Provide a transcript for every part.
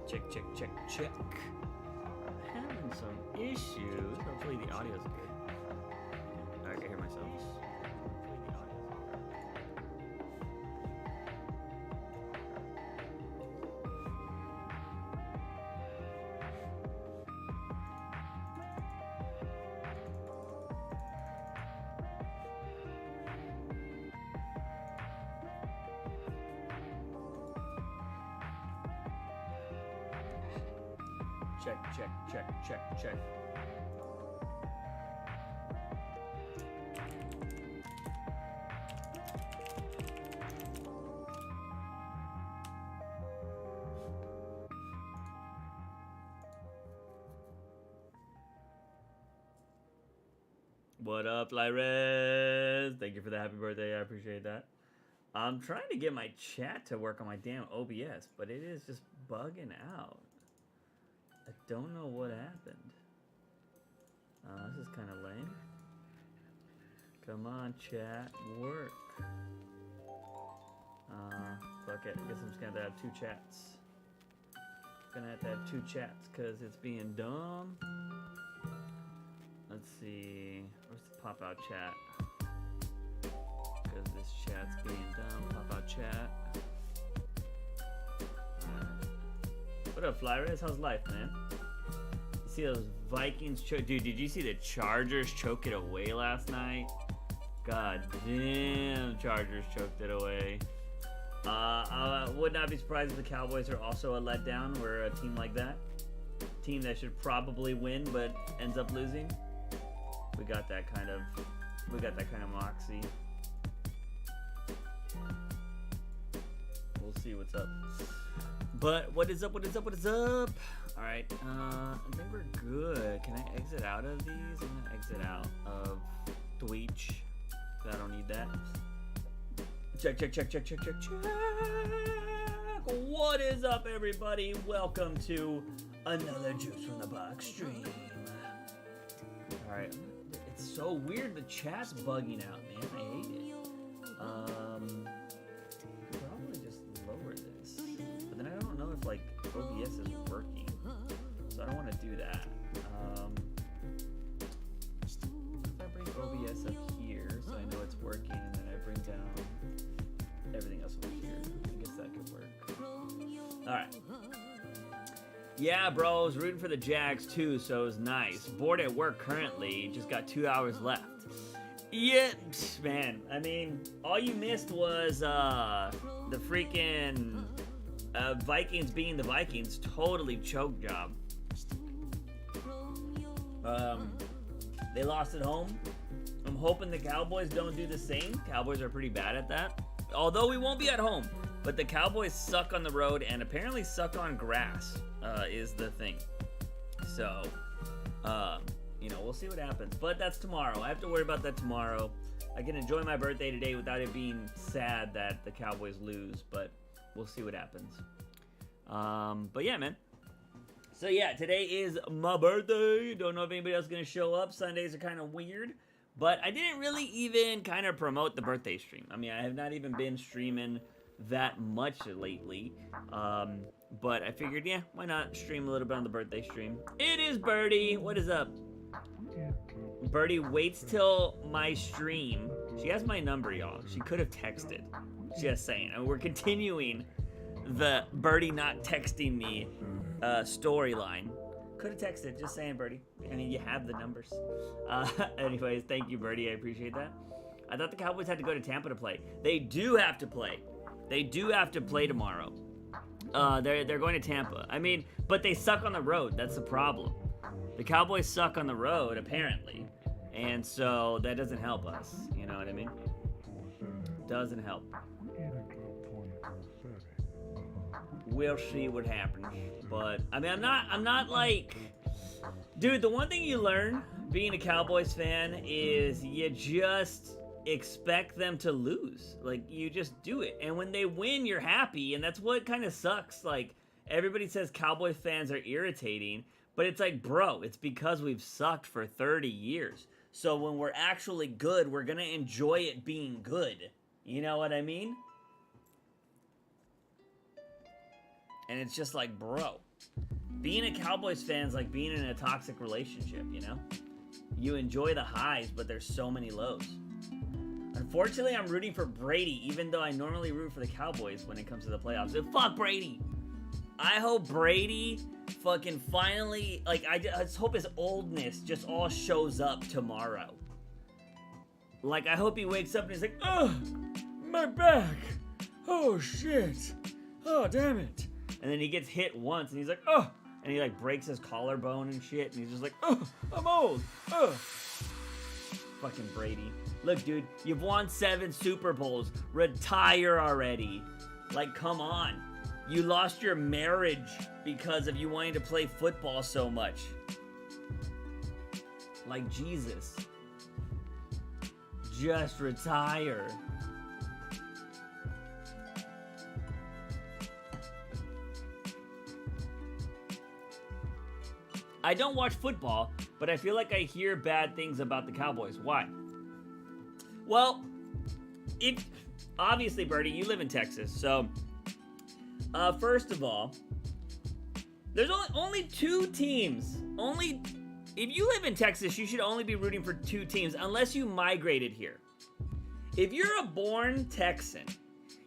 Check, check, check, check. Having some issues. Hopefully the audio's good. I can hear myself. Hopefully the audio's Check, check, check, check, check. What up, Lyres? Thank you for the happy birthday. I appreciate that. I'm trying to get my chat to work on my damn OBS, but it is just bugging out. I don't know what happened. This is kind of lame. Come on, chat, work. Fuck it. I guess I'm just gonna have to have two chats. Gonna have to have two chats because it's being dumb. Let's see. Where's the pop out chat? Because this chat's being dumb. Pop out chat. What up, Flyres? How's life, man? You see those Vikings choke? Dude, did you see the Chargers choke it away last night? God damn, Chargers choked it away. I would not be surprised if the Cowboys are also a letdown. We're a team like that. Team that should probably win, but ends up losing. We got that kind of moxie. We'll see what's up. But what is up? What is up? What is up? All right. I think we're good. Can I exit out of these? I'm gonna exit out of Twitch. I don't need that. Check, check, check, check, check, check, check. What is up, everybody? Welcome to another Juice from the Box stream. All right. It's so weird. The chat's bugging out, man. I hate it. Probably just lower this. But then I don't know if like OBS is working, so I don't want to do that. If I bring OBS up here, so I know it's working, and then I bring down everything else over here, I guess that could work. All right. Yeah, bro, I was rooting for the Jags too, so it was nice. Bored at work currently, just got 2 hours left. Yeah, man, I mean, all you missed was the freaking Vikings being the Vikings. Totally choke job. They lost at home. I'm hoping the Cowboys don't do the same. Cowboys are pretty bad at that. Although we won't be at home. But the Cowboys suck on the road and apparently suck on grass, is the thing. So, you know, we'll see what happens. But that's tomorrow. I have to worry about that tomorrow. I can enjoy my birthday today without it being sad that the Cowboys lose. But we'll see what happens. But yeah, man. So yeah, today is my birthday. Don't know if anybody else is going to show up. Sundays are kind of weird. But I didn't really even kind of promote the birthday stream. I mean, I have not even been streaming that much lately, but I figured, yeah, why not stream a little bit on the birthday stream. It is Birdie. What is up? Birdie waits till my stream. She has my number, y'all. She could have texted. Just saying. And we're continuing the Birdie not texting me storyline. Could have texted. Just saying, Birdie. I mean, you have the numbers. Anyways, thank you, Birdie. I appreciate that. I thought the Cowboys had to go to Tampa to play. They do have to play. They do have to play tomorrow. They're going to Tampa. I mean, but they suck on the road. That's the problem. The Cowboys suck on the road, apparently. And so that doesn't help us. You know what I mean? Doesn't help. We'll see what happens. But, I mean, I'm not like... Dude, the one thing you learn being a Cowboys fan is you just expect them to lose. Like, you just do it. And when they win, you're happy. And that's what kind of sucks. Like, everybody says Cowboys fans are irritating. But it's like, bro, it's because we've sucked for 30 years. So when we're actually good, we're going to enjoy it being good. You know what I mean? And it's just like, bro, Being a Cowboys fan is like being in a toxic relationship, you know? You enjoy the highs, but there's so many lows. Unfortunately, I'm rooting for Brady, even though I normally root for the Cowboys when it comes to the playoffs. So fuck Brady! I hope Brady fucking finally, like, I just hope his oldness just all shows up tomorrow. Like, I hope he wakes up and he's like, oh, my back. Oh, shit. Oh, damn it. And then he gets hit once and he's like, oh. And he, like, breaks his collarbone and shit. And he's just like, oh, I'm old. Oh. Fucking Brady. Look, dude, you've won 7 Super Bowls. Retire already. Like, come on. You lost your marriage because of you wanting to play football so much. Like, Jesus. Just retire. I don't watch football, but I feel like I hear bad things about the Cowboys. Why? Well, obviously, Bertie, you live in Texas, so first of all, there's only 2 teams. If you live in Texas, you should only be rooting for 2 teams unless you migrated here. If you're a born Texan,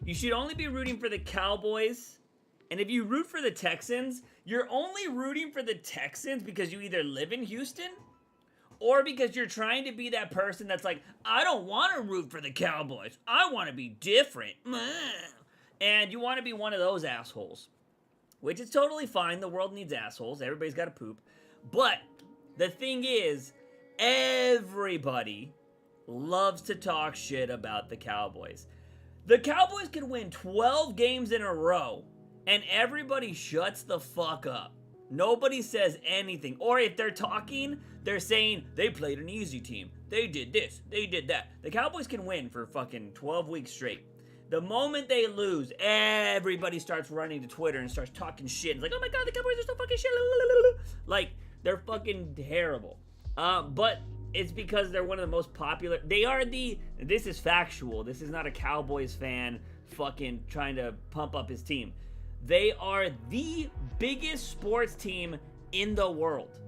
you should only be rooting for the Cowboys. And if you root for the Texans, you're only rooting for the Texans because you either live in Houston or because you're trying to be that person that's like, I don't want to root for the Cowboys. I want to be different. And you want to be one of those assholes, which is totally fine. The world needs assholes. Everybody's got to poop. But the thing is, everybody loves to talk shit about the Cowboys. The Cowboys could win 12 games in a row, and everybody shuts the fuck up. Nobody says anything. Or if they're talking, they're saying, they played an easy team. They did this. They did that. The Cowboys can win for fucking 12 weeks straight. The moment they lose, everybody starts running to Twitter and starts talking shit. It's like, oh my god, the Cowboys are so fucking shit. Like, they're fucking terrible. But it's because they're one of the most popular. This is factual. This is not a Cowboys fan fucking trying to pump up his team. They are the biggest sports team in the world.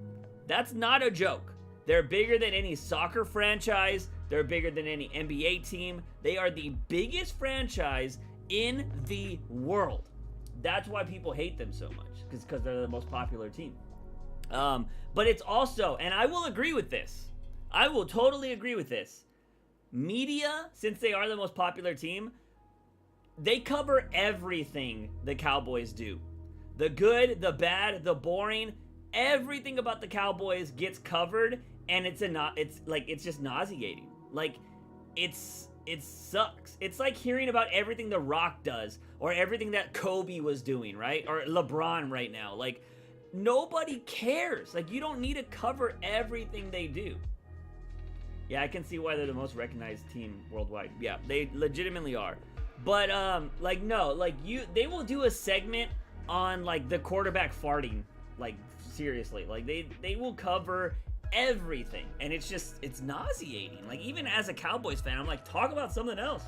That's not a joke. They're bigger than any soccer franchise. They're bigger than any NBA team. They are the biggest franchise in the world. That's why people hate them so much, because they're the most popular team. But it's also, and I will agree with this, I will totally agree with this, media, since they are the most popular team, they cover everything the Cowboys do. The good, the bad, the boring, everything about the Cowboys gets covered, and it's just nauseating. Like, it sucks. It's like hearing about everything The Rock does, or everything that Kobe was doing, right? Or LeBron right now. Like, nobody cares. Like, you don't need to cover everything they do. Yeah, I can see why they're the most recognized team worldwide. Yeah, they legitimately are. But, they will do a segment on, like, the quarterback farting. Like, seriously. Like, they will cover everything. And it's nauseating. Like, even as a Cowboys fan, I'm like, talk about something else.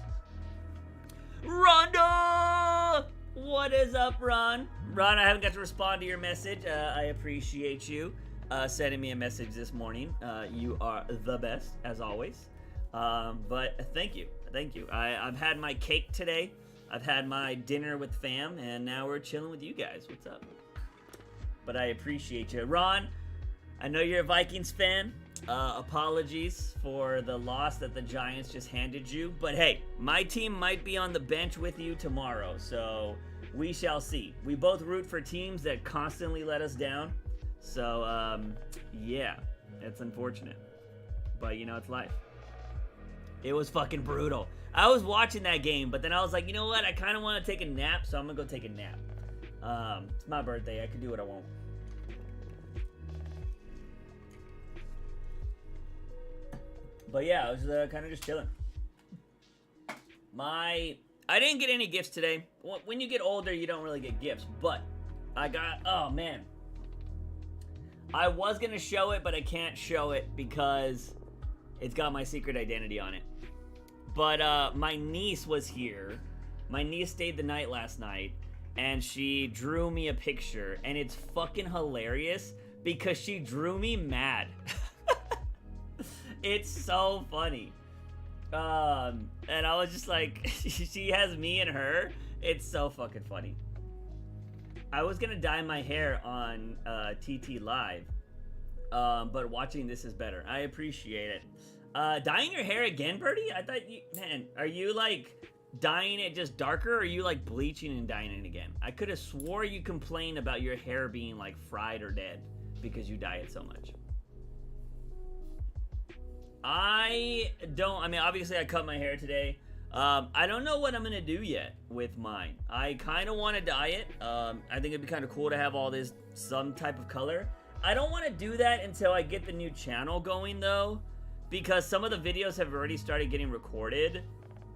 Rhonda! What is up, Ron? Ron, I haven't got to respond to your message. I appreciate you sending me a message this morning. You are the best, as always. But thank you. Thank you. I've had my cake today. I've had my dinner with fam, and now we're chilling with you guys. What's up? But I appreciate you. Ron, I know you're a Vikings fan. Apologies for the loss that the Giants just handed you. But hey, my team might be on the bench with you tomorrow, so we shall see. We both root for teams that constantly let us down. So, yeah, it's unfortunate. But, you know, it's life. It was fucking brutal. I was watching that game, but then I was like, you know what? I kind of want to take a nap, so I'm going to go take a nap. It's my birthday. I can do what I want. But yeah, I was kind of just chilling. I didn't get any gifts today. When you get older, you don't really get gifts. But I got, oh man. I was going to show it, but I can't show it because it's got my secret identity on it. But my niece was here. My niece stayed the night last night. and she drew me a picture, and it's fucking hilarious because she drew me mad. It's so funny. And I was just like, she has me and her. It's so fucking funny. I was gonna dye my hair on TT Live, but watching this is better. I appreciate it. Dyeing your hair again, Birdie? I thought you, man, are you like dyeing it just darker, or are you like bleaching and dyeing it again? I could have swore you complained about your hair being like fried or dead because you dye it so much. I mean, obviously I cut my hair today. I don't know what I'm gonna do yet with mine. I kind of want to dye it. I think it'd be kind of cool to have all this, some type of color. I don't want to do that until I get the new channel going though, because some of the videos have already started getting recorded,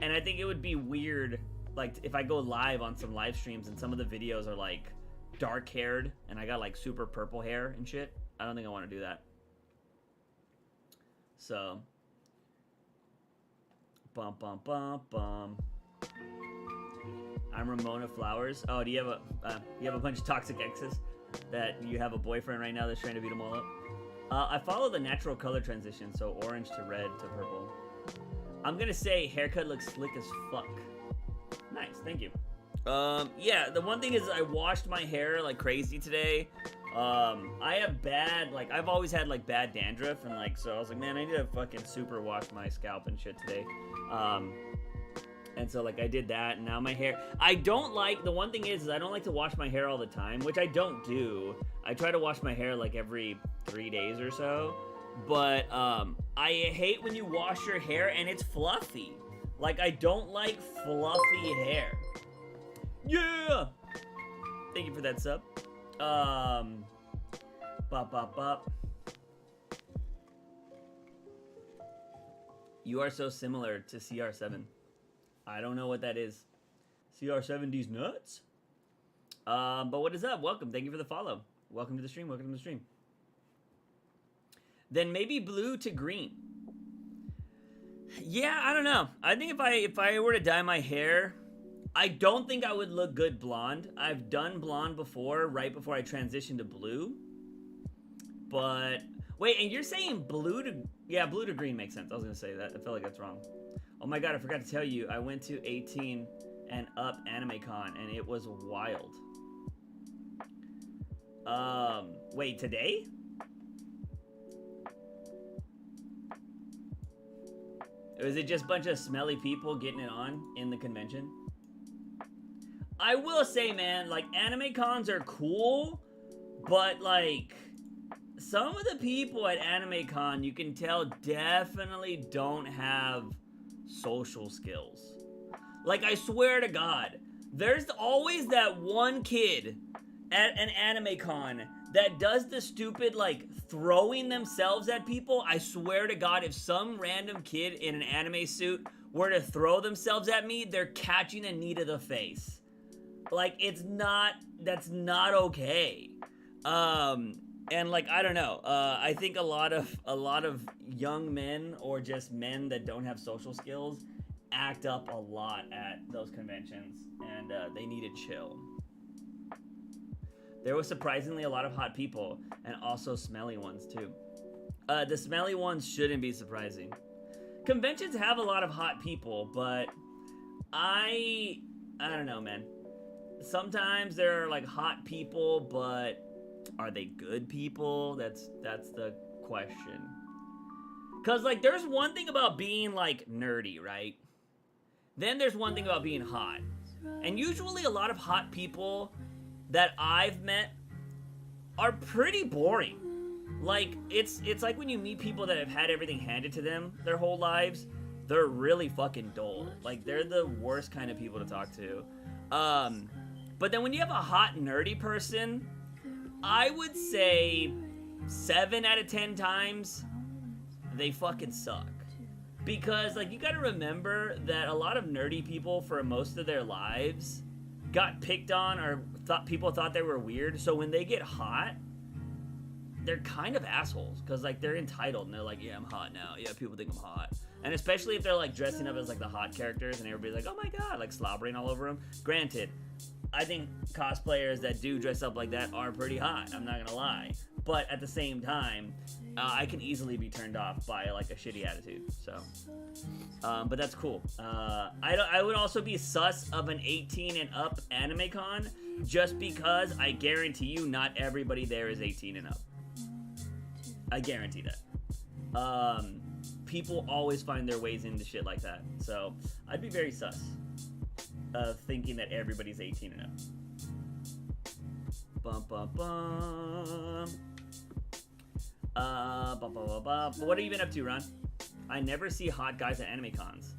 and I think it would be weird, like, if I go live on some live streams and some of the videos are like dark haired and I got like super purple hair and shit. I don't think I want to do that. So, bum bum bum bum. I'm Ramona Flowers. Oh, do you have a bunch of toxic exes that you have a boyfriend right now that's trying to beat them all up? I follow the natural color transition, so orange to red to purple. I'm gonna say haircut looks slick as fuck. Nice, thank you. Yeah, the one thing is I washed my hair like crazy today. I have bad, like, I've always had like bad dandruff, and like, so I was like, man, I need to fucking super wash my scalp and shit today. And so like I did that, and now my hair, I don't like, the one thing is I don't like to wash my hair all the time, which I don't do. I try to wash my hair like every 3 days or so, but I hate when you wash your hair and it's fluffy. Like, I don't like fluffy hair. Yeah! Thank you for that sub. Bop, bop, bop. You are so similar to CR7. I don't know what that is. CR7D's nuts? But what is up? Welcome. Thank you for the follow. Welcome to the stream. Welcome to the stream. Then maybe blue to green. Yeah, I don't know. I think if I were to dye my hair, I don't think I would look good blonde. I've done blonde before, right before I transitioned to blue. But wait, and you're saying blue to, yeah, blue to green makes sense. I was gonna say that. I feel like that's wrong. Oh my god, I forgot to tell you. I went to 18 and Up AnimeCon, and it was wild. Wait, today? Or is it just a bunch of smelly people getting it on in the convention? I will say, man, like, anime cons are cool, but, like, some of the people at Anime Con, you can tell, definitely don't have social skills. Like, I swear to God, there's always that one kid at an Anime Con that does the stupid, like, throwing themselves at people. I swear to God, if some random kid in an anime suit were to throw themselves at me, they're catching a knee to the face. Like, it's not, that's not okay. And like, I don't know, I think a lot of young men, or just men that don't have social skills, act up a lot at those conventions, and they need to chill. There was surprisingly a lot of hot people, and also smelly ones too. The smelly ones shouldn't be surprising. Conventions have a lot of hot people, but I don't know, man. Sometimes there are like hot people, but are they good people? That's the question. Cause like there's one thing about being like nerdy, right? Then there's one thing about being hot. And usually a lot of hot people that I've met are pretty boring. Like it's like when you meet people that have had everything handed to them their whole lives, they're really fucking dull. Like they're the worst kind of people to talk to. But then when you have a hot nerdy person, I would say 7 out of 10 times they fucking suck. Because like you gotta remember that a lot of nerdy people for most of their lives got picked on, or people thought they were weird. So when they get hot, they're kind of assholes, because like they're entitled and they're like, yeah, I'm hot now. Yeah, people think I'm hot. And especially if they're like dressing up as like the hot characters and everybody's like, oh my god, like slobbering all over them. Granted, I think cosplayers that do dress up like that are pretty hot. I'm not gonna lie. But at the same time, I can easily be turned off by like a shitty attitude. So, but that's cool. I would also be sus of an 18 and up anime con, just because I guarantee you not everybody there is 18 and up. I guarantee that. People always find their ways into shit like that. So I'd be very sus of thinking that everybody's 18 and up. Bum bum bum. What have you been up to, Ron? I never see hot guys at anime cons.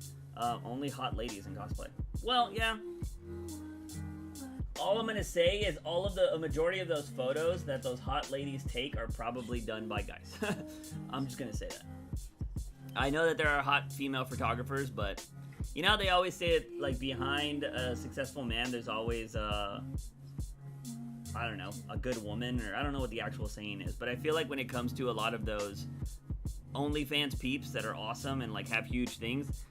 Only hot ladies in cosplay. Well, yeah. All I'm gonna say is a majority of those photos that those hot ladies take are probably done by guys. I'm just gonna say that. I know that there are hot female photographers, but you know they always say it, like, behind a successful man there's always I don't know, a good woman, or I don't know what the actual saying is, but I feel like when it comes to a lot of those OnlyFans peeps that are awesome and like have huge things,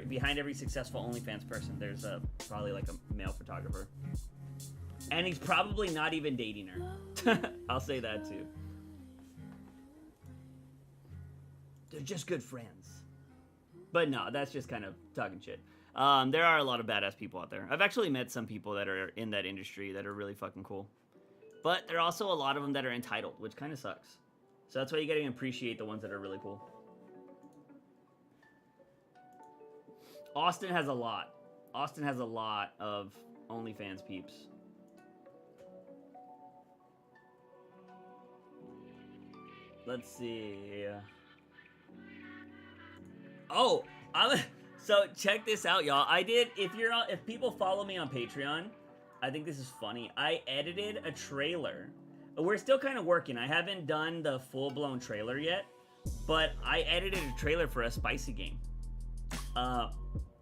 behind every successful OnlyFans person there's probably like a male photographer, and he's probably not even dating her. I'll say that too. They're just good friends. But no, that's just kind of talking shit. There are a lot of badass people out there. I've actually met some people that are in that industry that are really fucking cool. But there are also a lot of them that are entitled, which kind of sucks. So that's why you gotta appreciate the ones that are really cool. Austin has a lot. Austin has a lot of OnlyFans peeps. Let's see. Oh, so check this out, y'all. If people follow me on Patreon, I think this is funny. I edited a trailer. We're still kind of working. I haven't done the full-blown trailer yet, but I edited a trailer for a spicy game.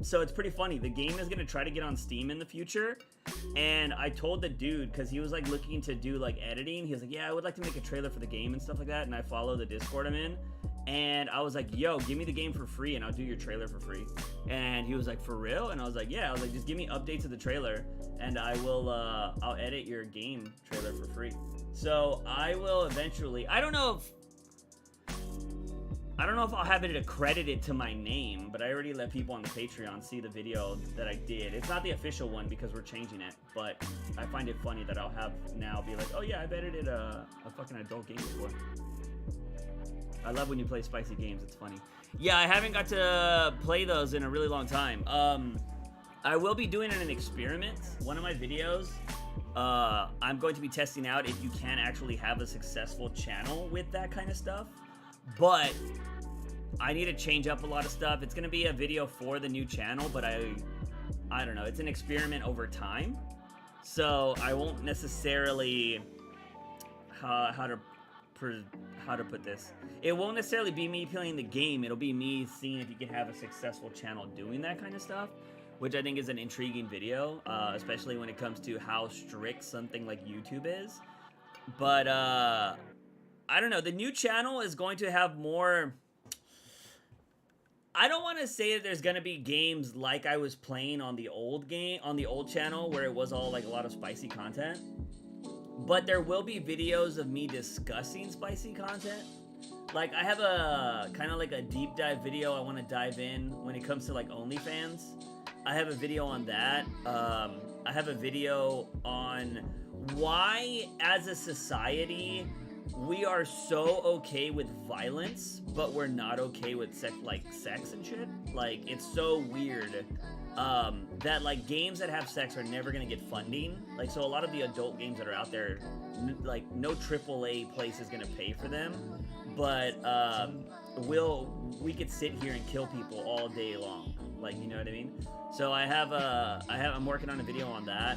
So it's pretty funny. The game is gonna try to get on Steam in the future, and I told the dude, because he was like looking to do like editing. He was like, yeah, I would like to make a trailer for the game and stuff like that, and I follow the Discord I'm in. And I was like, yo, give me the game for free and I'll do your trailer for free. And he was like, for real? And I was like, yeah. I was like, just give me updates of the trailer and I will, I'll edit your game trailer for free. So I will eventually, I don't know if I'll have it accredited to my name, but I already let people on the Patreon see the video that I did. It's not the official one because we're changing it, but I find it funny that I'll have now be like, oh yeah, I've edited a fucking adult game before. I love when you play spicy games. It's funny. Yeah, I haven't got to play those in a really long time. I will be doing an experiment. One of my videos, I'm going to be testing out if you can actually have a successful channel with that kind of stuff. But I need to change up a lot of stuff. It's going to be a video for the new channel, but I don't know. It's an experiment over time. So I won't necessarily... How to put this. It won't necessarily be me playing the game. It'll be me seeing if you can have a successful channel doing that kind of stuff, which I think is an intriguing video, especially when it comes to how strict something like YouTube is. But I don't know. The new channel is going to have more... I don't want to say that there's going to be games like I was playing on the old channel where it was all like a lot of spicy content. But there will be videos of me discussing spicy content. Like, I have a kind of like a deep dive video I want to dive in when it comes to like OnlyFans. I have a video on that. I have a video on why, as a society, we are so okay with violence, but we're not okay with sex and shit. Like, it's so weird. That like games that have sex are never gonna get funding. Like, so a lot of the adult games that are out there, like no AAA place is gonna pay for them. But we could sit here and kill people all day long. Like, you know what I mean? So I'm working on a video on that.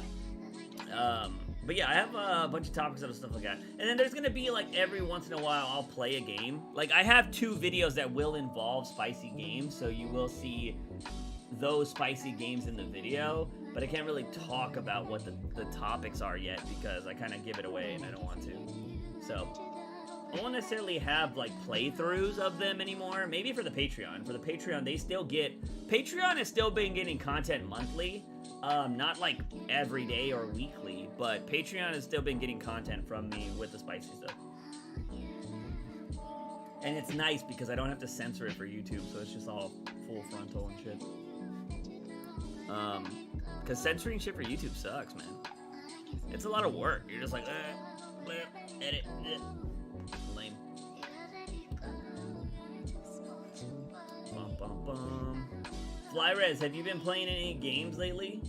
But yeah, I have a bunch of topics and stuff like that. And then there's gonna be like every once in a while I'll play a game. Like, I have 2 videos that will involve spicy games, so you will see those spicy games in the video, but I can't really talk about what the topics are yet because I kind of give it away and I don't want to. So I won't necessarily have like playthroughs of them anymore. Maybe for the Patreon. For the Patreon, Patreon has still been getting content monthly, Not like every day or weekly, but Patreon has still been getting content from me with the spicy stuff. And it's nice because I don't have to censor it for YouTube, so it's just all full frontal and shit. Because censoring shit for YouTube sucks, man. It's a lot of work. You're just like, edit, lame. Bum, bum, bum. Flyrez, have you been playing any games lately?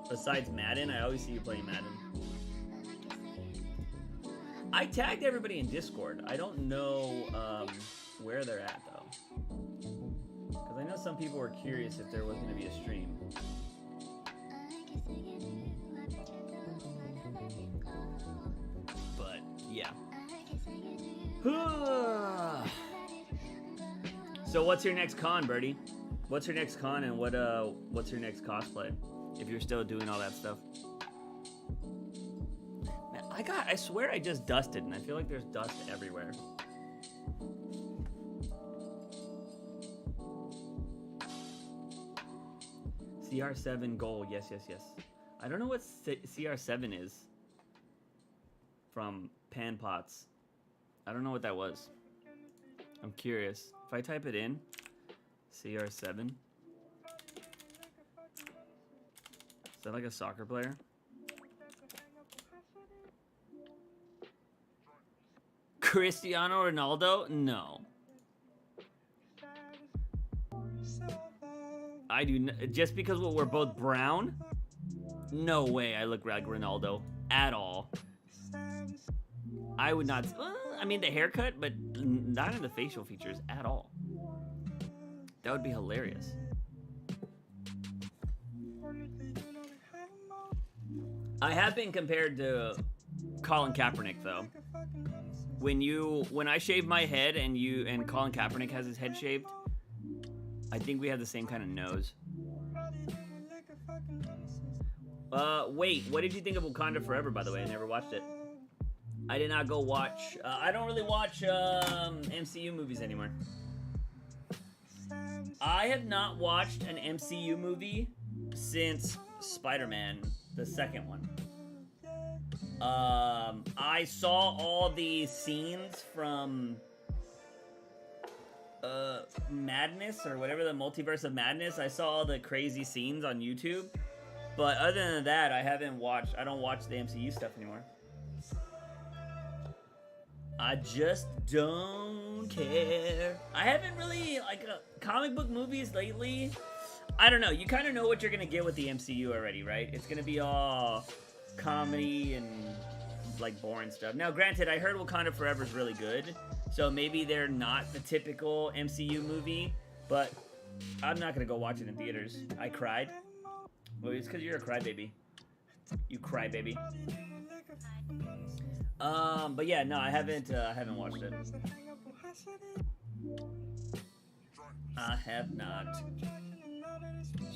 Besides Madden? I always see you playing Madden. I tagged everybody in Discord. I don't know where they're at, though. Because I know some people were curious if there was going to be a stream. But, yeah. So what's your next con, Birdie? What's your next con, and what's your next cosplay? If you're still doing all that stuff. Man, I swear I just dusted, and I feel like there's dust everywhere. CR7 goal, yes. I don't know what CR7 is from Pan Pots. I don't know what that was. I'm curious. If I type it in, CR7. Is that like a soccer player? Cristiano Ronaldo? No. I do just because we're both brown? No way I look like Ronaldo at all. I would not. I mean, the haircut, but not in the facial features at all. That would be hilarious. I have been compared to Colin Kaepernick, though. When I shave my head and Colin Kaepernick has his head shaved, I think we have the same kind of nose. Wait, what did you think of Wakanda Forever, by the way? I never watched it. I did not go watch. I don't really watch MCU movies anymore. I have not watched an MCU movie since Spider-Man, the second one. I saw all the scenes from Madness, or whatever, the Multiverse of Madness. I saw all the crazy scenes on YouTube. But other than that, I don't watch the MCU stuff anymore. I just don't care. I haven't really, comic book movies lately. I don't know. You kind of know what you're going to get with the MCU already, right? It's going to be all comedy and, boring stuff. Now, granted, I heard Wakanda Forever is really good. So maybe they're not the typical MCU movie. But I'm not going to go watch it in theaters. I cried. Well, it's because you're a crybaby. You crybaby. But yeah, no, I haven't watched it. I have not.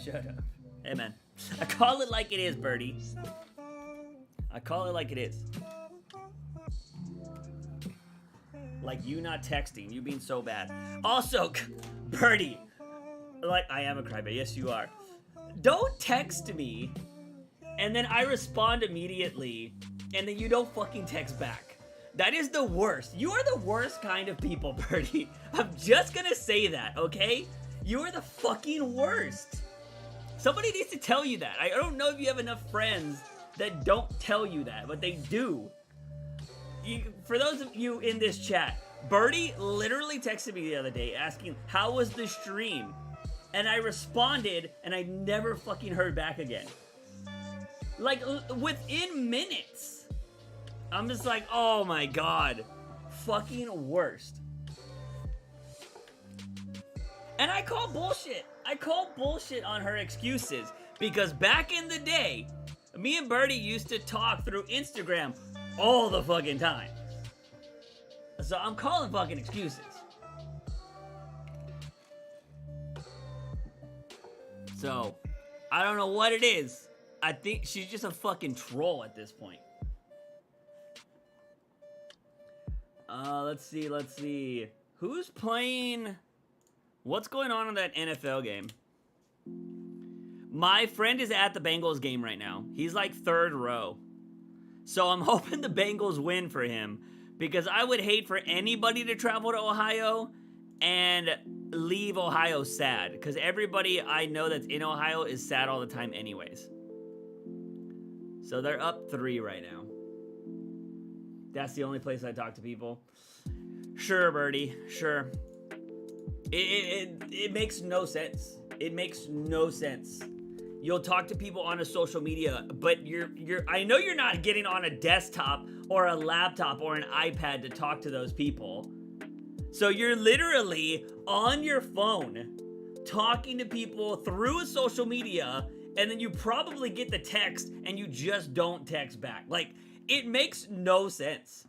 Shut up. Hey, man. I call it like it is, Birdie. I call it like it is. Like you not texting, you being so bad. Also, Birdie, I am a crybaby. Yes, you are. Don't text me, and then I respond immediately, and then you don't fucking text back. That is the worst. You are the worst kind of people, Birdie. I'm just gonna say that, okay? You are the fucking worst. Somebody needs to tell you that. I don't know if you have enough friends that don't tell you that, but they do. For those of you in this chat, Birdie literally texted me the other day asking, how was the stream? And I responded, and I never fucking heard back again. Within minutes. I'm just like, oh my god. Fucking worst. And I call bullshit. I call bullshit on her excuses. Because back in the day, me and Birdie used to talk through Instagram all the fucking time. So I'm calling fucking excuses. So, I don't know what it is. I think she's just a fucking troll at this point. Let's see. Who's playing? What's going on in that NFL game? My friend is at the Bengals game right now. He's like third row. So I'm hoping the Bengals win for him, because I would hate for anybody to travel to Ohio and leave Ohio sad, because everybody I know that's in Ohio is sad all the time anyways. So they're up 3 right now. That's the only place I talk to people. Sure, Birdie, sure. It makes no sense. It makes no sense. You'll talk to people on a social media, but I know you're not getting on a desktop or a laptop or an iPad to talk to those people. So you're literally on your phone talking to people through a social media, and then you probably get the text and you just don't text back. Like, it makes no sense.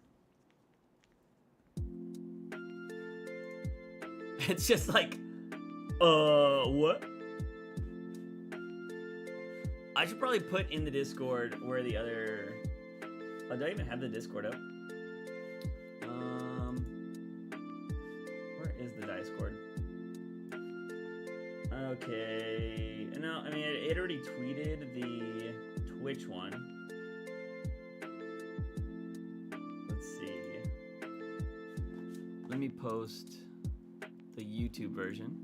It's just like, what? I should probably put in the Discord where the other... Oh, do I even have the Discord up? Where is the Discord? Okay. No, I mean, it already tweeted the Twitch one. Let's see. Let me post the YouTube version,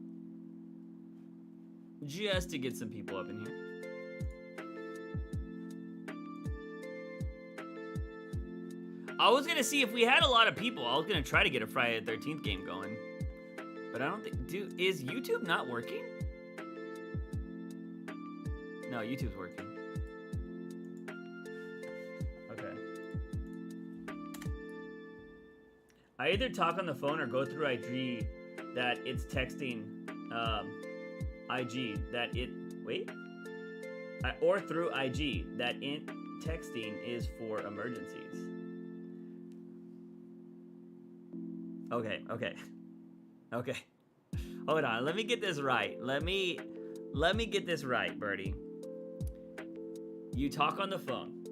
just to get some people up in here. I was gonna see if we had a lot of people. I was gonna try to get a Friday the 13th game going, but I don't think. Is YouTube not working? No, YouTube's working. Okay. I either talk on the phone or go through IG that it's texting, IG that it, or through IG that texting is for emergencies. Okay. Hold on, let me get this right. Let me get this right, Birdie. You talk on the phone,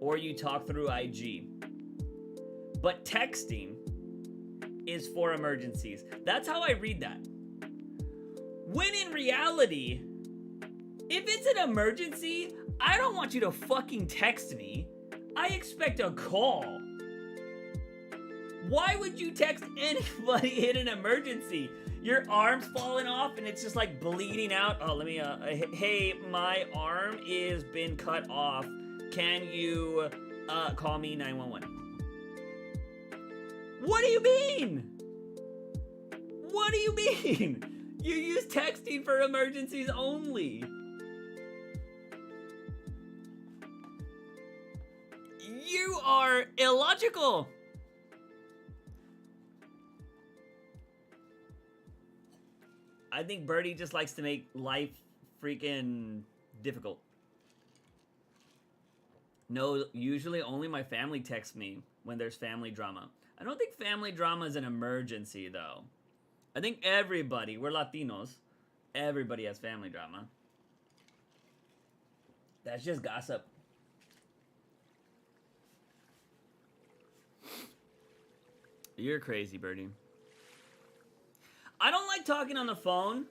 or you talk through IG, but texting is for emergencies. That's how I read that. When in reality, if it's an emergency, I don't want you to fucking text me. I expect a call. Why would you text anybody in an emergency? Your arm's falling off and it's just like bleeding out. Oh, let me, hey, my arm is been cut off. Can you call me 911? What do you mean? What do you mean? You use texting for emergencies only. You are illogical. I think Birdie just likes to make life freaking difficult. No, usually only my family texts me when there's family drama. I don't think family drama is an emergency, though. I think everybody, we're Latinos, everybody has family drama. That's just gossip. You're crazy, Birdie. I don't like talking on the phone.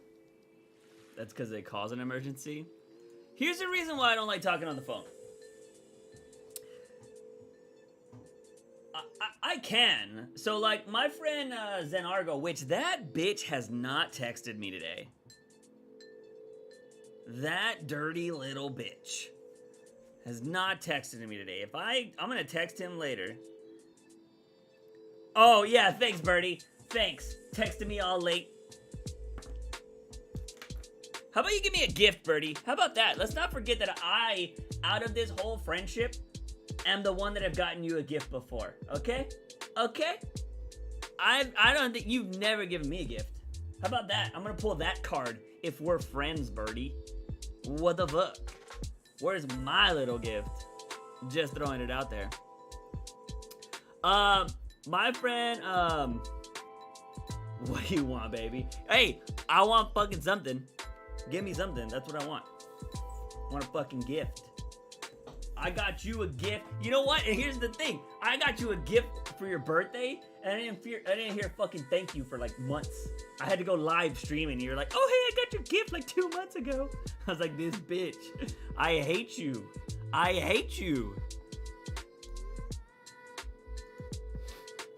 That's because they cause an emergency. Here's the reason why I don't like talking on the phone. I can. So, like, my friend Zenargo, which that bitch has not texted me today. That dirty little bitch has not texted me today. I'm gonna text him later. Oh, yeah, thanks, Birdie. Thanks. Texting me all late. How about you give me a gift, Birdie? How about that? Let's not forget that I, out of this whole friendship, am the one that have gotten you a gift before. Okay? Okay? I don't think you've never given me a gift. How about that? I'm gonna pull that card if we're friends, Birdie. What the fuck? Where's my little gift? Just throwing it out there. My friend, what do you want, baby? Hey, I want fucking something. Give me something. That's what I want. I want a fucking gift. I got you a gift. You know what? And here's the thing. I got you a gift for your birthday, and I didn't hear fucking thank you for like months. I had to go live streaming, and you're like, oh, hey, I got your gift like 2 months ago. I was like, this bitch. I hate you. I hate you.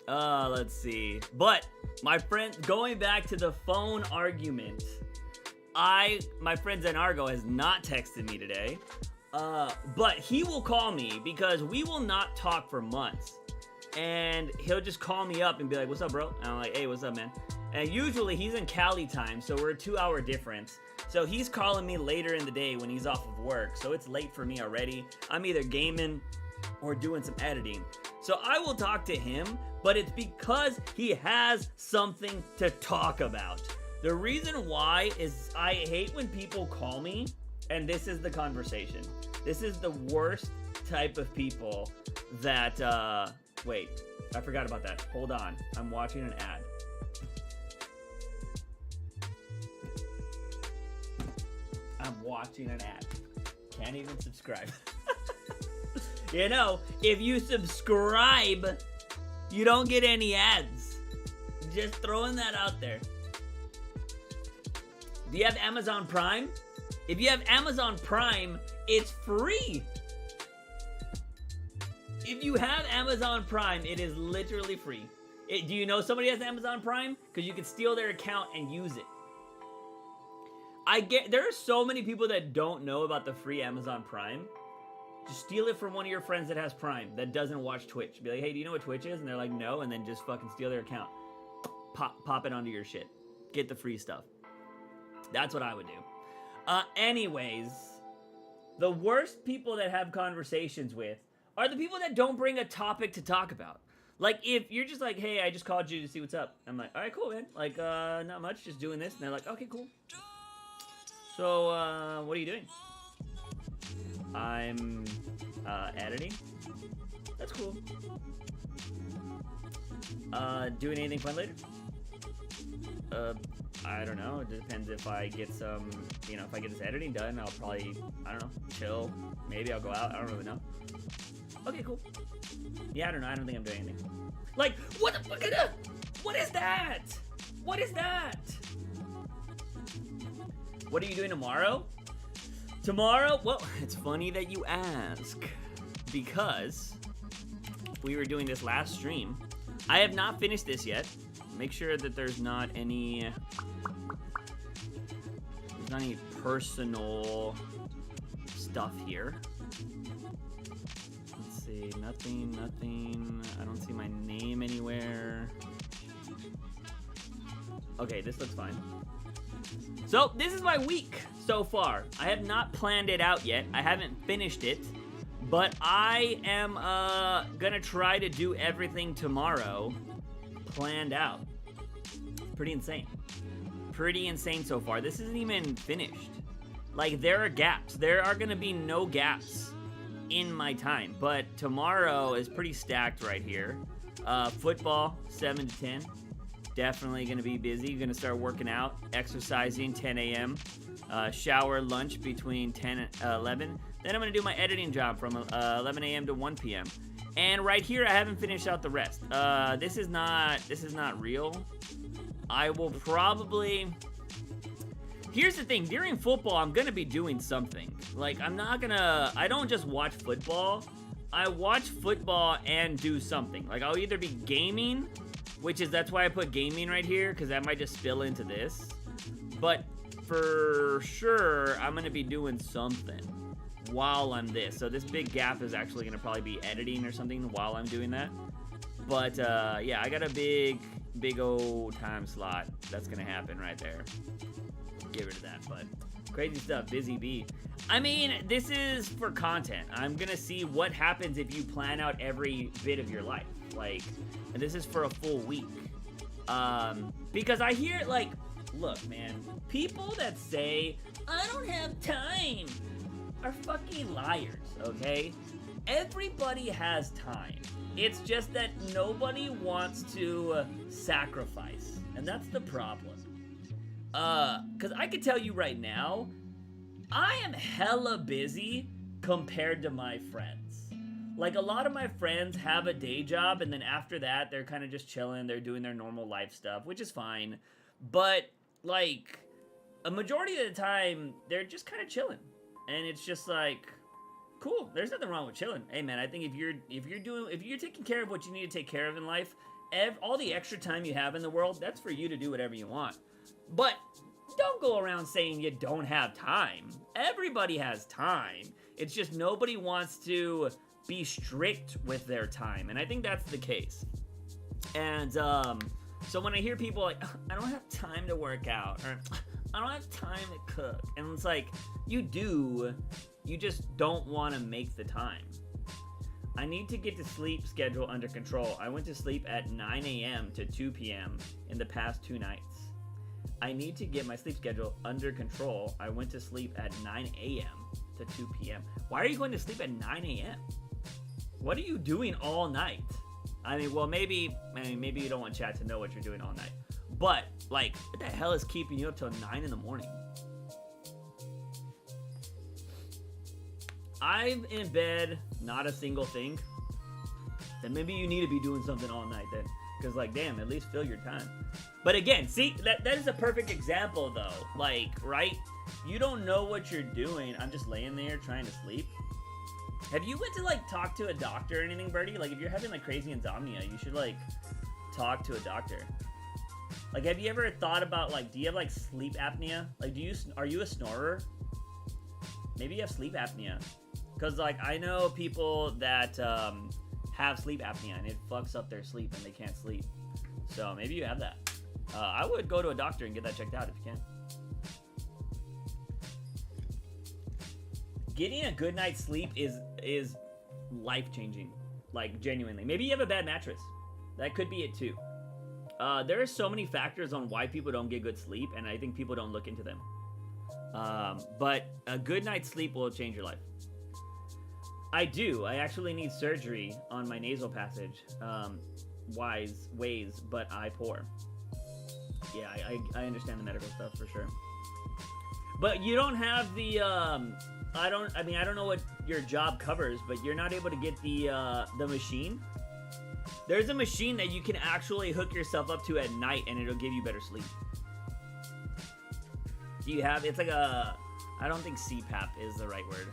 Let's see. But, my friend, going back to the phone argument, my friend Zenargo has not texted me today. But he will call me because we will not talk for months. And he'll just call me up and be like, what's up, bro? And I'm like, hey, what's up, man? And usually he's in Cali time, so we're a 2-hour difference. So he's calling me later in the day when he's off of work. So it's late for me already. I'm either gaming or doing some editing. So I will talk to him, but it's because he has something to talk about. The reason why is I hate when people call me and this is the conversation. This is the worst type of people that, wait, I forgot about that. Hold on, I'm watching an ad. I'm watching an ad. Can't even subscribe. You know, if you subscribe, you don't get any ads. Just throwing that out there. Do you have Amazon Prime? If you have Amazon Prime, it's free. If you have Amazon Prime, it is literally free. Do you know somebody has Amazon Prime? Because you can steal their account and use it. There are so many people that don't know about the free Amazon Prime. Just steal it from one of your friends that has Prime, that doesn't watch Twitch. Be like, hey, do you know what Twitch is? And they're like, no, and then just fucking steal their account. Pop it onto your shit. Get the free stuff. That's what I would do. Anyways, the worst people that have conversations with are the people that don't bring a topic to talk about. Like, if you're just like, hey, I just called you to see what's up. I'm like, all right, cool, man. Like, not much, just doing this. And they're like, okay, cool. So, what are you doing? I'm, editing. That's cool. Doing anything fun later? I don't know. It depends if I get some, if I get this editing done, I'll probably, I don't know, chill. Maybe I'll go out. I don't really know. Okay, cool. Yeah, I don't know. I don't think I'm doing anything. Like, what the fuck is that? What is that? What is that? What are you doing tomorrow? Tomorrow? Well, it's funny that you ask. Because we were doing this last stream. I have not finished this yet. Make sure that there's not any personal stuff here. Let's see, nothing. I don't see my name anywhere. Okay, this looks fine. So, this is my week so far. I have not planned it out yet. I haven't finished it. But I am gonna try to do everything tomorrow planned out. Pretty insane. Pretty insane so far. This isn't even finished. Like, there are gaps. There are gonna be no gaps in my time. But tomorrow is pretty stacked right here. Football, 7 to 10. Definitely gonna be busy. Gonna start working out, exercising, 10 a.m. Shower, lunch between 10 and 11. Then I'm gonna do my editing job from 11 a.m. to 1 p.m. And right here, I haven't finished out the rest. This is not real. I will probably... Here's the thing, during football, I'm gonna be doing something. Like, I don't just watch football. I watch football and do something. Like, I'll either be gaming, that's why I put gaming right here, because that might just spill into this. But for sure, I'm gonna be doing something while I'm this. So this big gap is actually gonna probably be editing or something while I'm doing that. But yeah, I got a big old time slot that's gonna happen right there. Get rid of that, but crazy stuff, busy bee. I mean, this is for content. I'm gonna see what happens if you plan out every bit of your life. Like, and this is for a full week. Because I hear, like, look, man, people that say, I don't have time, are fucking liars, okay? Everybody has time. It's just that nobody wants to sacrifice. And that's the problem. Because I can tell you right now, I am hella busy compared to my friends. Like, a lot of my friends have a day job, and then after that, they're kind of just chilling. They're doing their normal life stuff, which is fine. But, like, a majority of the time, they're just kind of chilling. And it's just like, cool. There's nothing wrong with chilling. Hey, man, I think if you're taking care of what you need to take care of in life, all the extra time you have in the world, that's for you to do whatever you want. But don't go around saying you don't have time. Everybody has time. It's just nobody wants to be strict with their time, and I think that's the case. And so when I hear people like, I don't have time to work out, or I don't have time to cook, and it's like, you do, you just don't want to make the time. I need to get the sleep schedule under control. I went to sleep at 9 a.m. to 2 p.m. in the past 2 nights. I need to get my sleep schedule under control. I went to sleep at 9 a.m. to 2 p.m. Why are you going to sleep at 9 a.m.? What are you doing all night? I mean, well, maybe you don't want chat to know what you're doing all night. But, like, what the hell is keeping you up till 9 in the morning? I'm in bed, not a single thing. Then maybe you need to be doing something all night then. Because, like, damn, at least fill your time. But again, see, that is a perfect example, though. Like, right? You don't know what you're doing. I'm just laying there trying to sleep. Have you went to, like, talk to a doctor or anything, Birdie? Like, if you're having, like, crazy insomnia, you should, like, talk to a doctor. Like, have you ever thought about, like, do you have, like, sleep apnea? Like, are you a snorer? Maybe you have sleep apnea. Because, like, I know people that have sleep apnea, and it fucks up their sleep, and they can't sleep. So, maybe you have that. I would go to a doctor and get that checked out if you can. Getting a good night's sleep is life-changing. Like, genuinely. Maybe you have a bad mattress. That could be it, too. There are so many factors on why people don't get good sleep, and I think people don't look into them. But a good night's sleep will change your life. I do. I actually need surgery on my nasal passage. Ways, but I pour. Yeah, I understand the medical stuff for sure. But you don't have the, I don't know what your job covers, but you're not able to get the machine. There's a machine that you can actually hook yourself up to at night, and it'll give you better sleep. Do you have, it's like a, I don't think CPAP is the right word.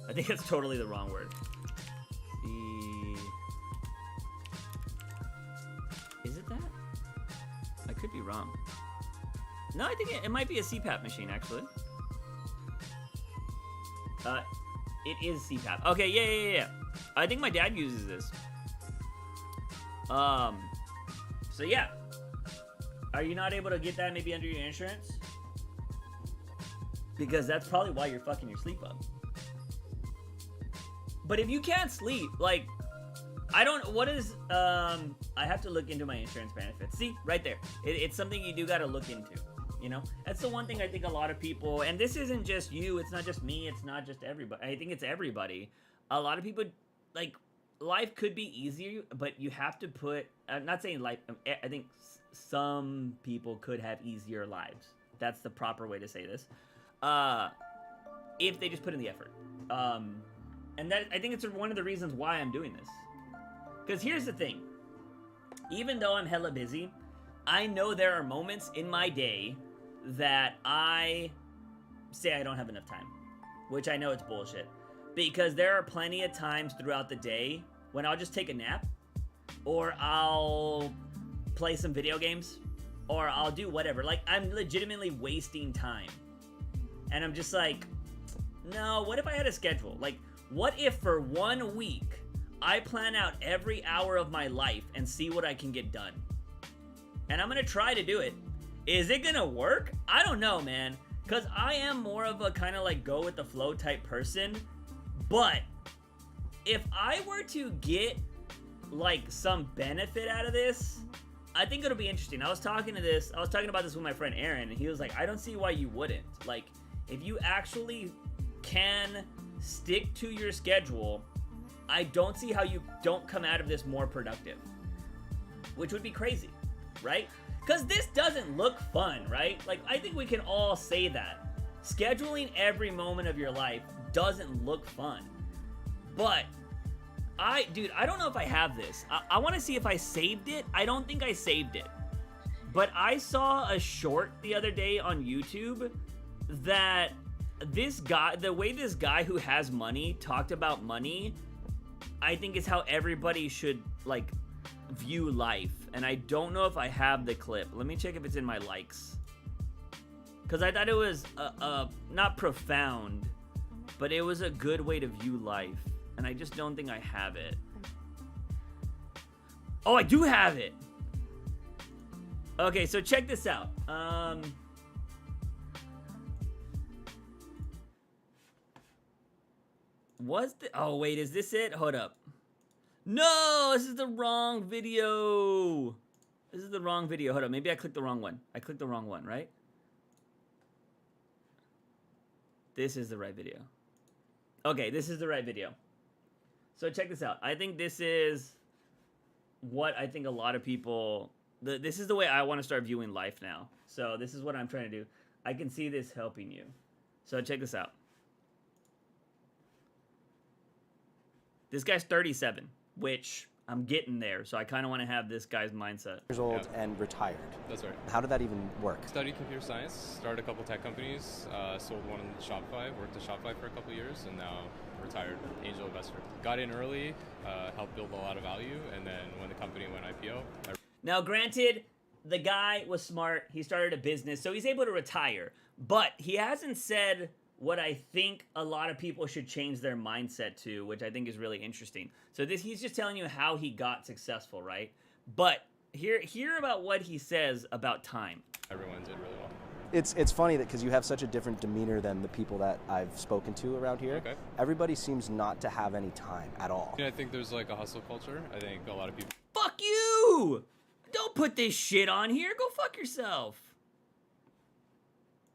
I think it's totally the wrong word. Is it that? I could be wrong. No, I think it might be a CPAP machine, actually. It is CPAP. Okay, yeah. I think my dad uses this. So yeah. Are you not able to get that maybe under your insurance? Because that's probably why you're fucking your sleep up. But if you can't sleep, like, I have to look into my insurance benefits. See, right there. It's something you do gotta look into, you know? That's the one thing I think a lot of people, and this isn't just you, it's not just me, it's not just everybody. I think it's everybody. A lot of people, like, life could be easier, but you have to put, I'm not saying life, I think some people could have easier lives. That's the proper way to say this. If they just put in the effort. And that, I think it's one of the reasons why I'm doing this. Because here's the thing. Even though I'm hella busy, I know there are moments in my day that I say I don't have enough time. Which I know it's bullshit. Because there are plenty of times throughout the day when I'll just take a nap. Or I'll play some video games. Or I'll do whatever. Like, I'm legitimately wasting time. And I'm just like, no, what if I had a schedule? Like, what if for 1 week, I plan out every hour of my life and see what I can get done? And I'm gonna try to do it. Is it gonna work? I don't know, man. Because I am more of a kind of like go with the flow type person. But if I were to get like some benefit out of this, I think it'll be interesting. I was talking about this with my friend Aaron, and he was like, I don't see why you wouldn't. Like, if you actually can stick to your schedule, I don't see how you don't come out of this more productive. Which would be crazy, right? Because this doesn't look fun, right? Like, I think we can all say that. Scheduling every moment of your life doesn't look fun. But dude, I don't know if I have this. I want to see if I saved it. I don't think I saved it. But I saw a short the other day on YouTube that this guy, the way this guy who has money talked about money, I think is how everybody should like view life. And I don't know if I have the clip. Let me check if it's in my likes. Because I thought it was not profound, but it was a good way to view life. And I just don't think I have it. Oh, I do have it. Okay, so check this out. Oh, wait, is this it? Hold up. No, this is the wrong video. This is the wrong video. Hold up, maybe I clicked the wrong one. I clicked the wrong one, right? This is the right video. Okay, this is the right video. So check this out. I think this is what I think a lot of people... This is the way I want to start viewing life now. So this is what I'm trying to do. I can see this helping you. So check this out. This guy's 37, which I'm getting there. So I kind of want to have this guy's mindset. Years old and retired. That's right. How did that even work? Studied computer science, started a couple tech companies, sold one in Shopify, worked at Shopify for a couple years, and now retired angel investor. Got in early, helped build a lot of value, and then when the company went IPO, Now, granted, the guy was smart. He started a business, so he's able to retire. But he hasn't said what I think a lot of people should change their mindset to, which I think is really interesting. So he's just telling you how he got successful, right? But hear about what he says about time. everyone did really well. It's funny that because you have such a different demeanor than the people that I've spoken to around here. Okay. Everybody seems not to have any time at all. I think there's like a hustle culture. I think a lot of people... Fuck you! Don't put this shit on here. Go fuck yourself.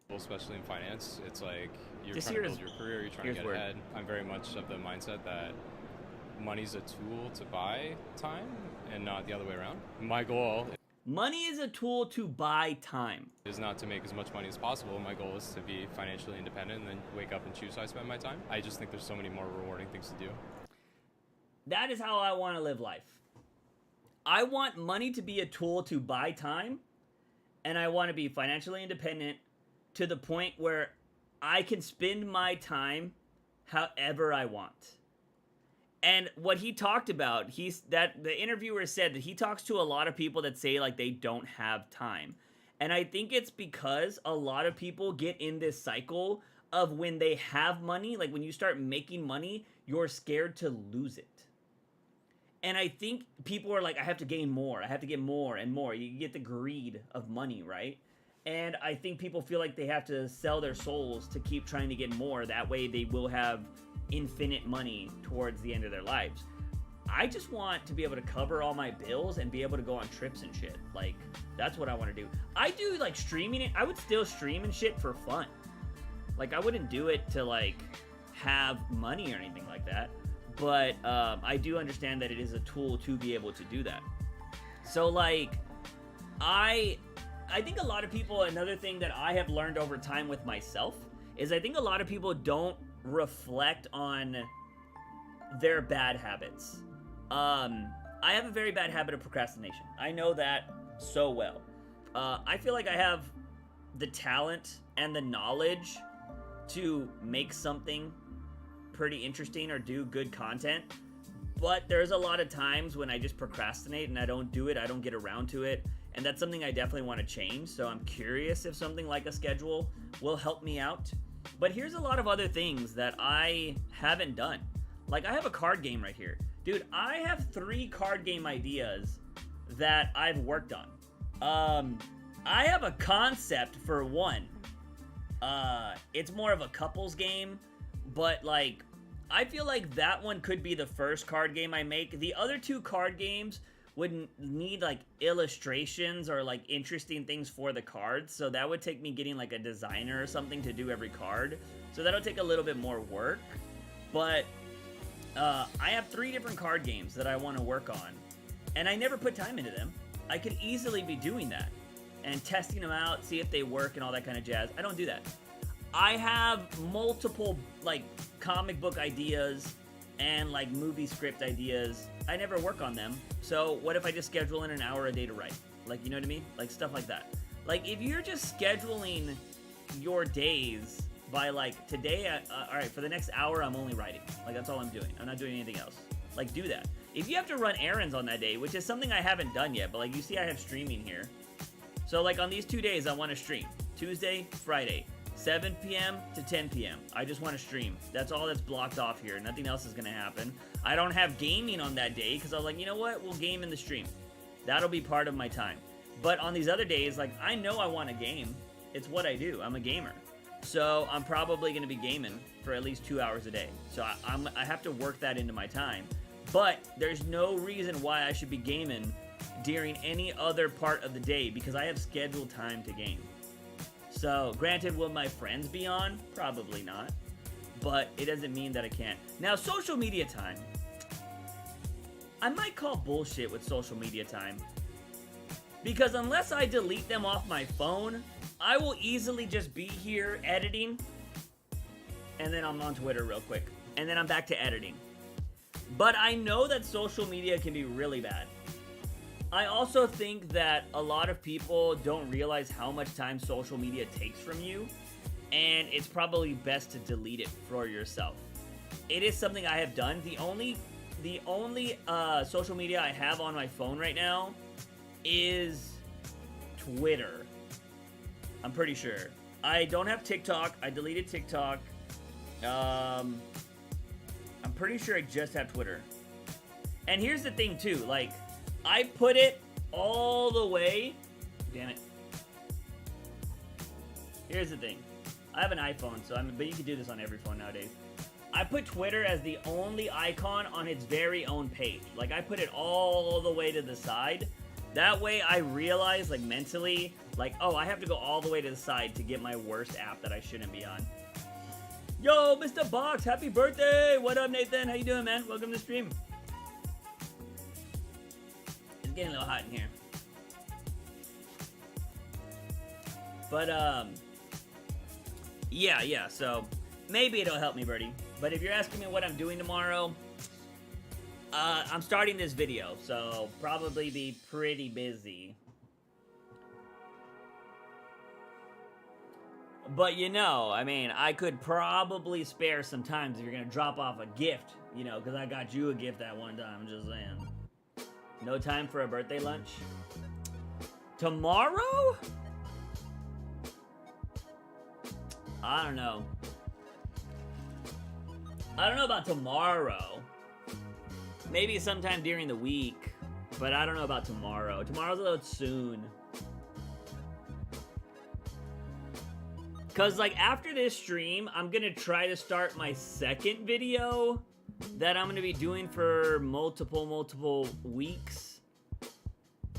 Especially in finance, it's like you're This trying to here build is- your career, you're trying to here's get where- ahead. I'm very much of the mindset that money's a tool to buy time and not the other way around. My goal Money is a tool to buy time. is not to make as much money as possible. My goal is to be financially independent and then wake up and choose how I spend my time. I just think there's so many more rewarding things to do. That is how I want to live life. I want money to be a tool to buy time, and I want to be financially independent to the point where I can spend my time however I want. And what he talked about, the interviewer said that he talks to a lot of people that say like they don't have time. And I think it's because a lot of people get in this cycle of when they have money, like when you start making money, you're scared to lose it. And I think people are like, I have to gain more. I have to get more and more. You get the greed of money, right? And I think people feel like they have to sell their souls to keep trying to get more. That way they will have infinite money towards the end of their lives. I just want to be able to cover all my bills and be able to go on trips and shit. Like, that's what I want to do. I do like streaming it. I would still stream and shit for fun. Like, I wouldn't do it to like have money or anything like that. But I do understand that it is a tool to be able to do that. So like, I think a lot of people, another thing that I have learned over time with myself is I think a lot of people don't reflect on their bad habits. I have a very bad habit of procrastination. I know that so well. I feel like I have the talent and the knowledge to make something pretty interesting or do good content, but there's a lot of times when I just procrastinate and I don't do it, I don't get around to it, and that's something I definitely want to change. So I'm curious if something like a schedule will help me out. But here's a lot of other things that I haven't done. Like, I have a card game right here. Dude, I have 3 card game ideas that I've worked on. I have a concept for one. It's more of a couples game, but like, I feel like that one could be the first card game I make. The other 2 card games would need like illustrations or like interesting things for the cards, so that would take me getting like a designer or something to do every card, so that'll take a little bit more work. But I have 3 different card games that I want to work on, and I never put time into them. I could easily be doing that and testing them out, see if they work and all that kind of jazz. I don't do that. I have multiple like comic book ideas and like movie script ideas. I never work on them. So what if I just schedule in an hour a day to write? Like, you know what I mean? Like stuff like that. Like if you're just scheduling your days by like today, all right, for the next hour, I'm only writing. Like that's all I'm doing. I'm not doing anything else. Like do that. If you have to run errands on that day, which is something I haven't done yet, but like you see I have streaming here. So like on these 2 days, I want to stream. Tuesday, Friday. 7 p.m. to 10 p.m. I just want to stream. That's all that's blocked off here. Nothing else is going to happen. I don't have gaming on that day because I was like, you know what? We'll game in the stream. That'll be part of my time. But on these other days, like, I know I want to game. It's what I do. I'm a gamer. So I'm probably going to be gaming for at least 2 hours a day. So I have to work that into my time. But there's no reason why I should be gaming during any other part of the day because I have scheduled time to game. So, granted, will my friends be on? Probably not. But it doesn't mean that I can't. Now, social media time. I might call bullshit with social media time. Because unless I delete them off my phone, I will easily just be here editing. And then I'm on Twitter real quick. And then I'm back to editing. But I know that social media can be really bad. I also think that a lot of people don't realize how much time social media takes from you, and it's probably best to delete it for yourself. It is something I have done. The only social media I have on my phone right now is Twitter. I'm pretty sure. I don't have TikTok. I deleted TikTok. I'm pretty sure I just have Twitter. And here's the thing too, like, I put it all the way. Damn it. Here's the thing. I have an iPhone, but you can do this on every phone nowadays. I put Twitter as the only icon on its very own page. Like, I put it all the way to the side. That way I realize, like, mentally, like, oh, I have to go all the way to the side to get my worst app that I shouldn't be on. Yo, Mr. Box, happy birthday! What up, Nathan? How you doing, man? Welcome to the stream. It's getting a little hot in here. But, yeah, so maybe it'll help me, Birdie. But if you're asking me what I'm doing tomorrow, I'm starting this video, so probably be pretty busy. But you know, I mean, I could probably spare some time if you're gonna drop off a gift, you know, because I got you a gift that one time, I'm just saying. No time for a birthday lunch? Tomorrow? I don't know. I don't know about tomorrow. Maybe sometime during the week, but I don't know about tomorrow. Tomorrow's a little soon. Cause like after this stream, I'm gonna try to start my second video that I'm gonna be doing for multiple weeks.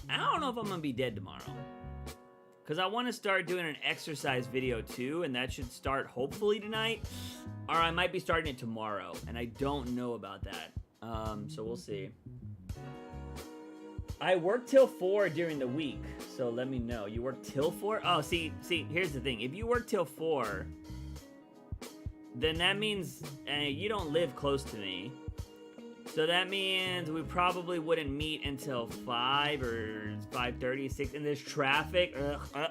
I don't know if I'm gonna be dead tomorrow. Cause I wanna start doing an exercise video too, and that should start hopefully tonight. Or I might be starting it tomorrow, and I don't know about that. So we'll see. I work till 4 during the week, so let me know. You work till 4? Oh, see, here's the thing. If you work till 4, then that means you don't live close to me. So that means we probably wouldn't meet until 5 or 5:30, 6, and there's traffic. I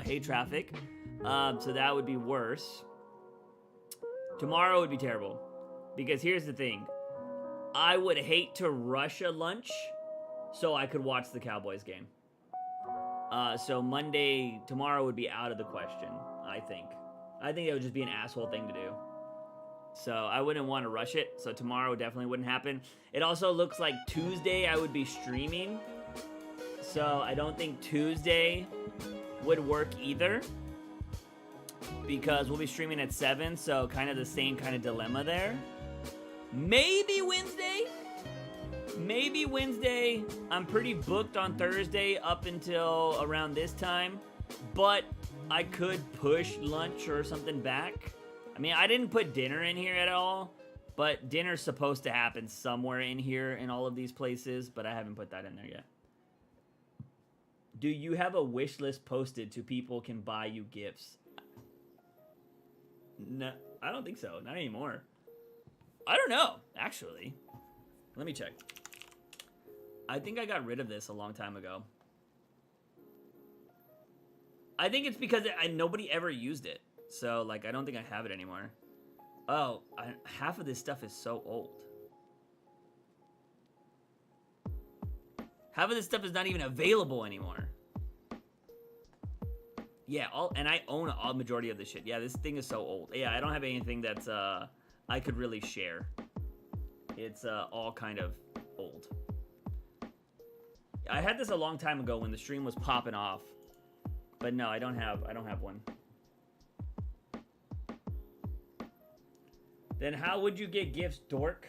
hate traffic. So that would be worse. Tomorrow would be terrible. Because here's the thing. I would hate to rush a lunch so I could watch the Cowboys game. So tomorrow would be out of the question, I think. I think it would just be an asshole thing to do. So I wouldn't want to rush it, so tomorrow definitely wouldn't happen. It also looks like Tuesday I would be streaming. So I don't think Tuesday would work either. Because we'll be streaming at 7, so kind of the same kind of dilemma there. Maybe Wednesday? Maybe Wednesday. I'm pretty booked on Thursday up until around this time. But I could push lunch or something back. I mean, I didn't put dinner in here at all. But dinner's supposed to happen somewhere in here in all of these places. But I haven't put that in there yet. Do you have a wish list posted so people can buy you gifts? No, I don't think so. Not anymore. I don't know, actually. Let me check. I think I got rid of this a long time ago. I think it's because nobody ever used it. So, like, I don't think I have it anymore. Oh, half of this stuff is so old. Half of this stuff is not even available anymore. Yeah, and I own a majority of this shit. Yeah, this thing is so old. Yeah, I don't have anything that's I could really share. It's all kind of old. I had this a long time ago when the stream was popping off. But no, I don't have one. Then how would you get gifts, dork?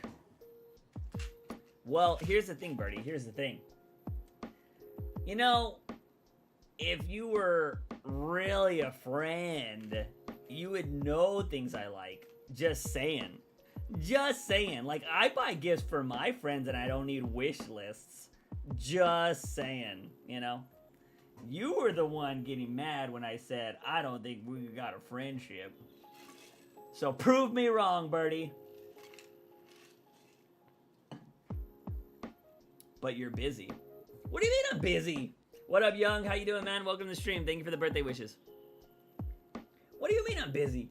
Well, here's the thing, Birdie. Here's the thing. You know, if you were really a friend, you would know things I like. Just saying. Just saying. Like, I buy gifts for my friends and I don't need wish lists. Just saying, you know? You were the one getting mad when I said, I don't think we got a friendship. So prove me wrong, Birdie. But you're busy. What do you mean I'm busy? What up, Young? How you doing, man? Welcome to the stream. Thank you for the birthday wishes. What do you mean I'm busy?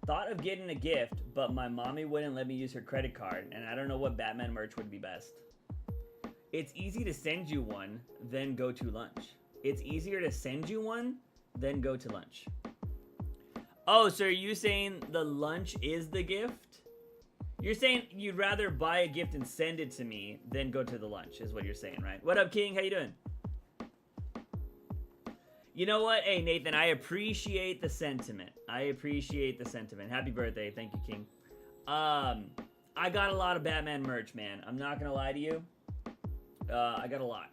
Thought of getting a gift, but my mommy wouldn't let me use her credit card, and I don't know what Batman merch would be best. It's easy to send you one, then go to lunch. It's easier to send you one, then go to lunch. Oh, so are you saying the lunch is the gift? You're saying you'd rather buy a gift and send it to me than go to the lunch, is what you're saying, right? What up, King? How you doing? You know what? Hey, Nathan, I appreciate the sentiment. I appreciate the sentiment. Happy birthday. Thank you, King. I got a lot of Batman merch, man. I'm not gonna lie to you. I got a lot.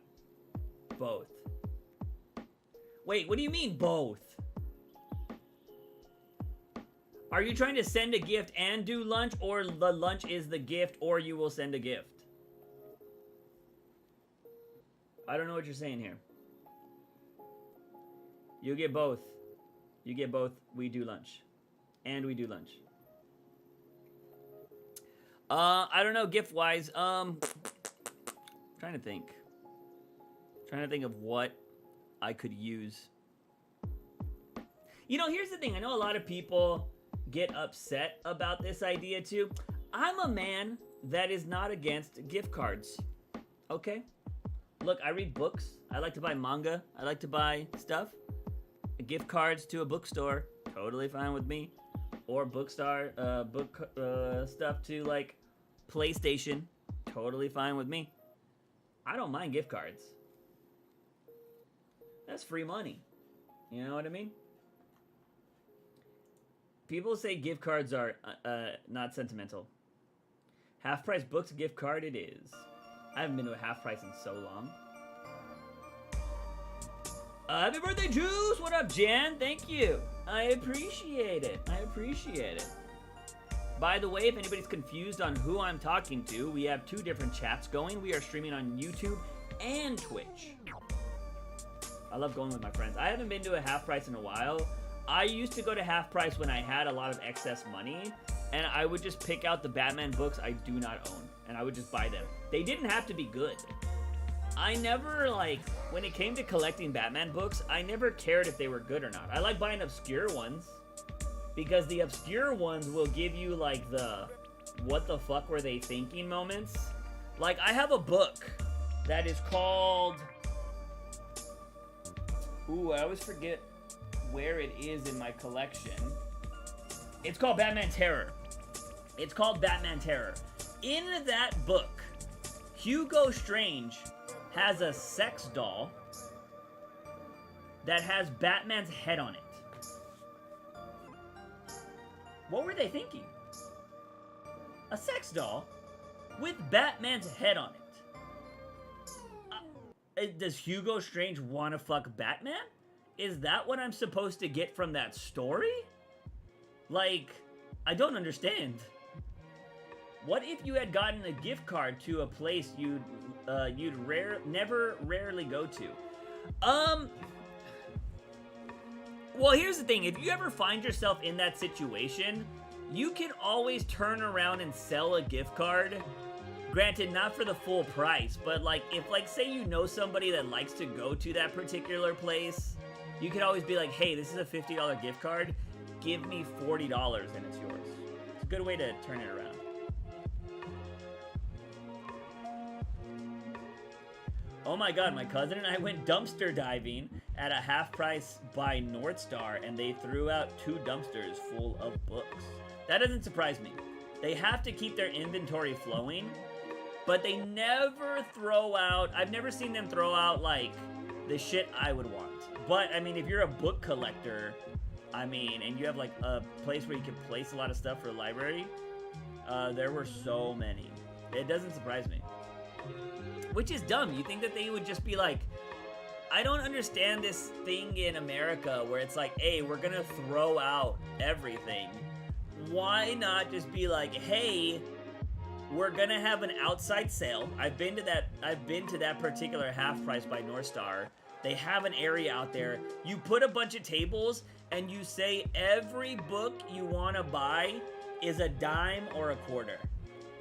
Both. Wait, what do you mean both? Are you trying to send a gift and do lunch, or the lunch is the gift, or you will send a gift? I don't know what you're saying here. You get both. You get both. We do lunch. And we do lunch. I don't know, gift-wise. Trying to think. Trying to think of what I could use. You know, here's the thing. I know a lot of people get upset about this idea too. I'm a man that is not against gift cards. Okay? Look, I read books. I like to buy manga. I like to buy stuff. Gift cards to a bookstore, totally fine with me. Or book stuff to like PlayStation, totally fine with me. I don't mind gift cards. That's free money. You know what I mean? People say gift cards are not sentimental. Half price books gift card it is. I haven't been to a half price in so long. Happy birthday, Juice! What up, Jan? Thank you. I appreciate it. I appreciate it. By the way, if anybody's confused on who I'm talking to, we have two different chats going. We are streaming on YouTube and Twitch. I love going with my friends. I haven't been to a half price in a while. I used to go to half price when I had a lot of excess money, and I would just pick out the Batman books I do not own, and I would just buy them. They didn't have to be good. I never, like, when it came to collecting Batman books, I never cared if they were good or not. I like buying obscure ones, because the obscure ones will give you, like, the what the fuck were they thinking moments. Like, I have a book that is called... Ooh, I always forget where it is in my collection. It's called Batman Terror. It's called Batman Terror. In that book, Hugo Strange has a sex doll that has Batman's head on it. What were they thinking? A sex doll with Batman's head on it. Does Hugo Strange want to fuck Batman? Is that what I'm supposed to get from that story? Like, I don't understand. What if you had gotten a gift card to a place you'd never rarely go to? Well, here's the thing. If you ever find yourself in that situation, you can always turn around and sell a gift card. Granted, not for the full price, but like if like say you know somebody that likes to go to that particular place, you can always be like, hey, this is a $50 gift card. Give me $40 and it's yours. It's a good way to turn it around. Oh my god, my cousin and I went dumpster diving at a half price by North Star and they threw out 2 dumpsters full of books. That doesn't surprise me. They have to keep their inventory flowing, but they never throw out, I've never seen them throw out like the shit I would want. But I mean, if you're a book collector, I mean, and you have like a place where you can place a lot of stuff for a library, there were so many. It doesn't surprise me. Which is dumb. You think that they would just be like, I don't understand this thing in America where it's like, hey, we're gonna throw out everything. Why not just be like, hey, we're gonna have an outside sale. I've been to that particular half price by North Star. They have an area out there. You put a bunch of tables and you say every book you wanna buy is a dime or a quarter.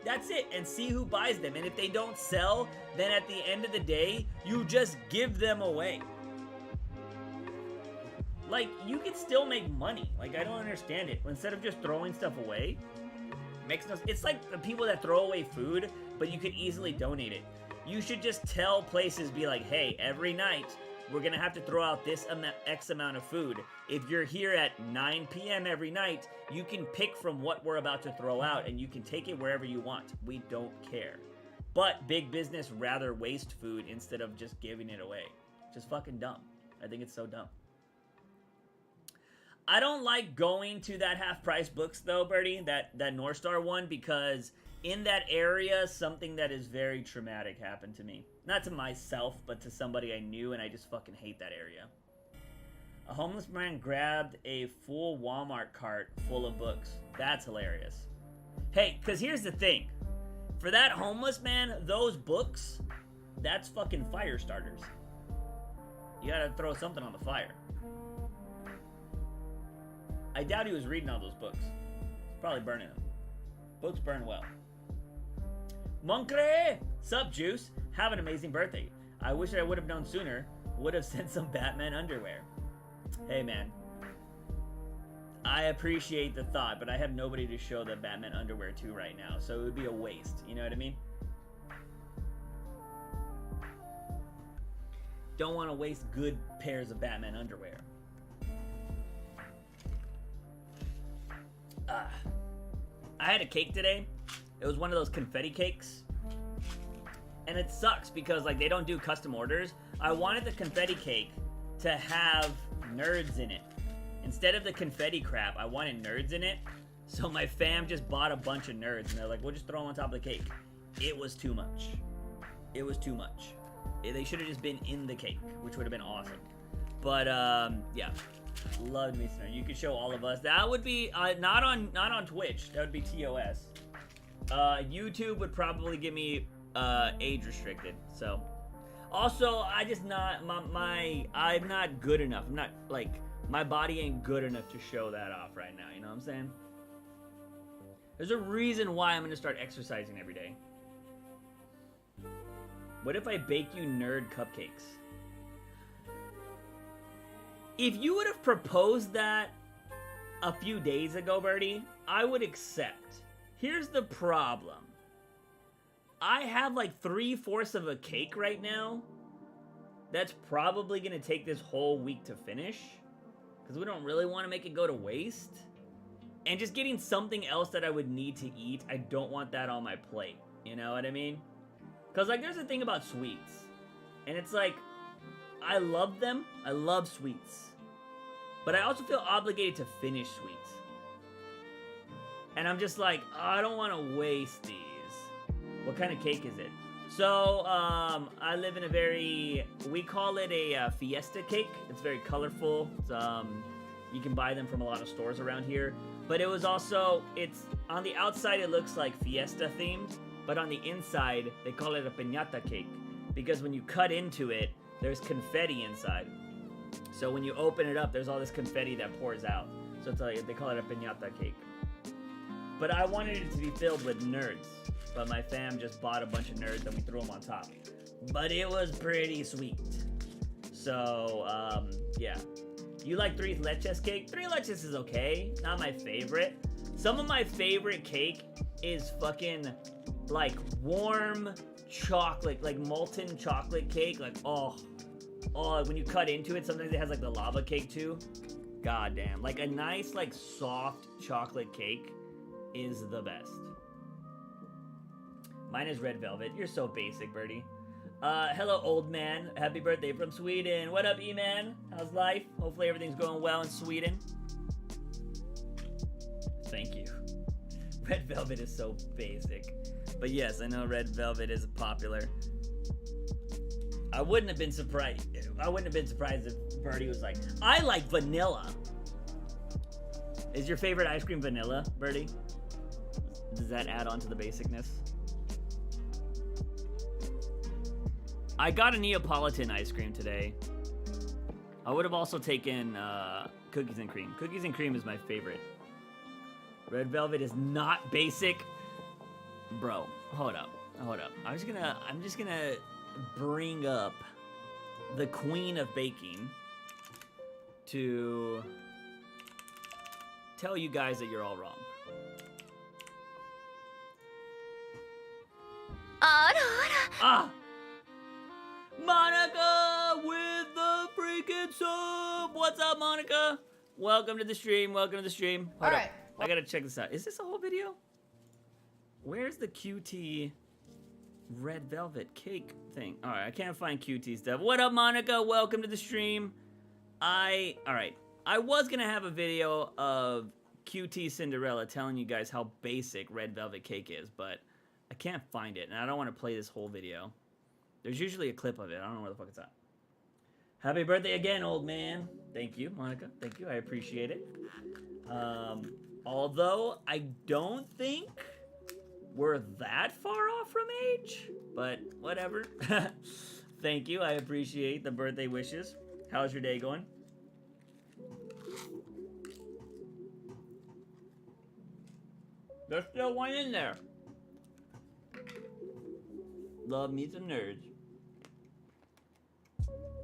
That's it, and see who buys them. And if they don't sell, then at the end of the day, you just give them away. Like, you can still make money. Like, I don't understand it. Instead of just throwing stuff away, makes no. It's like the people that throw away food, but you could easily donate it. You should just tell places, be like, hey, every night, we're gonna have to throw out this X amount of food. If you're here at 9 p.m. every night, you can pick from what we're about to throw out and you can take it wherever you want. We don't care. But big business rather waste food instead of just giving it away. Just fucking dumb. I think it's so dumb. I don't like going to that half-price books though, Birdie, that North Star one, because in that area, something that is very traumatic happened to me. Not to myself, but to somebody I knew, and I just fucking hate that area. A homeless man grabbed a full Walmart cart full of books. That's hilarious. Hey, because here's the thing. For that homeless man, those books, that's fucking fire starters. You gotta throw something on the fire. I doubt he was reading all those books. He's probably burning them. Books burn well. Moncre! Sup, Juice? Have an amazing birthday. I wish I would have known sooner. Would have sent some Batman underwear. Hey, man. I appreciate the thought, but I have nobody to show the Batman underwear to right now, so it would be a waste. You know what I mean? Don't want to waste good pairs of Batman underwear. I had a cake today. It was one of those confetti cakes. And it sucks because like they don't do custom orders. I wanted the confetti cake to have nerds in it. Instead of the confetti crap, I wanted nerds in it. So my fam just bought a bunch of nerds and they're like, we'll just throw them on top of the cake. It was too much. It was too much. They should have just been in the cake, which would have been awesome. But yeah. Loved me some. You could show all of us. That would be not on Twitch. That would be TOS. YouTube would probably give me age restricted. So, also I just not I'm not good enough. I'm not like my body ain't good enough to show that off right now. You know what I'm saying? There's a reason why I'm gonna start exercising every day. What if I bake you nerd cupcakes? If you would have proposed that a few days ago, Birdie, I would accept. Here's the problem. I have like 3/4 of a cake right now. That's probably going to take this whole week to finish. Because we don't really want to make it go to waste. And just getting something else that I would need to eat, I don't want that on my plate. You know what I mean? Because like there's a thing about sweets. And it's like, I love them. I love sweets. But I also feel obligated to finish sweets. And I'm just like, oh, I don't want to waste these. What kind of cake is it? So, I live in a very, we call it a fiesta cake. It's very colorful. It's, you can buy them from a lot of stores around here. But it was also, it's, on the outside it looks like fiesta themed. But on the inside, they call it a piñata cake. Because when you cut into it, there's confetti inside. So when you open it up, there's all this confetti that pours out. So it's like, they call it a piñata cake. But I wanted it to be filled with nerds. But my fam just bought a bunch of nerds and we threw them on top. But it was pretty sweet. So, yeah. You like Three Leches cake? Three Leches is okay. Not my favorite. Some of my favorite cake is fucking, like, warm chocolate, like molten chocolate cake. Like, oh, when you cut into it, sometimes it has, like, the lava cake, too. God damn. Like, a nice, like, soft chocolate cake is the best. Mine is red velvet. You're so basic, Birdie. Hello, old man. Happy birthday from Sweden. What up, E-Man? How's life? Hopefully everything's going well in Sweden. Thank you. Red velvet is so basic. But yes, I know red velvet is popular. I wouldn't have been surprised if Birdie was like, I like vanilla. Is your favorite ice cream vanilla, Birdie? Does that add on to the basicness? I got a Neapolitan ice cream today. I would have also taken cookies and cream. Cookies and cream is my favorite. Red velvet is not basic. Bro, hold up. I'm just gonna bring up the queen of baking to tell you guys that you're all wrong. Ah! Monica with the freaking soup! What's up, Monica? Welcome to the stream. Hold Alright. up. I gotta check this out. Is this a whole video? Where's the QT red velvet cake thing? Alright, I can't find QT stuff. What up, Monica? Welcome to the stream. Alright. I was gonna have a video of QT Cinderella telling you guys how basic red velvet cake is, but I can't find it, and I don't want to play this whole video. There's usually a clip of it. I don't know where the fuck it's at. Happy birthday again, old man. Thank you, Monica. Thank you. I appreciate it. Although I don't think we're that far off from age, but whatever. Thank you. I appreciate the birthday wishes. How's your day going? There's still one in there. Love me some nerds.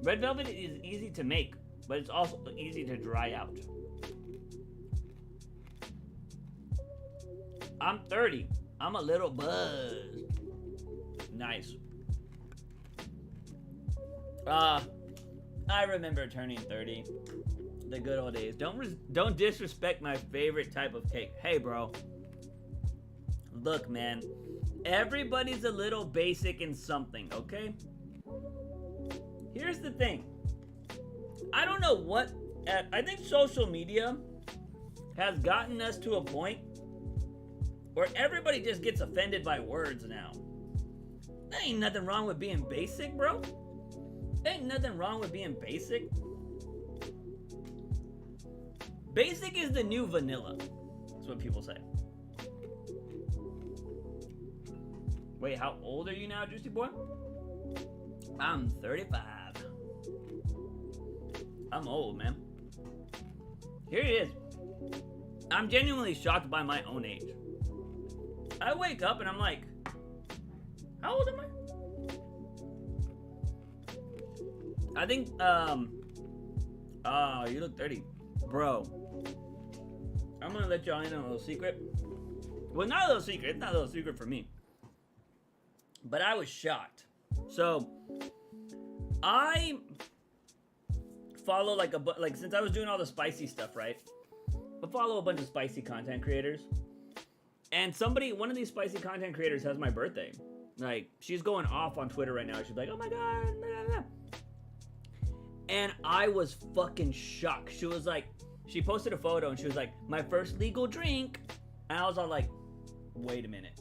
Red velvet is easy to make, but it's also easy to dry out. I'm 30. I'm a little buzzed. Nice. I remember turning 30. The good old days. Don't disrespect my favorite type of cake. Hey, bro. Look, man. Everybody's a little basic in something, okay? Here's the thing. I don't know what... I think social media has gotten us to a point where everybody just gets offended by words now. There ain't nothing wrong with being basic, bro. Ain't nothing wrong with being basic. Basic is the new vanilla. That's what people say. Wait, how old are you now, Juicy Boy? I'm 35. I'm old, man. Here it is. I'm genuinely shocked by my own age. I wake up and I'm like, how old am I? I think, oh, you look 30. Bro, I'm gonna let y'all in on a little secret. Well, not a little secret. It's not a little secret for me. But I was shocked. So, I follow like since I was doing all the spicy stuff, right? I follow a bunch of spicy content creators. And one of these spicy content creators has my birthday. Like, she's going off on Twitter right now. She's like, oh my god, blah, blah, blah. And I was fucking shocked. She was like, she posted a photo and she was like, my first legal drink. And I was all like, wait a minute.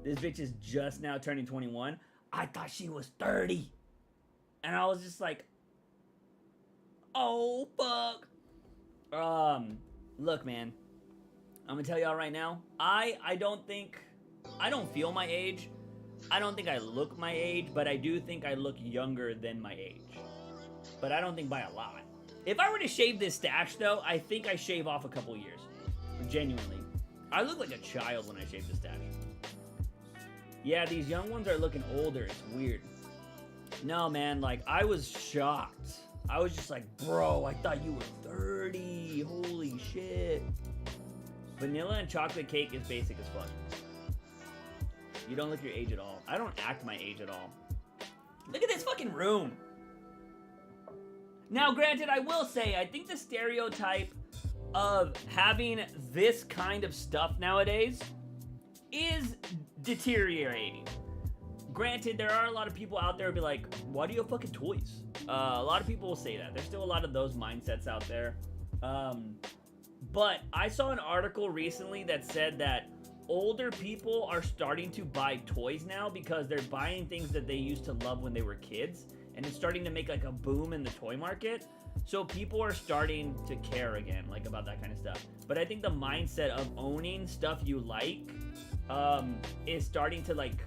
This bitch is just now turning 21. I thought she was 30. And I was just like, oh, fuck. Look, man. I'm gonna tell y'all right now. I don't feel my age. I don't think I look my age, but I do think I look younger than my age. but I don't think by a lot. If I were to shave this stash, though, I think I shave off a couple years. Genuinely. I look like a child when I shave this stash. Yeah, these young ones are looking older. It's weird. No, man, like, I was shocked. I was just like, bro, I thought you were 30. Holy shit. Vanilla and chocolate cake is basic as fuck. You don't look your age at all. I don't act my age at all. Look at this fucking room. Now, granted, I will say, I think the stereotype of having this kind of stuff nowadays is deteriorating. Granted, there are a lot of people out there who be like, why do you have fucking toys? A lot of people will say that. There's still a lot of those mindsets out there. But I saw an article recently that said that older people are starting to buy toys now because they're buying things that they used to love when they were kids. And it's starting to make like a boom in the toy market. So people are starting to care again, like about that kind of stuff. But I think the mindset of owning stuff you like is starting to like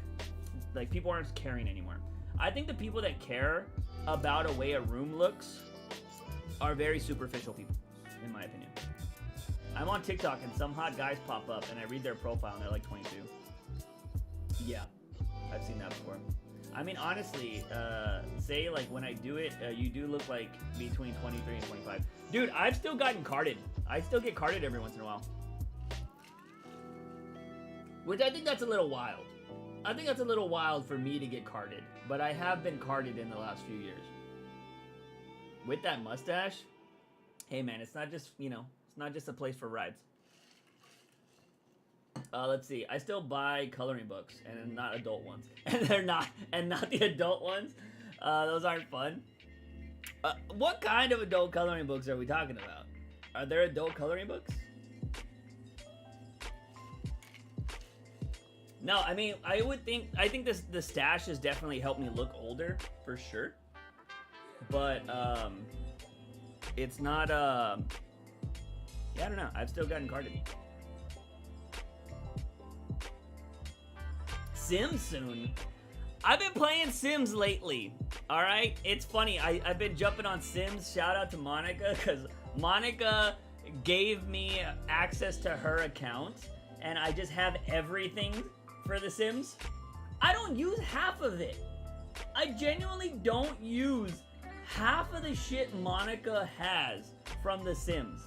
people aren't caring anymore. I think the people that care about a way a room looks are very superficial people, in my opinion. I'm on TikTok and some hot guys pop up and I read their profile and they're like 22. Yeah, I've seen that before. I mean, honestly, say like when I do it, you do look like between 23 and 25. Dude, I've still gotten carded. I still get carded every once in a while. Which I think that's a little wild. I think that's a little wild for me to get carded. But I have been carded in the last few years. With that mustache, hey man, it's not just, you know, it's not just a place for rides. Let's see. I still buy coloring books and not adult ones. And not the adult ones. Those aren't fun. What kind of adult coloring books are we talking about? Are there adult coloring books? No, I mean, I think the stash has definitely helped me look older, for sure. But, it's not, yeah, I don't know. I've still gotten carded. Sims soon? I've been playing Sims lately, alright? It's funny, I've been jumping on Sims. Shout out to Monica, because Monica gave me access to her account, and I just have everything for The Sims. I don't use half of it. I genuinely don't use half of the shit Monica has from The Sims.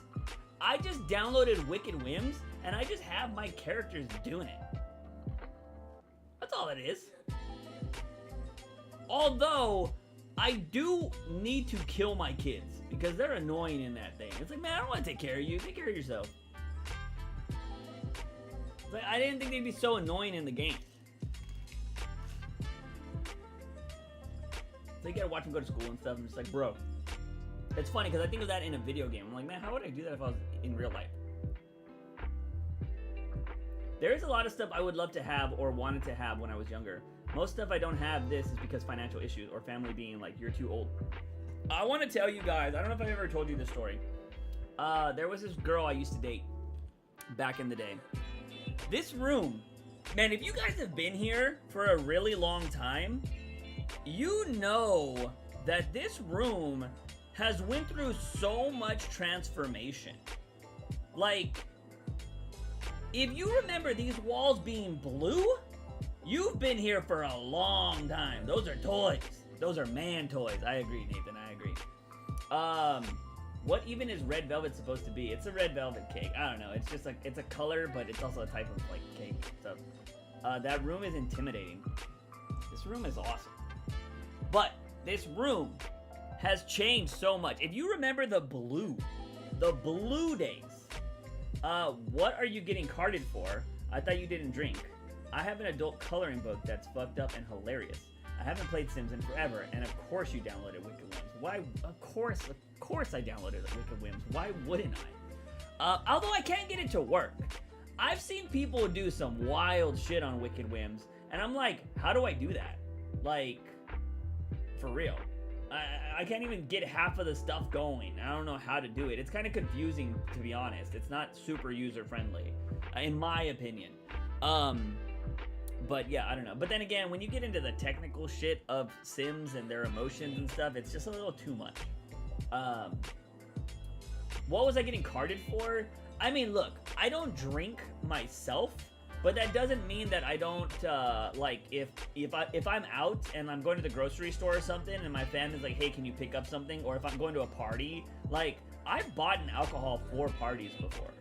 I just downloaded Wicked Whims, and I just have my characters doing it. That's all it is. Although, I do need to kill my kids, because they're annoying in that thing. It's like, man, I don't want to take care of you. Take care of yourself. It's like, I didn't think they'd be so annoying in the game. So you gotta watch them go to school and stuff. I'm just like, bro. It's funny, because I think of that in a video game. I'm like, man, how would I do that if I was in real life? There is a lot of stuff I would love to have or wanted to have when I was younger. Most stuff I don't have this is because financial issues or family being like, you're too old. I want to tell you guys, I don't know if I've ever told you this story. There was this girl I used to date back in the day. This room, man, if you guys have been here for a really long time, you know that this room has went through so much transformation. Like, if you remember these walls being blue, you've been here for a long time. Those are toys. Those are man toys. I agree, Nathan. I agree. What even is red velvet supposed to be? It's a red velvet cake. I don't know. It's just like, it's a color, but it's also a type of like cake. So, that room is intimidating. This room is awesome. But this room has changed so much. If you remember the blue days, what are you getting carded for? I thought you didn't drink. I have an adult coloring book that's fucked up and hilarious. I haven't played Sims in forever, and of course you downloaded Wicked Whims. Why? Of course I downloaded Wicked Whims. Why wouldn't I? Although I can't get it to work. I've seen people do some wild shit on Wicked Whims, and I'm like, how do I do that? Like, for real. I can't even get half of the stuff going. I don't know how to do it. It's kind of confusing, to be honest. It's not super user-friendly, in my opinion. But yeah, I don't know. But then again, when you get into the technical shit of Sims and their emotions and stuff, it's just a little too much. What was I getting carded for? I mean, look, I don't drink myself, but that doesn't mean that I don't like if I'm out and I'm going to the grocery store or something and my family's like, hey, can you pick up something? Or if I'm going to a party, like I've bought an alcohol for parties before.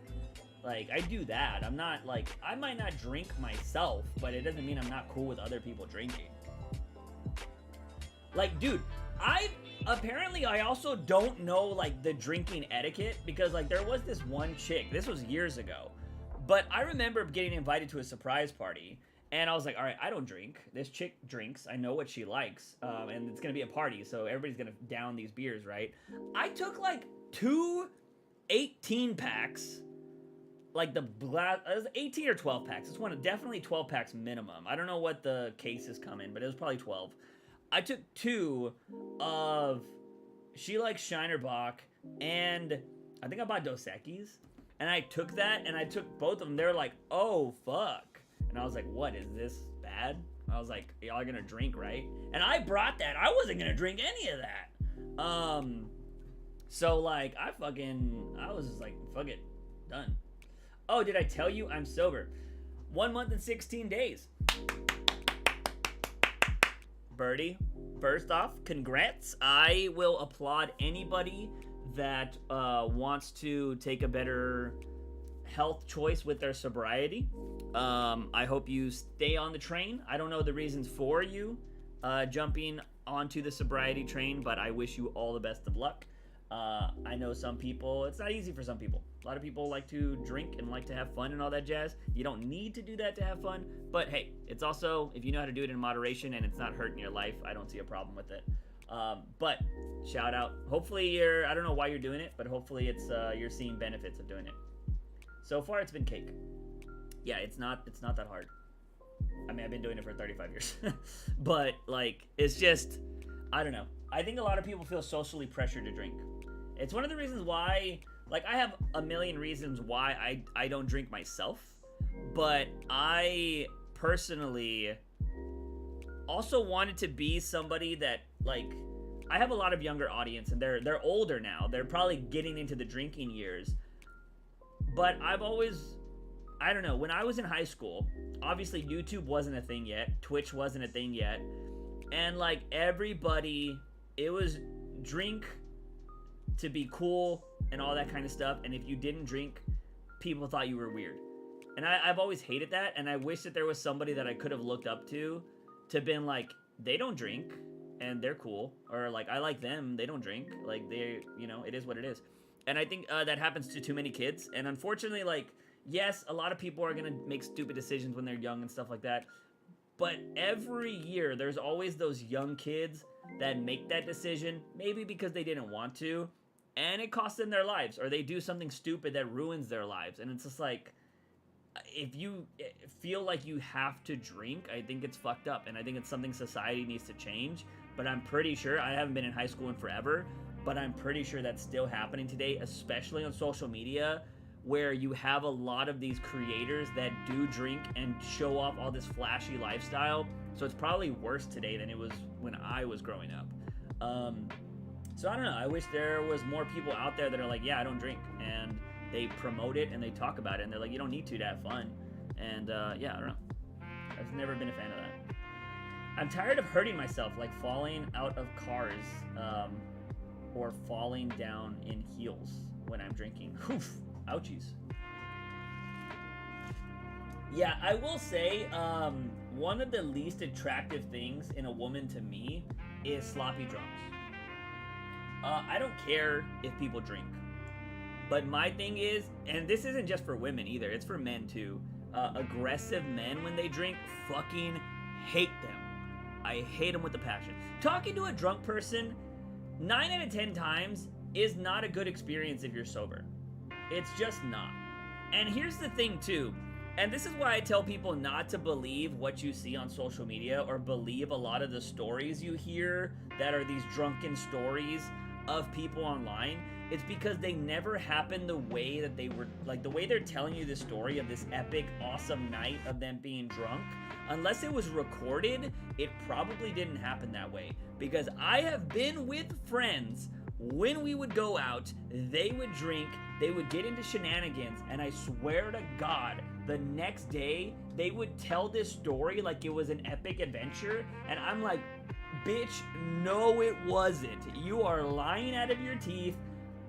Like I do that. I'm not like, I might not drink myself, but it doesn't mean I'm not cool with other people drinking. Like, dude, I also don't know like the drinking etiquette because like there was this one chick, this was years ago, but I remember getting invited to a surprise party and I was like, all right, I don't drink. This chick drinks. I know what she likes. And it's going to be a party. So everybody's going to down these beers, right? I took like 2 18 packs. Like it was 18 or 12 packs. It's definitely 12 packs minimum. I don't know what the cases come in, but it was probably 12. I took 2 of, she likes Shiner Bock, and I think I bought Dos Equis. And I took that, and I took both of them. They were like, oh, fuck. And I was like, what, is this bad? I was like, y'all are gonna drink, right? And I brought that. I wasn't gonna drink any of that. So, like, I was just like, fuck it, done. Oh, did I tell you I'm sober? 1 month and 16 days. Birdie, first off, congrats. I will applaud anybody that wants to take a better health choice with their sobriety. I hope you stay on the train. I don't know the reasons for you jumping onto the sobriety train, but I wish you all the best of luck. I know some people, it's not easy for some people. A lot of people like to drink and like to have fun and all that jazz. You don't need to do that to have fun, but hey, it's also, if you know how to do it in moderation and it's not hurting your life, I don't see a problem with it. But shout out. Hopefully I don't know why you're doing it, but hopefully it's you're seeing benefits of doing it. So far it's been cake. Yeah, it's not that hard. I mean, I've been doing it for 35 years. But like, it's just, I don't know. I think a lot of people feel socially pressured to drink. It's one of the reasons why, like, I have a million reasons why I don't drink myself, but I personally also wanted to be somebody that, like, I have a lot of younger audience and they're older now. They're probably getting into the drinking years. But I've always, I don't know, when I was in high school, obviously YouTube wasn't a thing yet, Twitch wasn't a thing yet, and like everybody, it was drink to be cool and all that kind of stuff, and if you didn't drink, people thought you were weird. And I've always hated that, and I wish that there was somebody that I could have looked up to been like, they don't drink and they're cool, or like, I like them, they don't drink, like, they, you know, it is what it is. And I think that happens to too many kids, and unfortunately, like, yes, a lot of people are gonna make stupid decisions when they're young and stuff like that, but every year there's always those young kids that make that decision, maybe because they didn't want to, and it costs them their lives, or they do something stupid that ruins their lives. And it's just like, if you feel like you have to drink, I think it's fucked up, and I think it's something society needs to change. But I'm pretty sure, I haven't been in high school in forever, but I'm pretty sure that's still happening today, especially on social media, where you have a lot of these creators that do drink and show off all this flashy lifestyle. So it's probably worse today than it was when I was growing up. So I don't know, I wish there was more people out there that are like, yeah, I don't drink, and they promote it and they talk about it, and they're like, you don't need to have fun. And yeah, I don't know, I've never been a fan of that. I'm tired of hurting myself, like falling out of cars, or falling down in heels when I'm drinking. Oof, ouchies. Yeah, I will say, one of the least attractive things in a woman to me is sloppy drunks. I don't care if people drink, but my thing is, and this isn't just for women either, it's for men too, aggressive men when they drink, fucking hate them. I hate them with a passion. Talking to a drunk person 9 out of 10 times is not a good experience if you're sober. It's just not. And here's the thing too, and this is why I tell people not to believe what you see on social media or believe a lot of the stories you hear that are these drunken stories. of people online, it's because they never happened the way that they were, like the way they're telling you the story of this epic, awesome night of them being drunk. Unless it was recorded, it probably didn't happen that way. Because I have been with friends, when we would go out, they would drink, they would get into shenanigans, and I swear to God, the next day, they would tell this story like it was an epic adventure, and I'm like, bitch, no it wasn't. You are lying out of your teeth.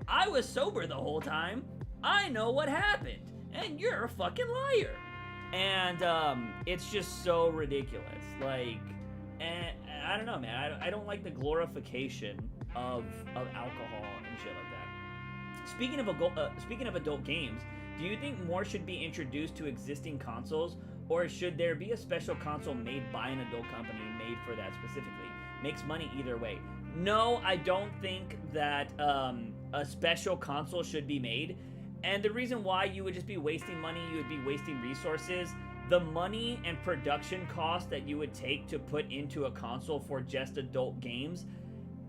I was sober the whole time. I know what happened, and you're a fucking liar. And it's just so ridiculous. Like, and I don't know, man. I don't like the glorification of alcohol and shit like that. Speaking of adult games, do you think more should be introduced to existing consoles, or should there be a special console made by an adult company made for that specifically? Makes money either way. No, I don't think that a special console should be made. And the reason why, you would just be wasting money, you would be wasting resources. The money and production cost that you would take to put into a console for just adult games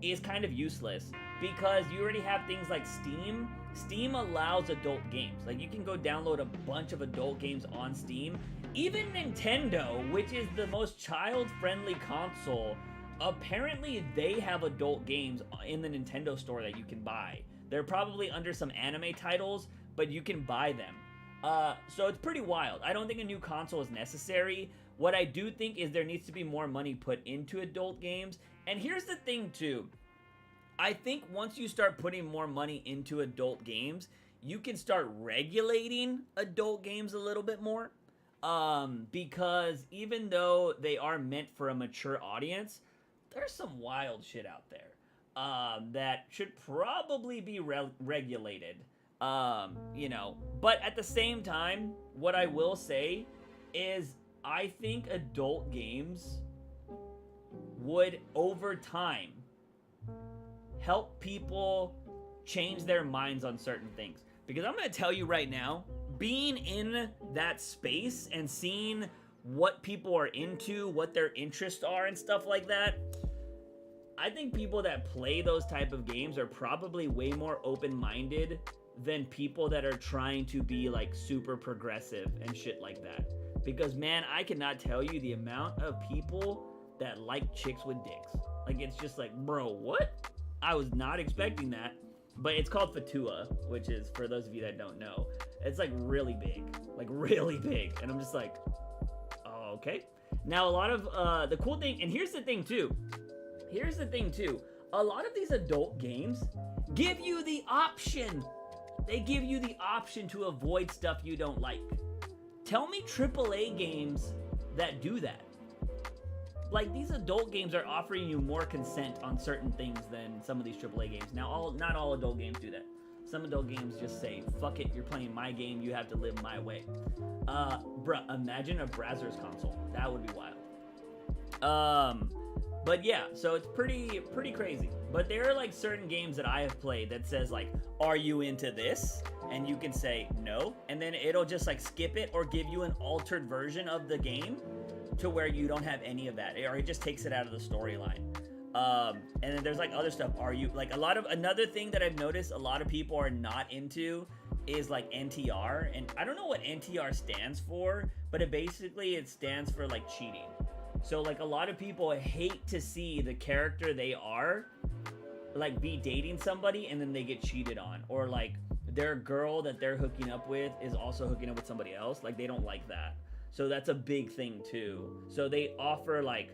is kind of useless, because you already have things like Steam. Steam allows adult games. Like, you can go download a bunch of adult games on Steam. Even Nintendo, which is the most child-friendly console, apparently they have adult games in the Nintendo store that you can buy. They're probably under some anime titles, but you can buy them. So it's pretty wild. I don't think a new console is necessary. What I do think is there needs to be more money put into adult games. And here's the thing too. I think once you start putting more money into adult games, you can start regulating adult games a little bit more. Because even though they are meant for a mature audience, there's some wild shit out there that should probably be regulated. You know, but at the same time, what I will say is I think adult games would, over time, help people change their minds on certain things. Because I'm going to tell you right now, being in that space and seeing what people are into, what their interests are and stuff like that, I think people that play those type of games are probably way more open-minded than people that are trying to be like super progressive and shit like that. Because man, I cannot tell you the amount of people that like chicks with dicks. Like, it's just like, bro, what? I was not expecting that. But it's called Fatua, which is, for those of you that don't know, it's like really big. Like really big. And I'm just like, oh, okay. Now a lot of the cool thing, and here's the thing too. A lot of these adult games give you the option. They give you the option to avoid stuff you don't like. Tell me AAA games that do that. Like, these adult games are offering you more consent on certain things than some of these AAA games. Now, not all adult games do that. Some adult games just say, fuck it, you're playing my game, you have to live my way. Bruh, imagine a Brazzers console. That would be wild. But yeah, so it's pretty crazy. But there are like certain games that I have played that says like, are you into this? And you can say no, and then it'll just like skip it or give you an altered version of the game to where you don't have any of that, or it just takes it out of the storyline. And then there's like other stuff. Are you like another thing that I've noticed a lot of people are not into is like NTR, and I don't know what NTR stands for, but it stands for like cheating. So like a lot of people hate to see the character they are like be dating somebody and then they get cheated on, or like their girl that they're hooking up with is also hooking up with somebody else. Like, they don't like that. So that's a big thing too. So they offer like,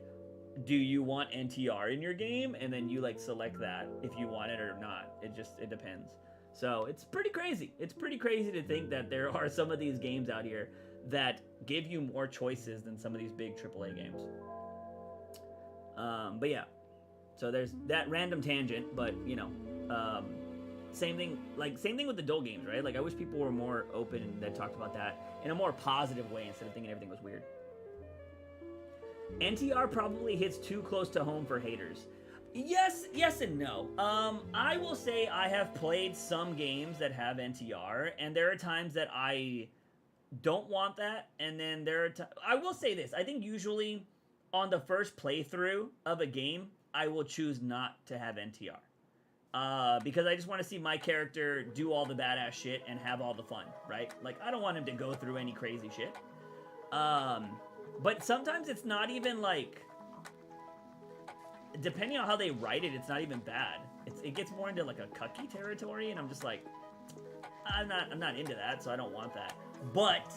do you want NTR in your game? And then you like select that if you want it or not. It depends. So it's pretty crazy. It's pretty crazy to think that there are some of these games out here that give you more choices than some of these big AAA games. But yeah, so there's that random tangent, but you know, same thing with adult games, right? Like, I wish people were more open that talked about that in a more positive way instead of thinking everything was weird. NTR probably hits too close to home for haters. Yes and no. I will say I have played some games that have NTR, and there are times that I don't want that, and then there are I will say this. I think usually on the first playthrough of a game, I will choose not to have NTR. because I just want to see my character do all the badass shit and have all the fun, right? Like, I don't want him to go through any crazy shit. But sometimes it's not even like, depending on how they write it, it's not even bad. It gets more into like a cucky territory, and I'm just like, I'm not into that, so I don't want that. But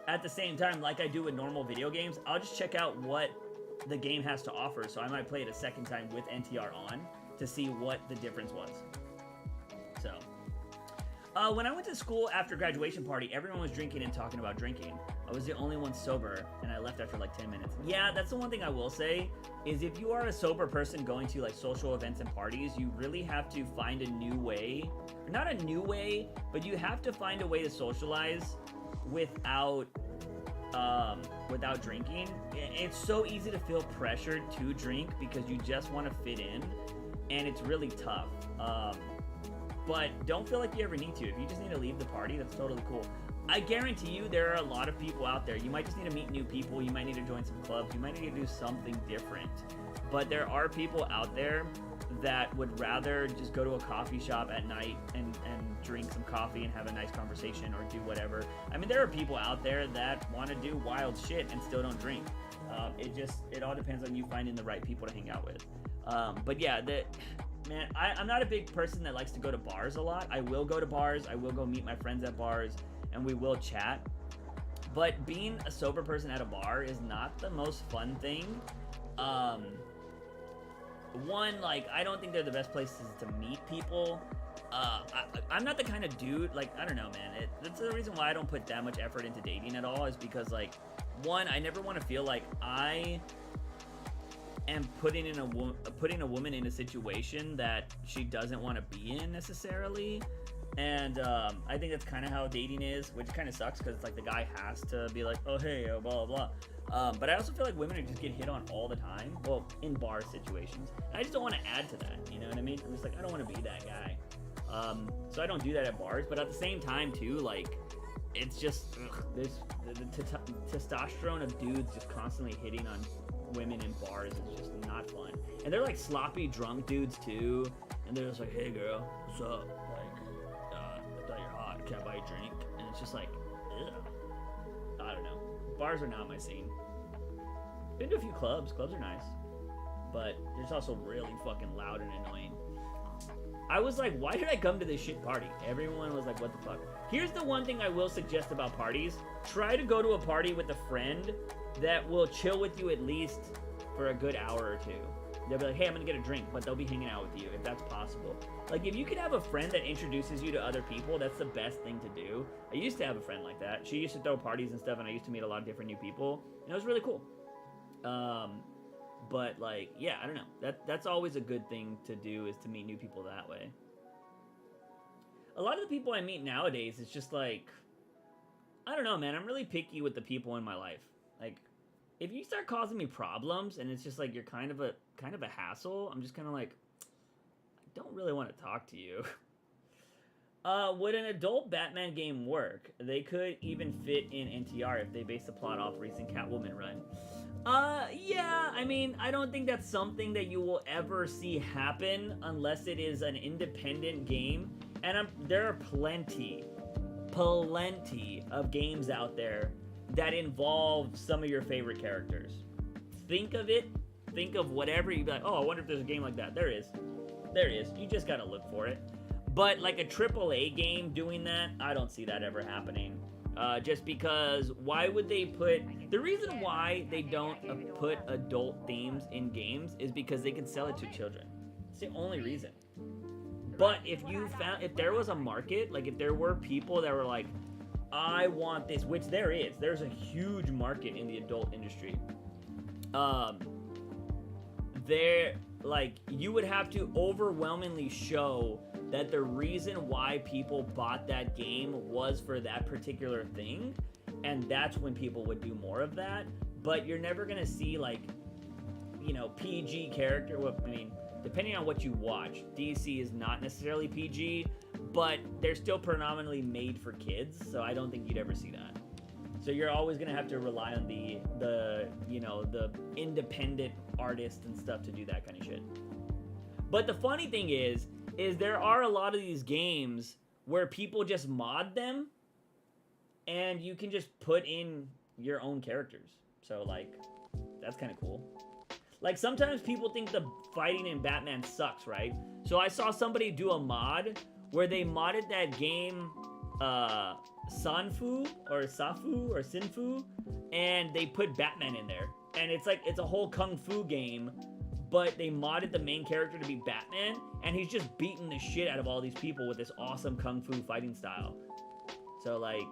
at the same time, like I do with normal video games, I'll just check out what the game has to offer. So I might play it a second time with NTR on to see what the difference was. So, when I went to school after graduation party, everyone was drinking and talking about drinking. I was the only one sober, and I left after like 10 minutes. Yeah, that's the one thing I will say, is if you are a sober person going to like social events and parties, you really have to find a new way. Not a new way, but you have to find a way to socialize without drinking. It's so easy to feel pressured to drink because you just want to fit in, and it's really tough. But don't feel like you ever need to. If you just need to leave the party, that's totally cool. I guarantee you there are a lot of people out there. You might just need to meet new people. You might need to join some clubs. You might need to do something different. But there are people out there that would rather just go to a coffee shop at night and drink some coffee and have a nice conversation or do whatever. I mean, there are people out there that want to do wild shit and still don't drink. It all depends on you finding the right people to hang out with. But yeah, man, I'm not a big person that likes to go to bars a lot. I will go to bars. I will go meet my friends at bars, and we will chat. But being a sober person at a bar is not the most fun thing. One, like, I don't think they're the best places to meet people. I'm not the kind of dude, like, I don't know, man. That's the reason why I don't put that much effort into dating at all, is because, like, one, I never want to feel like I am putting a woman in a situation that she doesn't want to be in necessarily. And I think that's kind of how dating is, which kind of sucks because it's like the guy has to be like, oh, hey, blah, blah, blah. But I also feel like women just get hit on all the time. Well, in bar situations. And I just don't want to add to that, you know what I mean? I'm just like, I don't want to be that guy. So I don't do that at bars. But at the same time, too, like, it's just, there's the testosterone of dudes just constantly hitting on women in bars is just not fun. And they're like sloppy drunk dudes, too. And they're just like, hey, girl, what's up? I thought you're hot. Can I buy you a drink? And it's just like, ugh. I don't know. Bars are not my scene. Been to a few clubs. Clubs are nice. But they're just also really fucking loud and annoying. I was like, why did I come to this shit party? Everyone was like, what the fuck? Here's the one thing I will suggest about parties. Try to go to a party with a friend that will chill with you at least for a good hour or two. They'll be like, hey, I'm gonna get a drink, but they'll be hanging out with you if that's possible. Like, if you could have a friend that introduces you to other people, that's the best thing to do. I used to have a friend like that. She used to throw parties and stuff, and I used to meet a lot of different new people, and it was really cool. But, like, yeah, I don't know. That's always a good thing to do, is to meet new people that way. A lot of the people I meet nowadays, it's just like, I don't know, man. I'm really picky with the people in my life. Like, if you start causing me problems and it's just like you're kind of a hassle, I'm just kind of like, I don't really want to talk to you. Would an adult Batman game work? They could even fit in NTR if they base the plot off recent Catwoman run. Yeah, I mean, I don't think that's something that you will ever see happen unless it is an independent game. And there are plenty of games out there that involve some of your favorite characters. Think of it. Think of whatever. You'd be like, oh, I wonder if there's a game like that. There is. You just gotta look for it. But like a AAA game doing that, I don't see that ever happening. Just because, why would they put... The reason why they don't put adult themes in games is because they can sell it to children. It's the only reason. But if there was a market, like if there were people that were like, I want this, which there's a huge market in the adult industry. You would have to overwhelmingly show that the reason why people bought that game was for that particular thing, and that's when people would do more of that. But you're never gonna see, like, you know, PG character. Well, I mean, depending on what you watch, DC is not necessarily PG, but they're still predominantly made for kids, so I don't think you'd ever see that. So you're always gonna have to rely on the independent artists and stuff to do that kind of shit. But the funny thing is is there are a lot of these games where people just mod them and you can just put in your own characters. So, like, that's kind of cool. Like, sometimes people think the fighting in Batman sucks, right? So I saw somebody do a mod where they modded that game, Sanfu or Safu or Sinfu, and they put Batman in there. And it's like, it's a whole Kung Fu game, but they modded the main character to be Batman, and he's just beating the shit out of all these people with this awesome Kung Fu fighting style. So, like,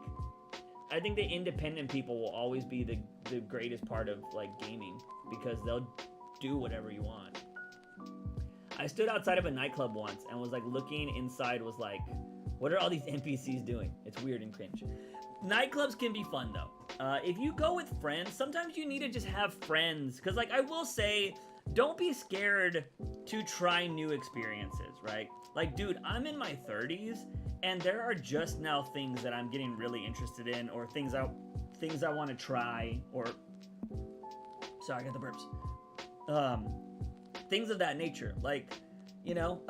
I think the independent people will always be the greatest part of, like, gaming, because they'll do whatever you want. I stood outside of a nightclub once and was, like, looking inside, was like, what are all these NPCs doing? It's weird and cringe. Nightclubs can be fun, though. If you go with friends, sometimes you need to just have friends. Because, like, I will say, don't be scared to try new experiences, right? Like, dude, I'm in my 30s, and there are just now things that I'm getting really interested in, or things I want to try, or... Sorry, I got the burps. Things of that nature. Like, you know,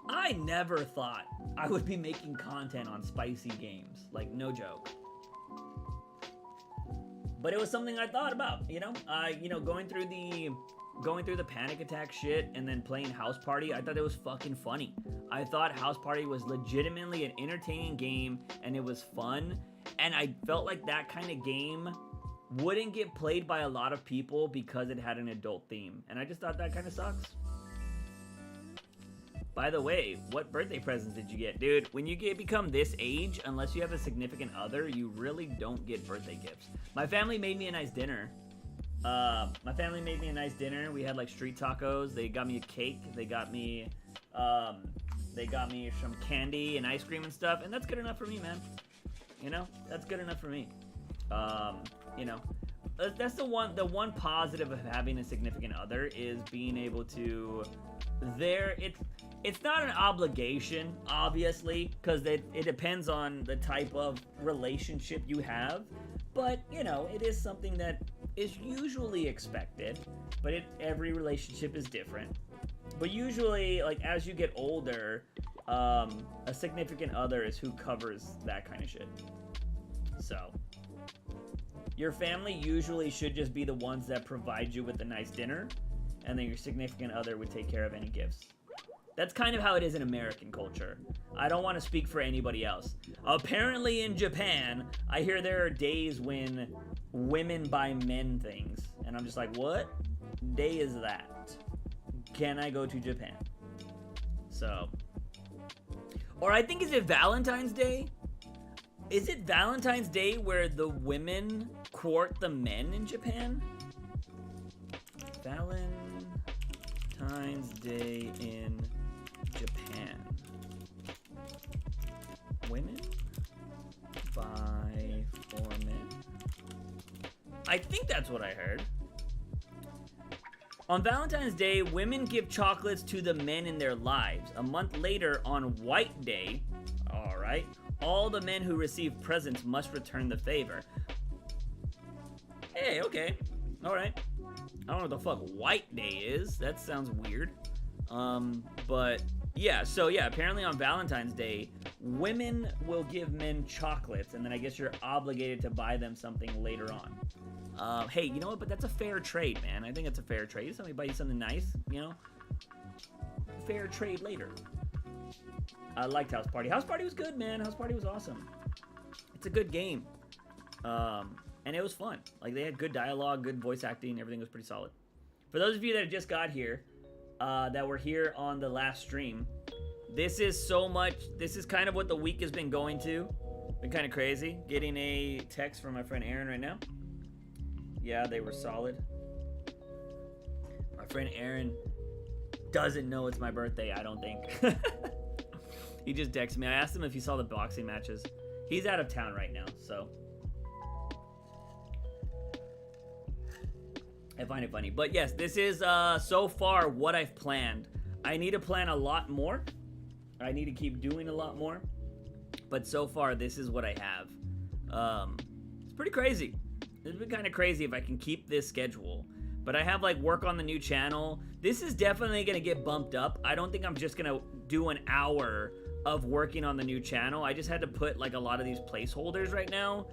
I never thought I would be making content on spicy games. Like, no joke. But it was something I thought about, you know? Going through the panic attack shit and then playing House Party, I thought it was fucking funny. I thought House Party was legitimately an entertaining game, and it was fun. And I felt like that kind of game wouldn't get played by a lot of people because it had an adult theme. And I just thought that kind of sucks. By the way, what birthday presents did you get? Dude, when you become this age, unless you have a significant other, you really don't get birthday gifts. My family made me a nice dinner. We had like street tacos. They got me a cake. They got me some candy and ice cream and stuff. And that's good enough for me, man. You know, that's good enough for me. You know, that's the one positive of having a significant other is being able to, it's not an obligation, obviously, because it depends on the type of relationship you have, but, you know, it is something that is usually expected, but every relationship is different. But usually, like, as you get older, a significant other is who covers that kind of shit. So, your family usually should just be the ones that provide you with a nice dinner, and then your significant other would take care of any gifts. That's kind of how it is in American culture. I don't want to speak for anybody else. Apparently in Japan, I hear there are days when women buy men things, and I'm just like, what day is that? Can I go to Japan? So, or I think, is it Valentine's Day? Is it Valentine's Day where the women court the men in Japan? Valentine's Day in Japan. Women buy for men. I think that's what I heard. On Valentine's Day, women give chocolates to the men in their lives. A month later, on White Day, all right, all the men who receive presents must return the favor. Hey, okay. All right. I don't know what the fuck White Day is. That sounds weird. But yeah, so yeah, apparently on Valentine's Day, women will give men chocolates, and then I guess you're obligated to buy them something later on. Hey, you know what? But that's a fair trade, man. I think it's a fair trade. Somebody buy you something nice, you know? Fair trade later. I liked House Party. House Party was good, man. House Party was awesome. It's a good game. And it was fun. Like, they had good dialogue, good voice acting. Everything was pretty solid. For those of you that just got here, that were here on the last stream, this is kind of what the week has been going to. Been kind of crazy. Getting a text from my friend Aaron right now. Yeah, they were solid. My friend Aaron doesn't know it's my birthday, I don't think. He just texted me. I asked him if he saw the boxing matches. He's out of town right now, so I find it funny. But yes, this is so far what I've planned. I need to plan a lot more. I need to keep doing a lot more. But so far, this is what I have. It's pretty crazy. It's been kind of crazy if I can keep this schedule. But I have like work on the new channel. This is definitely gonna get bumped up. I don't think I'm just gonna do an hour of working on the new channel. I just had to put like a lot of these placeholders right now.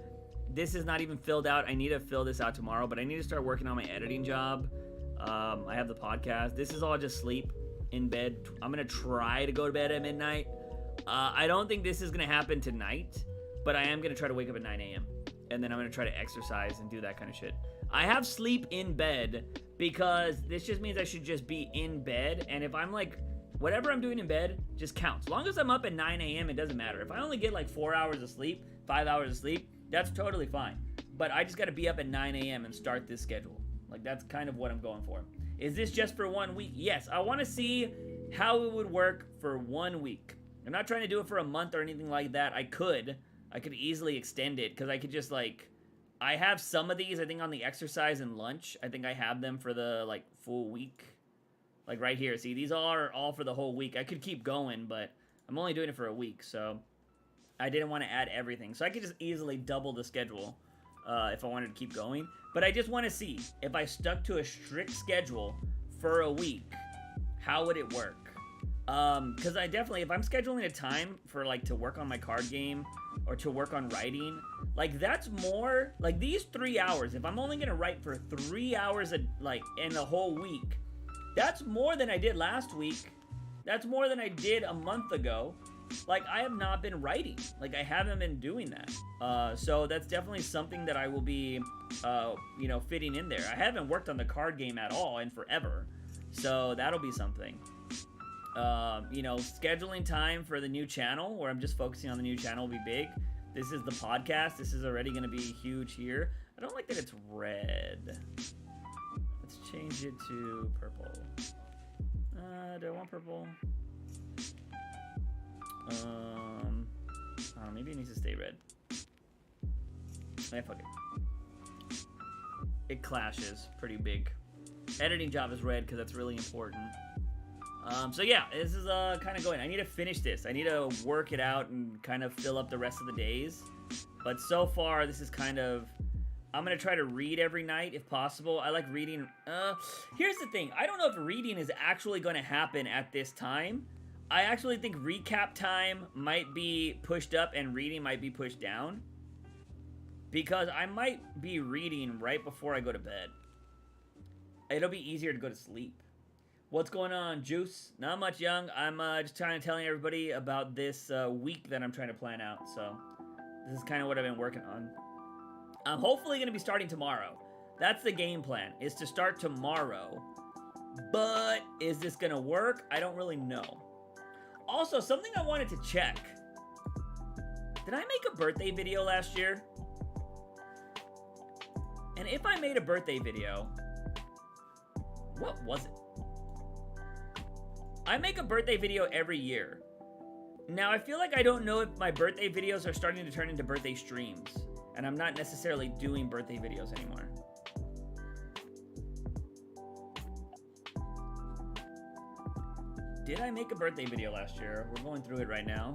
This is not even filled out. I need to fill this out tomorrow, but I need to start working on my editing job. I have the podcast. This is all just sleep in bed. I'm gonna try to go to bed at midnight. I don't think this is gonna happen tonight, but I am gonna try to wake up at 9 a.m. and then I'm gonna try to exercise and do that kind of shit. I have sleep in bed because this just means I should just be in bed, and if I'm like, whatever I'm doing in bed just counts. As long as I'm up at 9 a.m., it doesn't matter. If I only get like 4 hours of sleep, 5 hours of sleep, that's totally fine. But I just gotta be up at 9 a.m. and start this schedule. Like, that's kind of what I'm going for. Is this just for 1 week? Yes, I wanna see how it would work for 1 week. I'm not trying to do it for a month or anything like that. I could easily extend it, because I could just like, I have some of these, I think, on the exercise and lunch. I think I have them for the like full week. Like right here, see, these are all for the whole week. I could keep going, but I'm only doing it for a week, so I didn't want to add everything. So I could just easily double the schedule if I wanted to keep going. But I just want to see, if I stuck to a strict schedule for a week, how would it work? Because I definitely, if I'm scheduling a time for like to work on my card game or to work on writing, like that's more, like these 3 hours, if I'm only going to write for 3 hours like in the whole week, that's more than I did last week. That's more than I did a month ago. Like, I have not been writing. Like, I haven't been doing that. So that's definitely something that I will be, you know, fitting in there. I haven't worked on the card game at all in forever. So that'll be something. You know, scheduling time for the new channel, where I'm just focusing on the new channel, will be big. This is the podcast. This is already going to be huge here. I don't like that it's red. Let's change it to purple. Do I want purple? Maybe it needs to stay red. Fuck it. It clashes pretty big. Editing job is red because that's really important. So yeah, this is kind of going. I need to finish this. I need to work it out and kind of fill up the rest of the days. But so far, this is kind of... I'm going to try to read every night if possible. I like reading. Here's the thing. I don't know if reading is actually going to happen at this time. I actually think recap time might be pushed up and reading might be pushed down. Because I might be reading right before I go to bed. It'll be easier to go to sleep. What's going on, Juice? Not much, Young. I'm just trying to tell everybody about this week that I'm trying to plan out. So this is kind of what I've been working on. I'm hopefully going to be starting tomorrow. That's the game plan, is to start tomorrow. But is this going to work? I don't really know. Also, something I wanted to check. Did I make a birthday video last year? And if I made a birthday video, what was it? I make a birthday video every year. Now, I feel like I don't know if my birthday videos are starting to turn into birthday streams. And I'm not necessarily doing birthday videos anymore. Did I make a birthday video last year? We're going through it right now.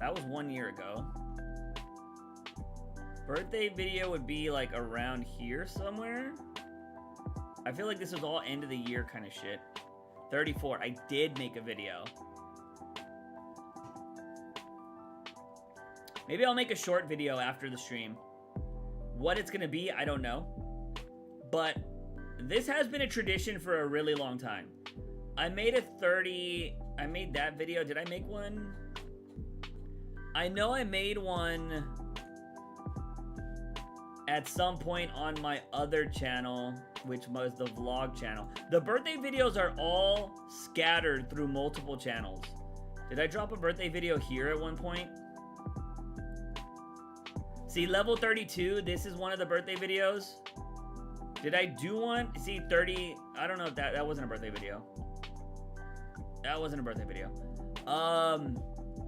That was 1 year ago. Birthday video would be like around here somewhere. I feel like this was all end of the year kind of shit. 34. I did make a video. Maybe I'll make a short video after the stream. What it's gonna be, I don't know. But this has been a tradition for a really long time. I made that video. Did I make one? I know I made one at some point on my other channel, which was the vlog channel. The birthday videos are all scattered through multiple channels. Did I drop a birthday video here at one point? See, level 32, this is one of the birthday videos. Did I do one? See, 30, I don't know if that wasn't a birthday video. That wasn't a birthday video.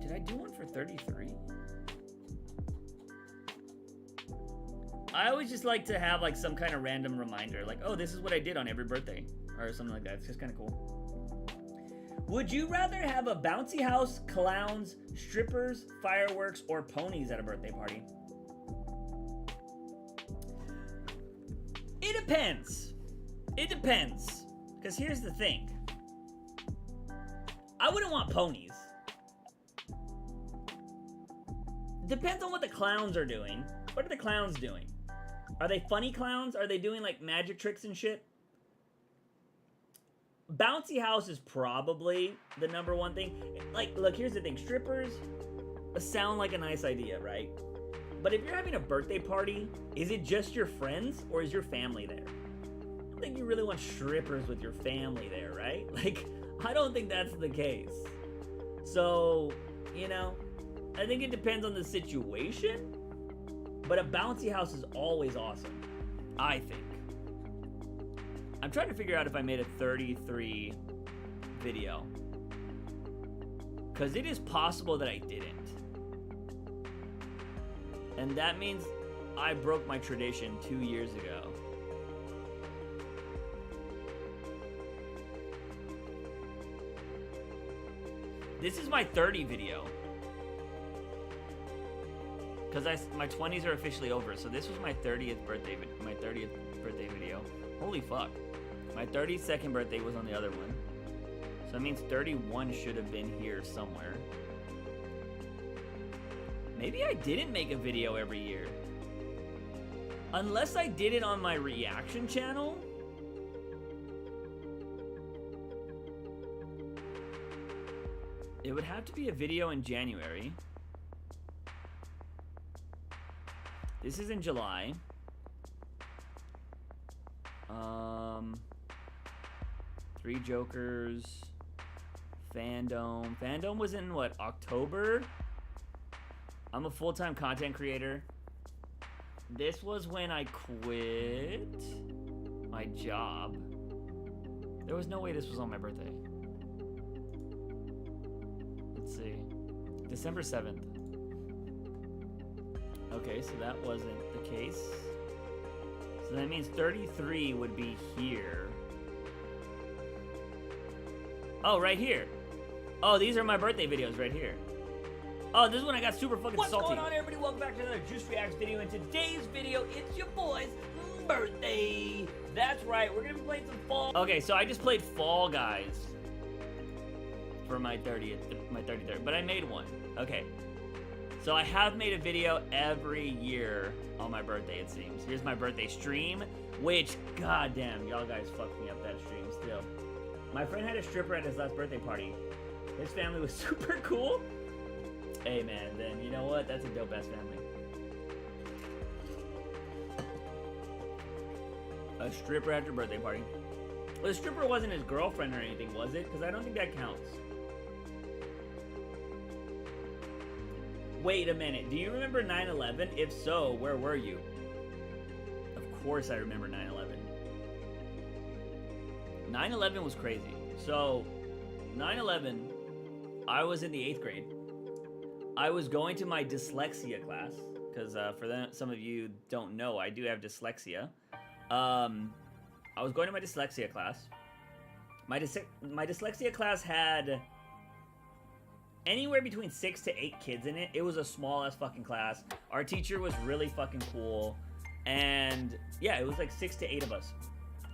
Did I do one for 33? I always just like to have like some kind of random reminder. Like, oh, this is what I did on every birthday. Or something like that. It's just kind of cool. Would you rather have a bouncy house, clowns, strippers, fireworks, or ponies at a birthday party? It depends. It depends. Because here's the thing. I wouldn't want ponies. Depends on what the clowns are doing. What are the clowns doing? Are they funny clowns? Are they doing like magic tricks and shit? Bouncy house is probably the number one thing. Like, look, here's the thing. Strippers sound like a nice idea, right? But if you're having a birthday party, is it just your friends or is your family there? I don't think you really want strippers with your family there, right? Like, I don't think that's the case. So, you know, I think it depends on the situation. But a bouncy house is always awesome, I think. I'm trying to figure out if I made a 33 video. Because it is possible that I didn't. And that means I broke my tradition 2 years ago. This is my 30 video. Because my 20s are officially over, so this was my 30th birthday video. Holy fuck. My 32nd birthday was on the other one. So that means 31 should have been here somewhere. Maybe I didn't make a video every year. Unless I did it on my reaction channel. It would have to be a video in January. This is in July. Three Jokers. Fandom. Fandom was in what, October? I'm a full-time content creator. This was when I quit my job. There was no way this was on my birthday. Let's see. December 7th. Okay, so that wasn't the case. So that means 33 would be here. Oh, right here. Oh, these are my birthday videos right here. Oh, this is when I got super fucking salty. What's going on, everybody? Welcome back to another Juice Reacts video. In today's video, it's your boy's birthday. That's right, we're gonna be playing some Fall. Okay, so I just played Fall Guys for my 33rd, but I made one. Okay. So I have made a video every year on my birthday, it seems. Here's my birthday stream, which, goddamn, y'all guys fucked me up that stream still. My friend had a stripper at his last birthday party. His family was super cool. Hey, man, then you know what? That's a dope-ass family. A stripper at your birthday party. Well, the stripper wasn't his girlfriend or anything, was it? Because I don't think that counts. Wait a minute, do you remember 9/11? If so, where were you? Of course I remember 9/11. 9/11 was crazy. So, 9/11, I was in the 8th grade. I was going to my dyslexia class, because some of you don't know, I do have dyslexia. I was going to my dyslexia class. My dyslexia class had anywhere between 6 to 8 kids in it. It was a small ass fucking class. Our teacher was really fucking cool. And yeah, it was like 6 to 8 of us.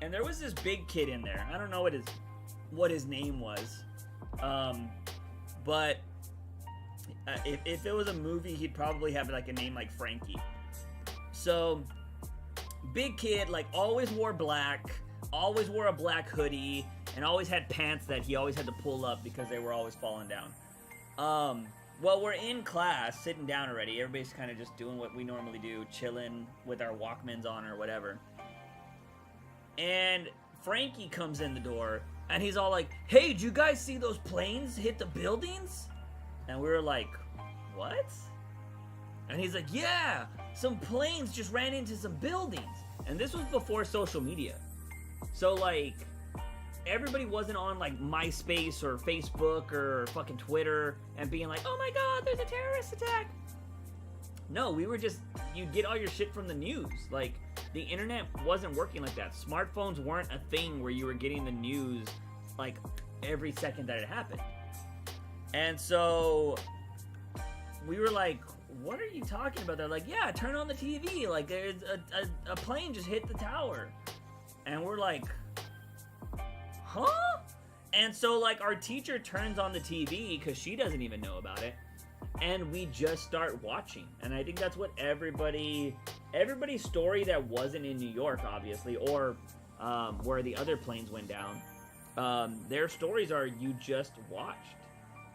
And there was this big kid in there. I don't know what his name was. But if it was a movie, he'd probably have like a name like Frankie. So big kid, like always wore black, always wore a black hoodie, and always had pants that he always had to pull up because they were always falling down. Well, we're in class, sitting down already. Everybody's kind of just doing what we normally do, chilling with our Walkmans on or whatever. And Frankie comes in the door, and he's all like, "Hey, did you guys see those planes hit the buildings?" And we were like, "What?" And he's like, "Yeah, some planes just ran into some buildings." And this was before social media. So, like, everybody wasn't on like MySpace or Facebook or fucking Twitter and being like, "Oh my god, there's a terrorist attack." No, we were just, you'd get all your shit from the news. Like, the internet wasn't working like that. Smartphones weren't a thing where you were getting the news like every second that it happened. And so we were like, "What are you talking about?" They're like, "Yeah, turn on the TV. Like, there's a plane just hit the tower." And we're like, huh? And so, like, our teacher turns on the TV because she doesn't even know about it. And we just start watching. And I think that's what everybody's story that wasn't in New York, obviously, or where the other planes went down, their stories are you just watched.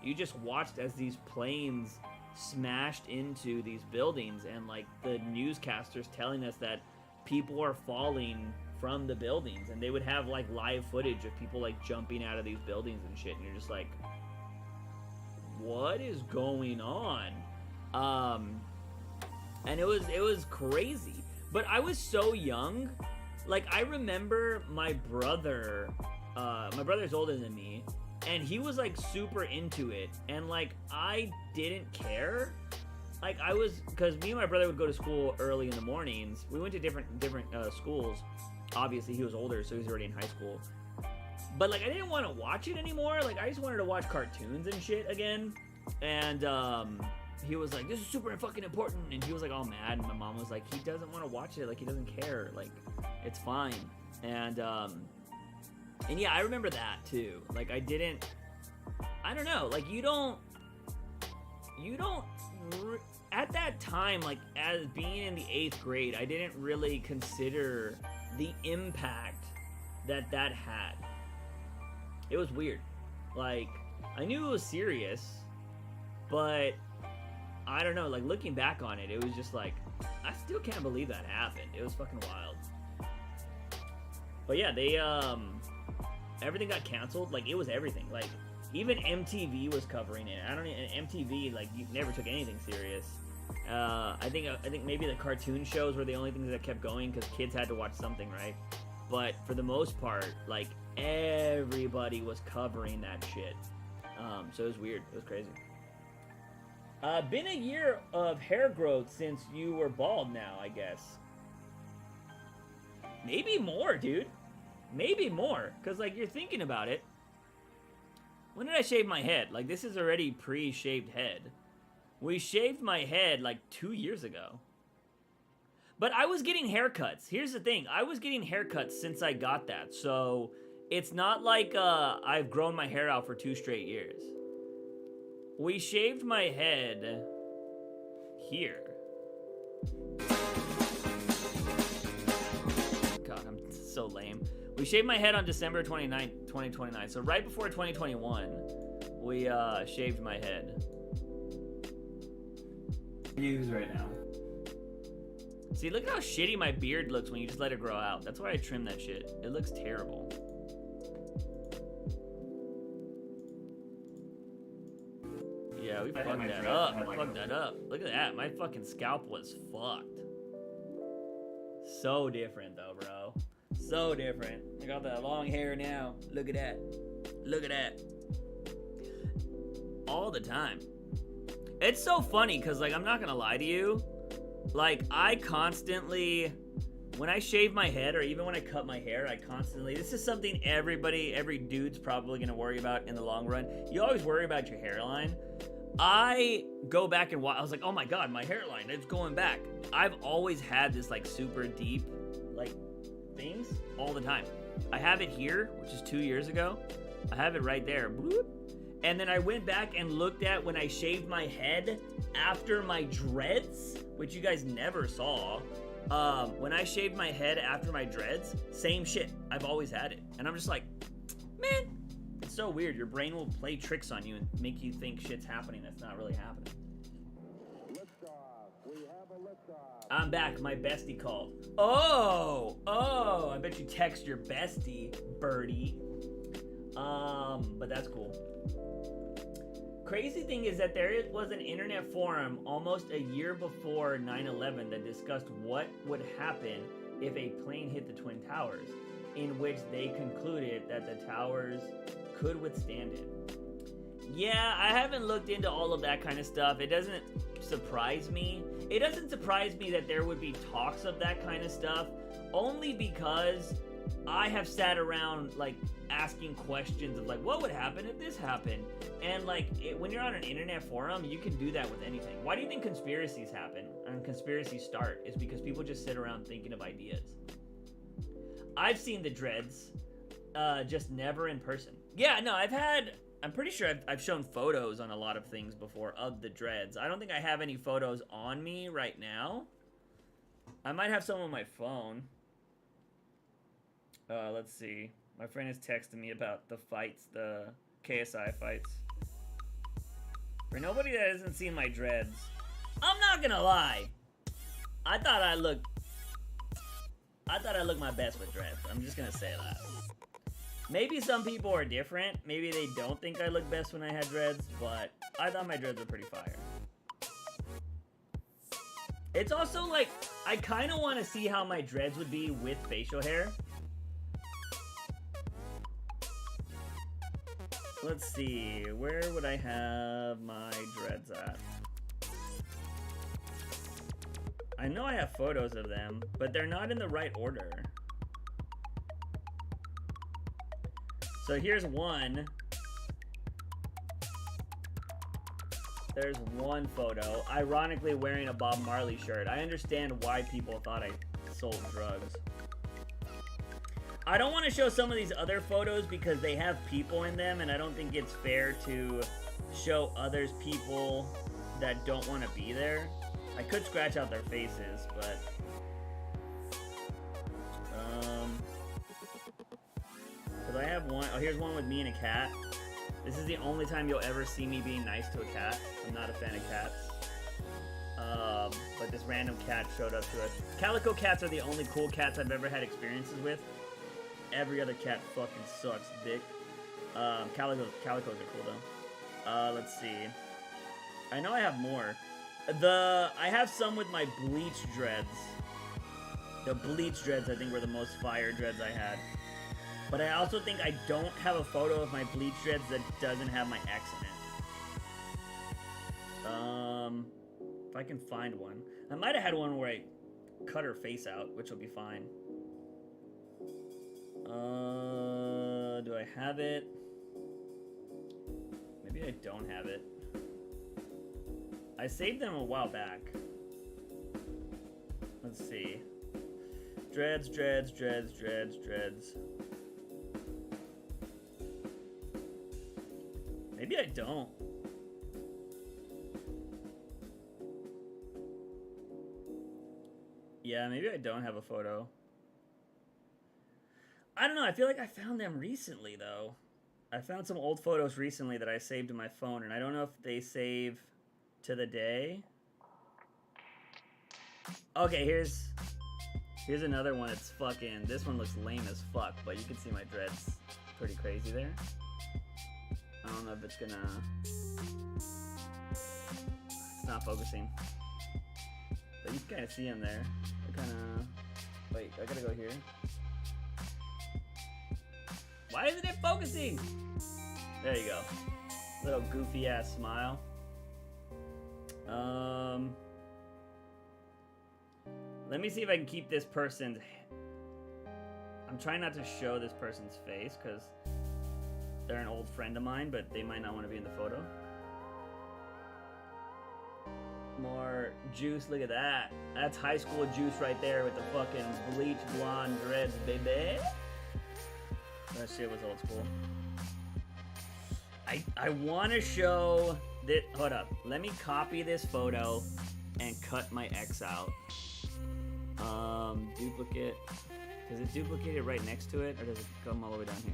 You just watched as these planes smashed into these buildings, and, like, the newscasters telling us that people are falling from the buildings, and they would have, like, live footage of people, like, jumping out of these buildings and shit, and you're just like, what is going on? And it was crazy. But I was so young. Like, I remember my brother's older than me, and he was, like, super into it, and, like, I didn't care. Like, because me and my brother would go to school early in the mornings. We went to different schools. Obviously, he was older, so he was already in high school. But, like, I didn't want to watch it anymore. Like, I just wanted to watch cartoons and shit again. And, he was like, this is super fucking important. And he was, like, all mad. And my mom was like, he doesn't want to watch it. Like, he doesn't care. Like, it's fine. And yeah, I remember that, too. Like, I don't know. Like, you don't, at that time, like, as being in the 8th grade, I didn't really consider the impact that had. It was weird. Like, I knew it was serious, but I don't know, like, looking back on it, it was just like, I still can't believe that happened. It was fucking wild. But yeah, they, everything got canceled. Like, it was everything. Like, even MTV was covering it. MTV, like, you never took anything serious. I think maybe the cartoon shows were the only things that kept going because kids had to watch something, right? But for the most part, like, everybody was covering that shit. So it was weird. It was crazy. Been a year of hair growth since you were bald now, I guess. Maybe more, dude. Maybe more. Because, like, you're thinking about it. When did I shave my head? Like, this is already pre-shaved head. We shaved my head, like, 2 years ago. But I was getting haircuts. Here's the thing. I was getting haircuts since I got that. So, it's not like I've grown my hair out for 2 straight years. We shaved my head here. God, I'm so lame. We shaved my head on December 29th, 2029. So right before 2021, we shaved my head. News right now. See, look at how shitty my beard looks when you just let it grow out. That's why I trim that shit. It looks terrible. Yeah, we fucked that up. I fucked that up. Look at that. My fucking scalp was fucked. So different, though, bro. So different. I got that long hair now. Look at that. Look at that. All the time. It's so funny, because, like, I'm not gonna lie to you. Like, I constantly, when I shave my head, or even when I cut my hair, I constantly, this is something every dude's probably gonna worry about in the long run. You always worry about your hairline. I go back and watch, I was like, oh my god, my hairline, it's going back. I've always had this, like, super deep, like, things all the time. I have it here, which is 2 years ago. I have it right there. Bloop. And then I went back and looked at when I shaved my head after my dreads, which you guys never saw. When I shaved my head after my dreads, same shit. I've always had it. And I'm just like, man, it's so weird. Your brain will play tricks on you and make you think shit's happening that's not really happening. I'm back. My bestie called. Oh, I bet you text your bestie, Birdie. But that's cool. Crazy thing is that there was an internet forum almost a year before 9/11 that discussed what would happen if a plane hit the Twin Towers, in which they concluded that the towers could withstand it. Yeah, I haven't looked into all of that kind of stuff. It doesn't surprise me. It doesn't surprise me that there would be talks of that kind of stuff, only because I have sat around, like, asking questions of, like, what would happen if this happened? And, like, when you're on an internet forum, you can do that with anything. Why do you think conspiracies happen and conspiracies start? Is because people just sit around thinking of ideas. I've seen the dreads, just never in person. Yeah, no, I'm pretty sure I've shown photos on a lot of things before of the dreads. I don't think I have any photos on me right now. I might have some on my phone. Let's see. My friend is texting me about the fights, the KSI fights. For nobody that hasn't seen my dreads, I'm not gonna lie. I thought I looked my best with dreads. I'm just gonna say that. Maybe some people are different. Maybe they don't think I look best when I had dreads, but I thought my dreads were pretty fire. It's also like, I kind of want to see how my dreads would be with facial hair. Let's see, where would I have my dreads at? I know I have photos of them, but they're not in the right order. So here's one. There's one photo, ironically wearing a Bob Marley shirt. I understand why people thought I sold drugs. I don't want to show some of these other photos because they have people in them, and I don't think it's fair to show others people that don't want to be there. I could scratch out their faces, but because I have one. Oh, here's one with me and a cat. This is the only time you'll ever see me being nice to a cat. I'm not a fan of cats. But this random cat showed up to us. Calico cats are the only cool cats I've ever had experiences with. Every other cat fucking sucks dick. Calicos are cool though. Let's see. I know I have more. I have some with my bleach dreads. The bleach dreads I think were the most fire dreads I had. But I also think I don't have a photo of my bleach dreads that doesn't have my ex in it. If I can find one. I might have had one where I cut her face out, which will be fine. Do I have it? Maybe I don't have it. I saved them a while back. Let's see. Dreads. Maybe I don't. Yeah, maybe I don't have a photo. I don't know, I feel like I found them recently, though. I found some old photos recently that I saved to my phone, and I don't know if they save to the day. Okay, here's another one that's fucking... This one looks lame as fuck, but you can see my dreads pretty crazy there. I don't know if it's gonna... It's not focusing. But you can kind of see them there. I kind of... Wait, I gotta go here. Why isn't it focusing? There you go. Little goofy ass smile. Let me see if I can keep this person's... I'm trying not to show this person's face because they're an old friend of mine, but they might not want to be in the photo. More juice, look at that. That's high school juice right there with the fucking bleach blonde dreads, baby. That shit was old school. I want to show that. Hold up. Let me copy this photo and cut my X out. Duplicate. Does it duplicate it right next to it, or does it come all the way down here?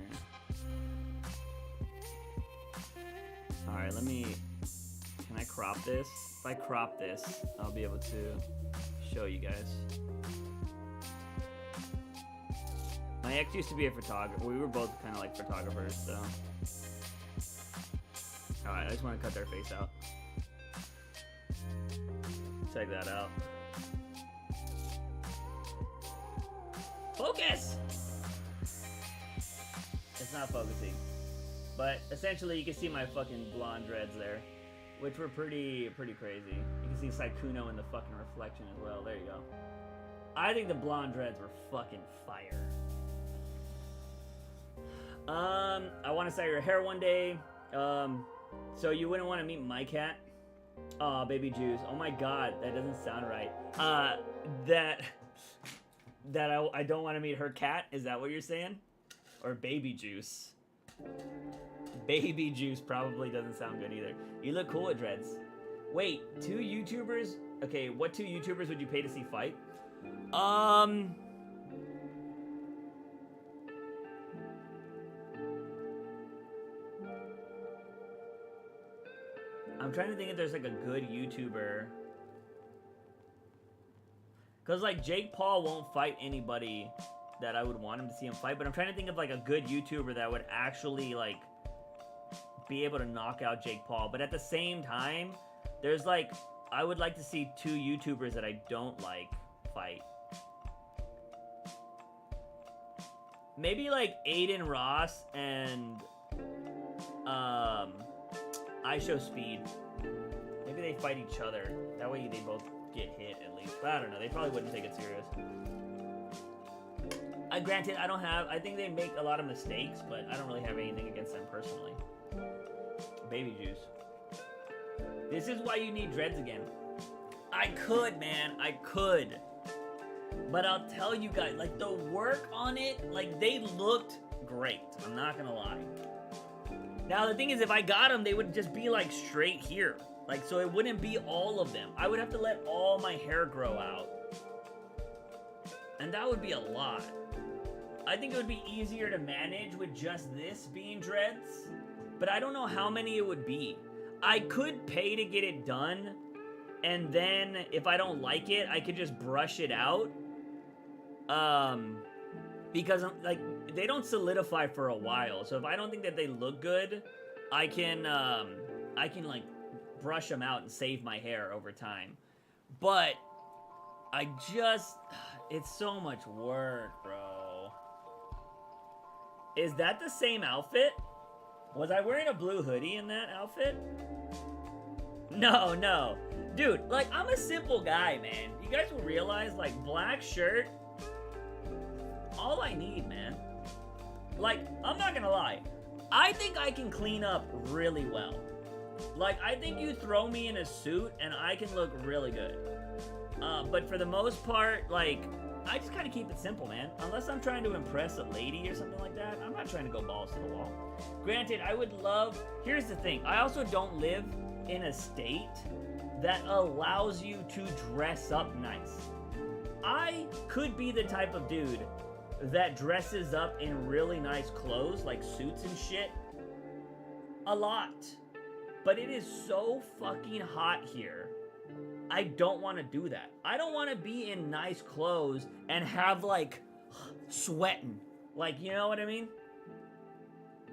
Alright, let me... Can I crop this? If I crop this, I'll be able to show you guys. My ex used to be a photographer. We were both kind of like photographers, so... Alright, I just want to cut their face out. Check that out. Focus! It's not focusing. But essentially you can see my fucking blonde dreads there, which were pretty crazy. You can see Saikuno in the fucking reflection as well. There you go. I think the blonde dreads were fucking fire. I want to say your hair one day. So you wouldn't want to meet my cat? Aw, baby juice. Oh my god, that doesn't sound right. that I don't want to meet her cat? Is that what you're saying? Or baby juice? Baby juice probably doesn't sound good either. You look cool with dreads. Wait, 2 YouTubers? Okay, what 2 YouTubers would you pay to see fight? I'm trying to think if there's like a good YouTuber. Cause like Jake Paul won't fight anybody that I would want him to see him fight, but I'm trying to think of like a good YouTuber that would actually like be able to knock out Jake Paul. But at the same time, there's like, I would like to see 2 YouTubers that I don't like fight. Maybe like Aiden Ross and IShowSpeed. Maybe they fight each other. That way they both get hit at least. But I don't know. They probably wouldn't take it serious. Granted, I think they make a lot of mistakes, but I don't really have anything against them personally. Baby juice. This is why you need dreads again. I could, man. I could. But I'll tell you guys, like, the work on it, like, they looked great. I'm not gonna lie. Now, the thing is, if I got them, they would just be, like, straight here. Like, so it wouldn't be all of them. I would have to let all my hair grow out. And that would be a lot. I think it would be easier to manage with just this being dreads. But I don't know how many it would be. I could pay to get it done. And then, if I don't like it, I could just brush it out. Because, like, they don't solidify for a while. So if I don't think that they look good, I can, like, brush them out and save my hair over time. But, it's so much work, bro. Is that the same outfit? Was I wearing a blue hoodie in that outfit? No. Dude, like, I'm a simple guy, man. You guys will realize, like, black shirt, all I need, man. Like, I'm not gonna lie. I think I can clean up really well. Like, I think you throw me in a suit and I can look really good. But for the most part, like, I just kind of keep it simple, man. Unless I'm trying to impress a lady or something like that, I'm not trying to go balls to the wall. Granted, I would love... Here's the thing. I also don't live in a state that allows you to dress up nice. I could be the type of dude that dresses up in really nice clothes, like suits and shit, a lot. But it is so fucking hot here. I don't want to do that. I don't want to be in nice clothes and have, like, sweating. Like, you know what I mean?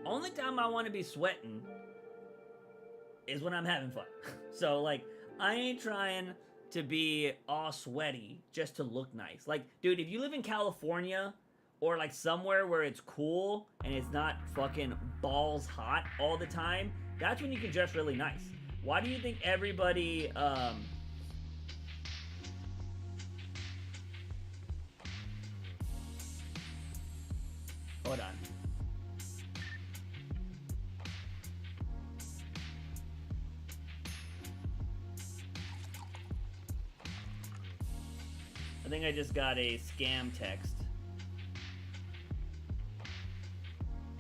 Only time I want to be sweating is when I'm having fun. So, like, I ain't trying to be all sweaty just to look nice. Like, dude, if you live in California or, like, somewhere where it's cool and it's not fucking balls hot all the time, that's when you can dress really nice. Why do you think everybody, Hold on. I think I just got a scam text.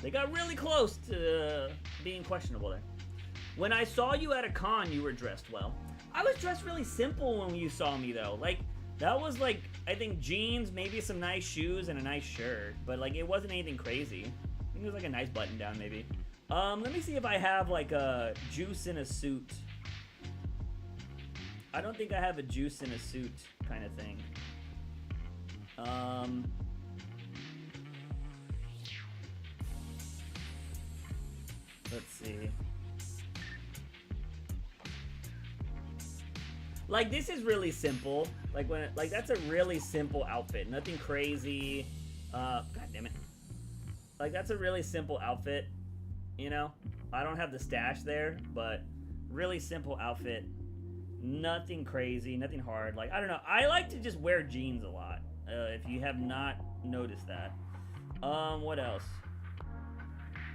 They got really close to being questionable there. When I saw you at a con, you were dressed well. I was dressed really simple when you saw me, though. Like, that was like, I think jeans, maybe some nice shoes, and a nice shirt. But, like, it wasn't anything crazy. I think it was like a nice button down, maybe. Let me see if I have, like, a juice in a suit. I don't think I have a juice in a suit kind of thing. Let's see. Like, this is really simple. Like, that's a really simple outfit. Nothing crazy. God damn it. Like, that's a really simple outfit. You know? I don't have the stash there, but really simple outfit. Nothing crazy, nothing hard. Like, I don't know. I like to just wear jeans a lot. If you have not noticed that. What else?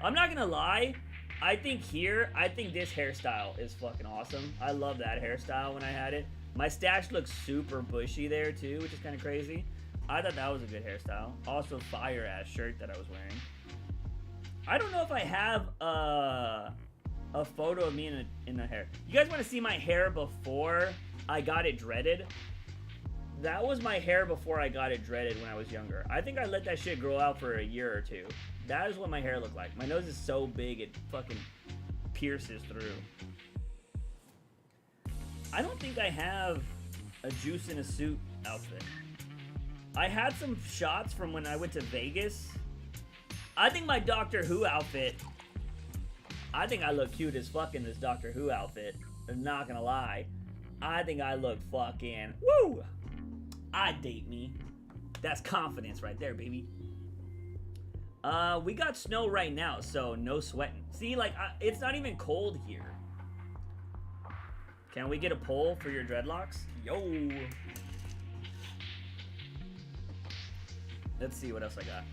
I'm not gonna lie. I think this hairstyle is fucking awesome. I love that hairstyle when I had it. My stash looks super bushy there too, which is kind of crazy. I thought that was a good hairstyle. Also, fire ass shirt that I was wearing. I don't know if I have a photo of me in the hair. You guys want to see my hair before I got it dreaded? That was my hair before I got it dreaded when I was younger. I think I let that shit grow out for a year or two. That is what my hair looked like. My nose is so big it fucking pierces through. I don't think I have a juice in a suit outfit. I had some shots from when I went to Vegas. I think my Doctor Who outfit, I think I look cute as fuck in this Doctor Who outfit. I'm not gonna lie. I think I look fucking, woo! I'd date me. That's confidence right there, baby. We got snow right now, so no sweating. See, like, it's not even cold here. Can we get a poll for your dreadlocks? Yo! Let's see what else I got.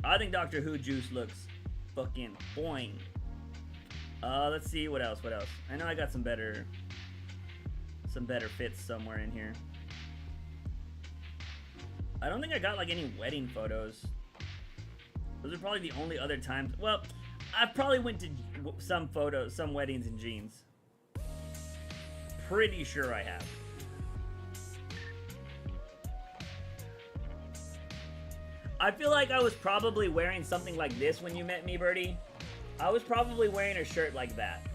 I think Doctor Who juice looks fucking boing. Let's see what else. I know I got some better fits somewhere in here. I don't think I got like any wedding photos. Those are probably the only other times. Well, I probably went to some weddings in jeans. Pretty sure I have. I feel like I was probably wearing something like this when you met me, Birdie. I was probably wearing a shirt like that.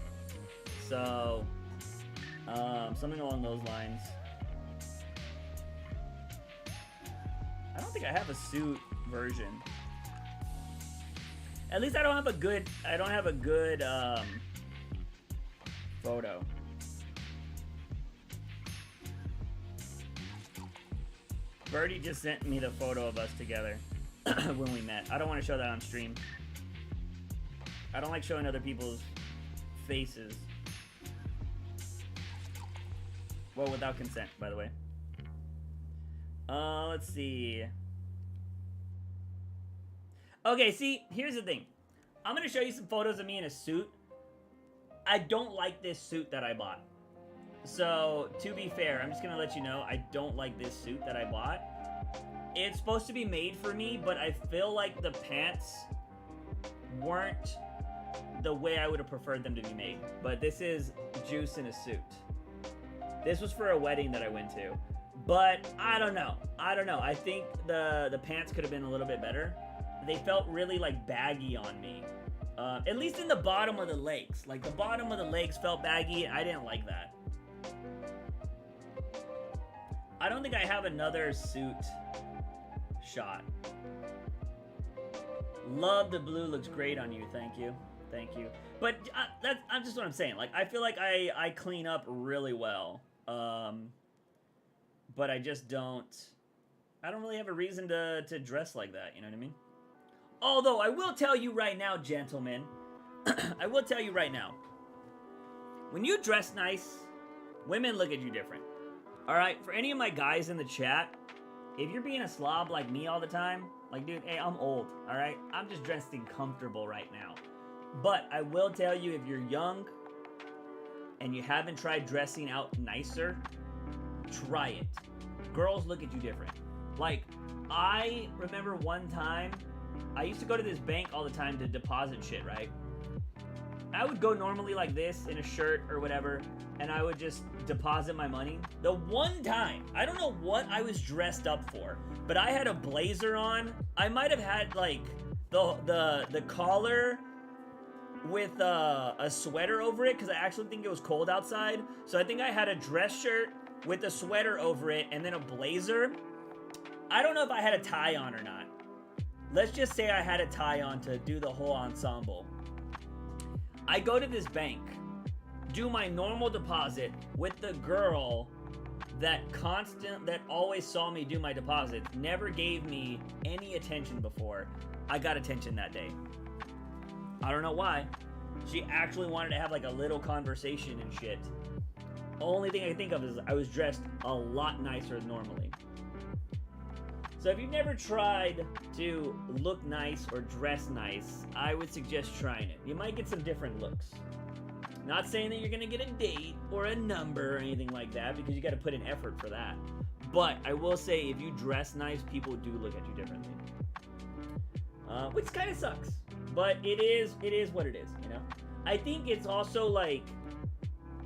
So, something along those lines. I don't think I have a suit version. At least I don't have a good photo. Birdie just sent me the photo of us together when we met. I don't want to show that on stream. I don't like showing other people's faces. Well, without consent, by the way. Let's see. Okay, see, here's the thing. I'm gonna show you some photos of me in a suit. I don't like this suit that I bought. So, to be fair, I'm just gonna let you know, I don't like this suit that I bought. It's supposed to be made for me, but I feel like the pants weren't the way I would have preferred them to be made. But this is juice in a suit. This was for a wedding that I went to. But, I don't know. I think the pants could have been a little bit better. They felt really, like, baggy on me. At least in the bottom of the legs. Like, the bottom of the legs felt baggy. I didn't like that. I don't think I have another suit shot. Love the blue, looks great on you. Thank you. But that's just what I'm saying. Like, I feel like I clean up really well. But I just don't really have a reason to dress like that. You know what I mean? Although, I will tell you right now, gentlemen. I will tell you right now. When you dress nice, women look at you different. Alright, for any of my guys in the chat, if you're being a slob like me all the time, like, dude, hey, I'm old, alright? I'm just dressing comfortable right now. But I will tell you, if you're young and you haven't tried dressing out nicer, try it. Girls look at you different. Like, I remember one time, I used to go to this bank all the time to deposit shit, right? I would go normally like this in a shirt or whatever, and I would just deposit my money. The one time, I don't know what I was dressed up for, but I had a blazer on. I might have had like the collar with a sweater over it, because I actually think it was cold outside. So I think I had a dress shirt with a sweater over it and then a blazer. I don't know if I had a tie on or not. Let's just say I had a tie on to do the whole ensemble. I go to this bank, do my normal deposit with the girl that always saw me do my deposits, never gave me any attention before. I got attention that day. I don't know why. She actually wanted to have like a little conversation and shit. Only thing I can think of is I was dressed a lot nicer than normally. So if you've never tried to look nice or dress nice, I would suggest trying it. You might get some different looks. Not saying that you're going to get a date or a number or anything like that, because you got to put in effort for that. But I will say, if you dress nice, people do look at you differently. Which kind of sucks. But it is what it is, you know? I think it's also like,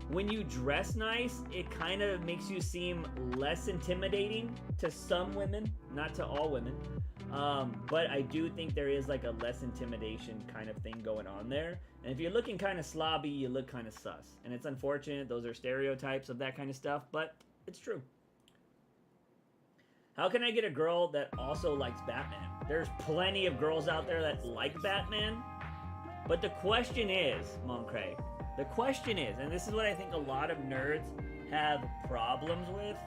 when you dress nice, it kind of makes you seem less intimidating to some women, not to all women. But I do think there is like a less intimidation kind of thing going on there. And if you're looking kind of slobby, you look kind of sus. And it's unfortunate. Those are stereotypes of that kind of stuff, but it's true. How can I get a girl that also likes Batman? There's plenty of girls out there that like Batman. But the question is, Moncray, the question is, and this is what I think a lot of nerds have problems with,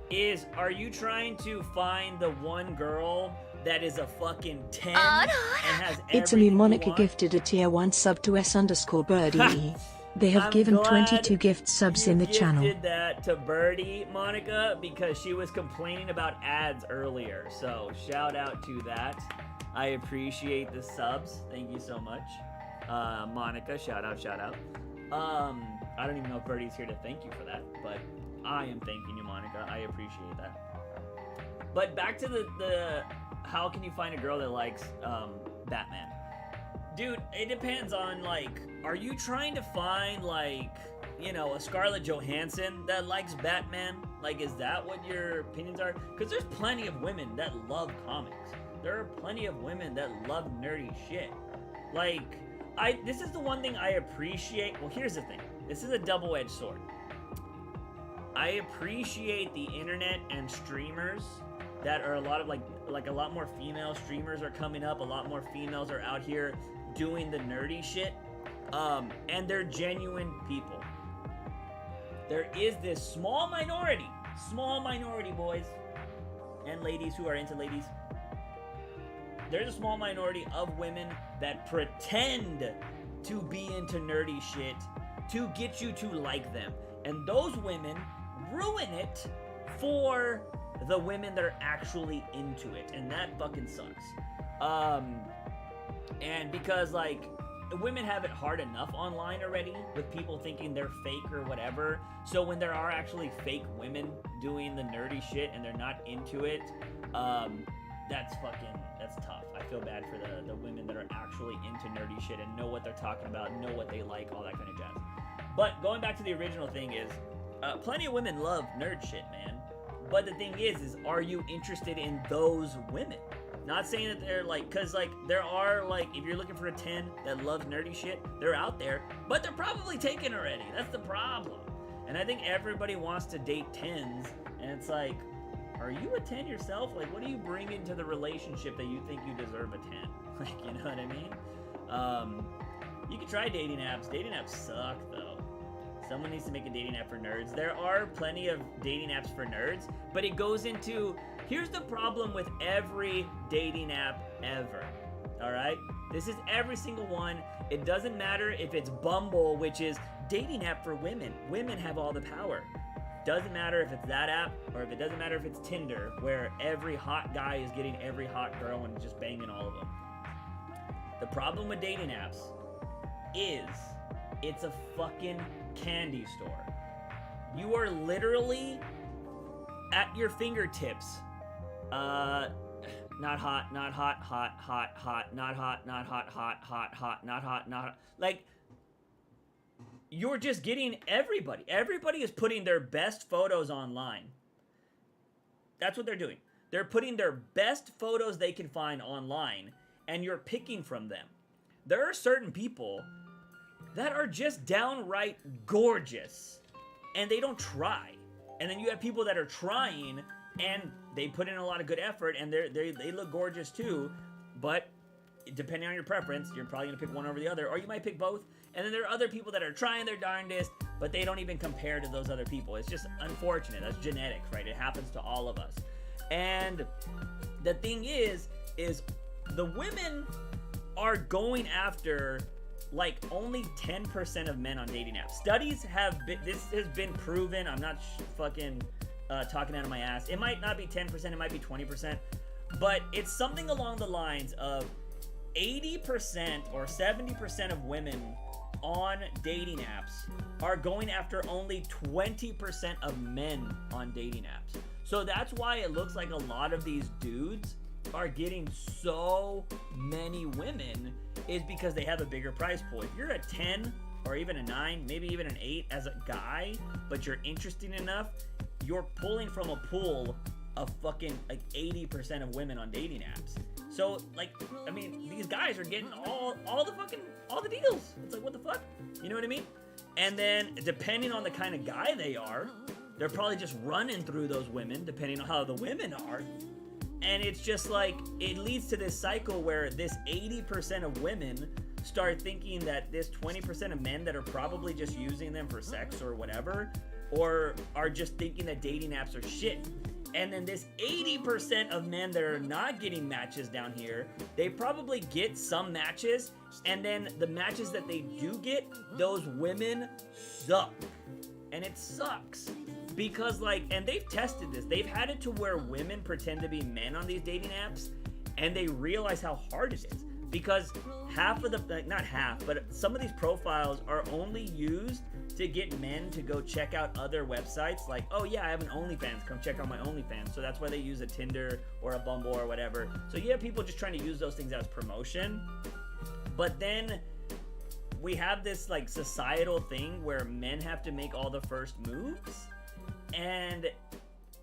is are you trying to find the one girl that is a fucking 10 and has It's a everything you Monica want? gifted a tier 1 sub to S_Birdie. They have I'm given glad 22 gift subs you in the channel. gifted that to Birdie, Monica, because she was complaining about ads earlier. So shout out to that. I appreciate the subs. Thank you so much. Monica, shout out, shout out. I don't even know if Birdie's here to thank you for that, but I am thanking you, Monica. I appreciate that. But back to the how can you find a girl that likes Batman? Dude, it depends on, like, are you trying to find, like, you know, a Scarlett Johansson that likes Batman? Like, is that what your opinions are? Because there's plenty of women that love comics. There are plenty of women that love nerdy shit. Like, this is the one thing I appreciate. Well, here's the thing. This is a double-edged sword. I appreciate the internet and streamers that are a lot of, like a lot more female streamers are coming up. A lot more females are out here doing the nerdy shit. And they're genuine people. There is this small minority, boys and ladies who are into ladies. There's a small minority of women that pretend to be into nerdy shit to get you to like them. And those women ruin it for the women that are actually into it. And that fucking sucks. And because, like, women have it hard enough online already with people thinking they're fake or whatever. So when there are actually fake women doing the nerdy shit and they're not into it, that's tough. I feel bad for the women that are actually into nerdy shit and know what they're talking about, know what they like, all that kind of jazz. But going back to the original thing is, plenty of women love nerd shit, man. But the thing is are you interested in those women? Not saying that they're like, cause like there are like, if you're looking for a 10 that loves nerdy shit, they're out there, but they're probably taken already. That's the problem. And I think everybody wants to date 10s, and it's like, are you a 10 yourself? Like, what do you bring into the relationship that you think you deserve a 10? Like, you know what I mean? You can try dating apps. Dating apps suck, though. Someone needs to make a dating app for nerds. There are plenty of dating apps for nerds, but it goes into, here's the problem with every dating app ever, all right? This is every single one. It doesn't matter if it's Bumble, which is dating app for women. Women have all the power. Doesn't matter if it's that app, or if it doesn't matter if it's Tinder, where every hot guy is getting every hot girl and just banging all of them. The problem with dating apps is it's a fucking candy store. You are literally at your fingertips. Not hot, not hot, hot, hot, hot, not hot, not hot, hot, hot, hot, not hot, not hot. Like, you're just getting everybody. Everybody is putting their best photos online. That's what they're doing. They're putting their best photos they can find online, and you're picking from them. There are certain people that are just downright gorgeous, and they don't try. And then you have people that are trying, and they put in a lot of good effort, and they look gorgeous too, but depending on your preference, you're probably gonna pick one over the other, or you might pick both. And then there are other people that are trying their darndest, but they don't even compare to those other people. It's just unfortunate. That's genetics, right? It happens to all of us. And the thing is the women are going after like only 10% of men on dating apps. Studies have been, this has been proven. I'm not fucking talking out of my ass. It might not be 10%, it might be 20%, but it's something along the lines of 80% or 70% of women on dating apps are going after only 20% of men on dating apps. So that's why it looks like a lot of these dudes are getting so many women, is because they have a bigger price pool. If you're a 10 or even a 9, maybe even an 8 as a guy, but you're interesting enough, you're pulling from a pool of fucking like 80% of women on dating apps. So like, I mean, these guys are getting all the deals. It's like, what the fuck? You know what I mean? And then depending on the kind of guy they are, they're probably just running through those women, depending on how the women are. And it's just like, it leads to this cycle where this 80% of women start thinking that this 20% of men that are probably just using them for sex or whatever, or are just thinking that dating apps are shit. And then this 80% of men that are not getting matches down here, they probably get some matches, and then the matches that they do get, those women suck. And it sucks. Because like, and they've tested this, they've had it to where women pretend to be men on these dating apps, and they realize how hard it is. Because half of the, like, not half, but some of these profiles are only used to get men to go check out other websites. Like, oh yeah, I have an OnlyFans, come check out my OnlyFans. So that's why they use a Tinder or a Bumble or whatever. So you have people just trying to use those things as promotion. But then we have this like societal thing where men have to make all the first moves. And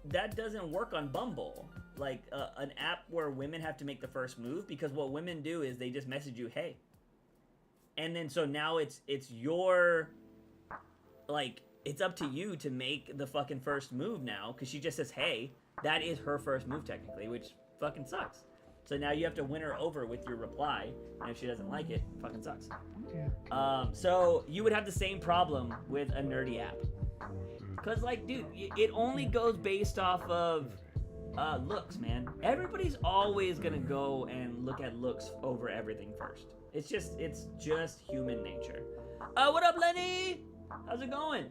that doesn't work on Bumble, like an app where women have to make the first move, because what women do is they just message you, hey. And then so now it's your, like, it's up to you to make the fucking first move now, because she just says, hey. That is her first move technically, which fucking sucks. So now you have to win her over with your reply, and if she doesn't like it, it fucking sucks. So you would have the same problem with a nerdy app. Because, like, dude, it only goes based off of looks, man. Everybody's always gonna go and look at looks over everything first. It's just human nature. What up, Lenny? How's it going?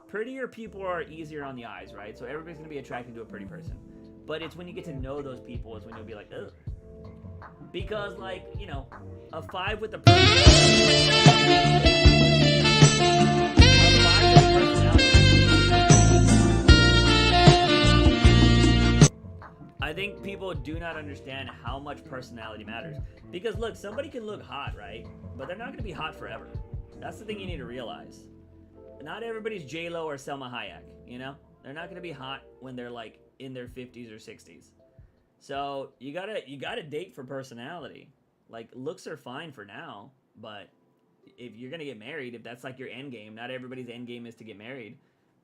Prettier people are easier on the eyes, right? So everybody's gonna be attracted to a pretty person. But it's when you get to know those people is when you'll be like, ugh. Because, like, you know, a 5 with a personality. I think people do not understand how much personality matters. Because look, somebody can look hot, right? But they're not going to be hot forever. That's the thing you need to realize. Not everybody's J-Lo or Selma Hayek, you know? They're not going to be hot when they're like in their 50s or 60s. So you gotta date for personality. Like, looks are fine for now, but if you're going to get married, if that's like your end game, not everybody's end game is to get married,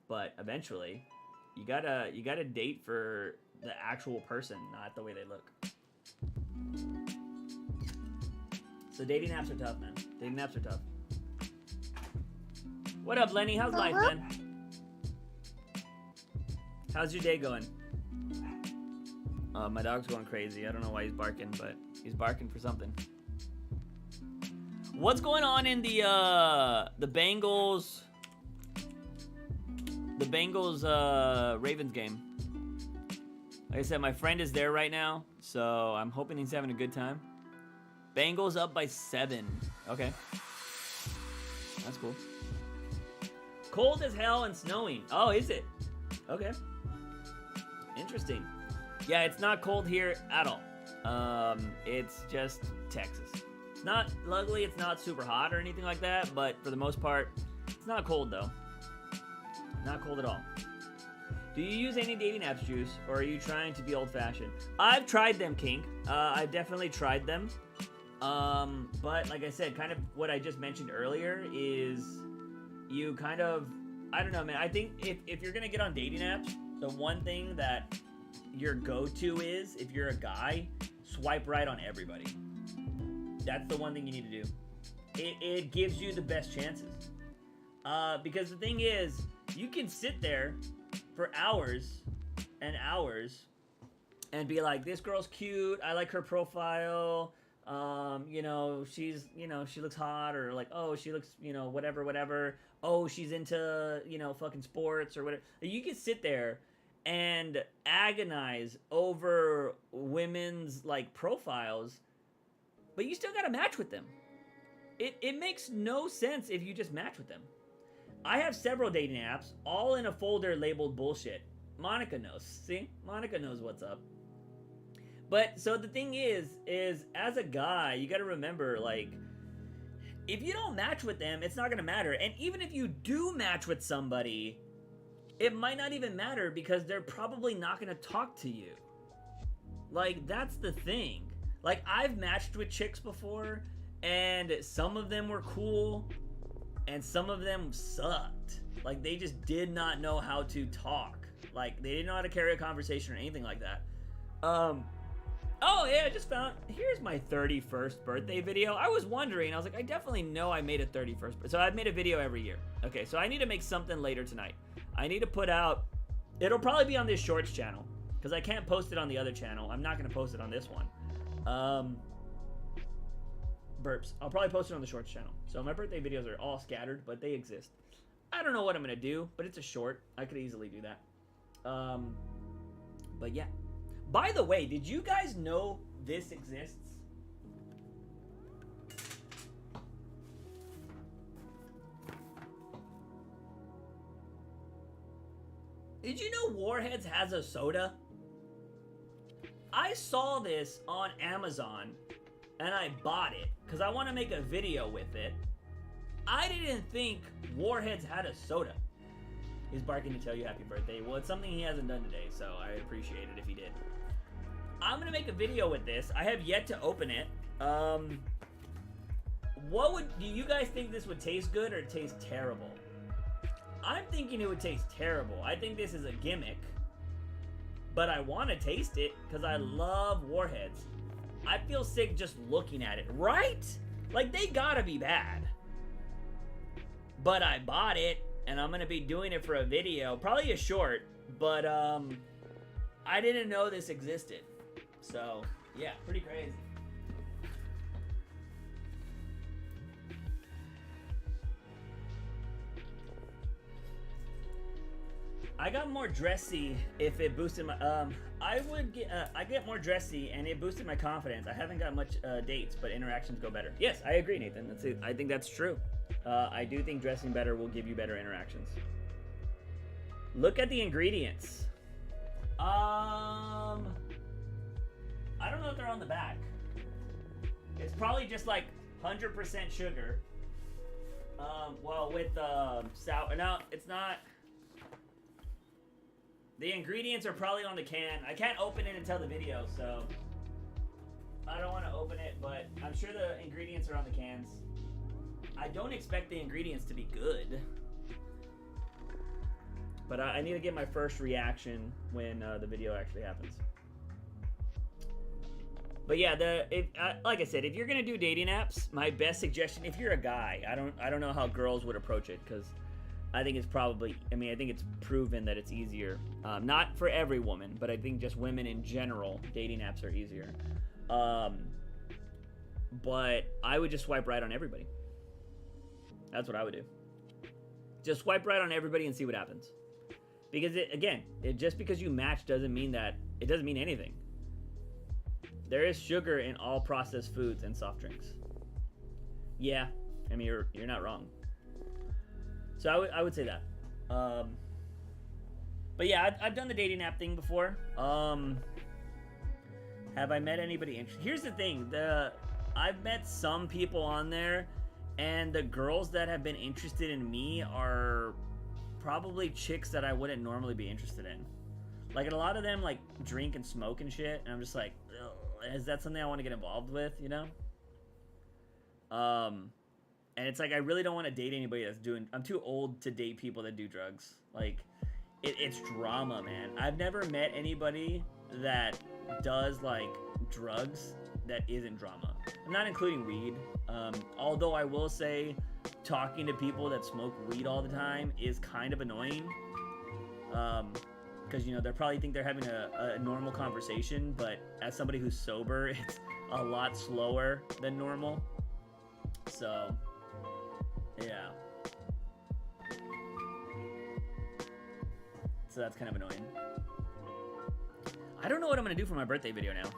but eventually you gotta date for the actual person, not the way they look. So dating apps are tough, man. Dating apps are tough. What up, Lenny? How's life, man? How's your day going? My dog's going crazy. I don't know why he's barking, but he's barking for something. What's going on in the Bengals Ravens game? Like I said, my friend is there right now, so I'm hoping he's having a good time. Bengals up by 7. Okay. That's cool. Cold as hell and snowing. Oh, is it? Okay. Interesting. Yeah, it's not cold here at all. It's just Texas. It's not, luckily, it's not super hot or anything like that, but for the most part, it's not cold though. Not cold at all. Do you use any dating apps, Juice, or are you trying to be old-fashioned? I've tried them, Kink. I've definitely tried them. But like I said, kind of what I just mentioned earlier is you kind of, I don't know, man. I think if you're going to get on dating apps, the one thing that your go-to is, if you're a guy, swipe right on everybody. That's the one thing you need to do. It gives you the best chances. Because the thing is, you can sit there for hours and hours and be like, this girl's cute, I like her profile, you know, she's, you know, she looks hot, or like, oh, she looks, you know, whatever, oh, she's into, you know, fucking sports or whatever. You can sit there and agonize over women's, like, profiles, but you still gotta match with them. It makes no sense if you just match with them. I have several dating apps, all in a folder labeled bullshit. Monica knows. See? Monica knows what's up. But so the thing is as a guy, you got to remember, like, if you don't match with them, it's not going to matter. And even if you do match with somebody, it might not even matter because they're probably not going to talk to you. Like, that's the thing. Like, I've matched with chicks before, and some of them were cool, and some of them sucked. Like, they just did not know how to talk. Like, they didn't know how to carry a conversation or anything like that. Oh, yeah, I just found... Here's my 31st birthday video. I was wondering. I was like, I definitely know I made a 31st... So I've made a video every year. Okay, so I need to make something later tonight. I need to put out... It'll probably be on this Shorts channel, because I can't post it on the other channel. I'm not going to post it on this one. Burps. I'll probably post it on the Shorts channel. So my birthday videos are all scattered, but they exist. I don't know what I'm going to do, but it's a short. I could easily do that. But yeah. By the way, did you guys know this exists? Did you know Warheads has a soda? I saw this on Amazon and I bought it because I want to make a video with it. I didn't think Warheads had a soda. He's barking to tell you happy birthday. Well, it's something he hasn't done today, so I appreciate it if he did. I'm gonna make a video with this. I have yet to open it. Do you guys think this would taste good or taste terrible? I'm thinking it would taste terrible. I think this is a gimmick, but I want to taste it because I love Warheads. I feel sick just looking at it, right? Like, they gotta be bad. But I bought it, and I'm gonna be doing it for a video, probably a short, but I didn't know this existed. So, yeah, pretty crazy. I got more dressy if it boosted my, I get more dressy and it boosted my confidence. I haven't got much dates, but interactions go better. Yes, I agree, Nathan. That's it. I think that's true. I do think dressing better will give you better interactions. Look at the ingredients. I don't know if they're on the back. It's probably just like 100% sugar. Well, with sour. No, it's not. The ingredients are probably on the can. I can't open it until the video, so I don't want to open it, but I'm sure the ingredients are on the cans. I don't expect the ingredients to be good, but I need to get my first reaction when the video actually happens. But yeah, like I said, if you're gonna do dating apps, my best suggestion, if you're a guy, I don't know how girls would approach it, because I think it's probably, I think it's proven that it's easier. Not for every woman, but I think just women in general, dating apps are easier. But I would just swipe right on everybody. That's what I would do. Just swipe right on everybody and see what happens. Because just because you match doesn't mean anything. There is sugar in all processed foods and soft drinks. Yeah, you're not wrong. So I would say that. But yeah, I've done the dating app thing before. Have I met anybody interesting? Here's the thing. I've met some people on there, and the girls that have been interested in me are probably chicks that I wouldn't normally be interested in. Like, a lot of them, like, drink and smoke and shit, and I'm just like, ugh, is that something I want to get involved with, you know? And it's like, I really don't want to date anybody I'm too old to date people that do drugs. Like, it's drama, man. I've never met anybody that does, like, drugs that isn't drama. I'm not including weed. Although I will say, talking to people that smoke weed all the time is kind of annoying. Because, they probably think they're having a normal conversation, but as somebody who's sober, it's a lot slower than normal. So, yeah. So that's kind of annoying. I don't know what I'm going to do for my birthday video now.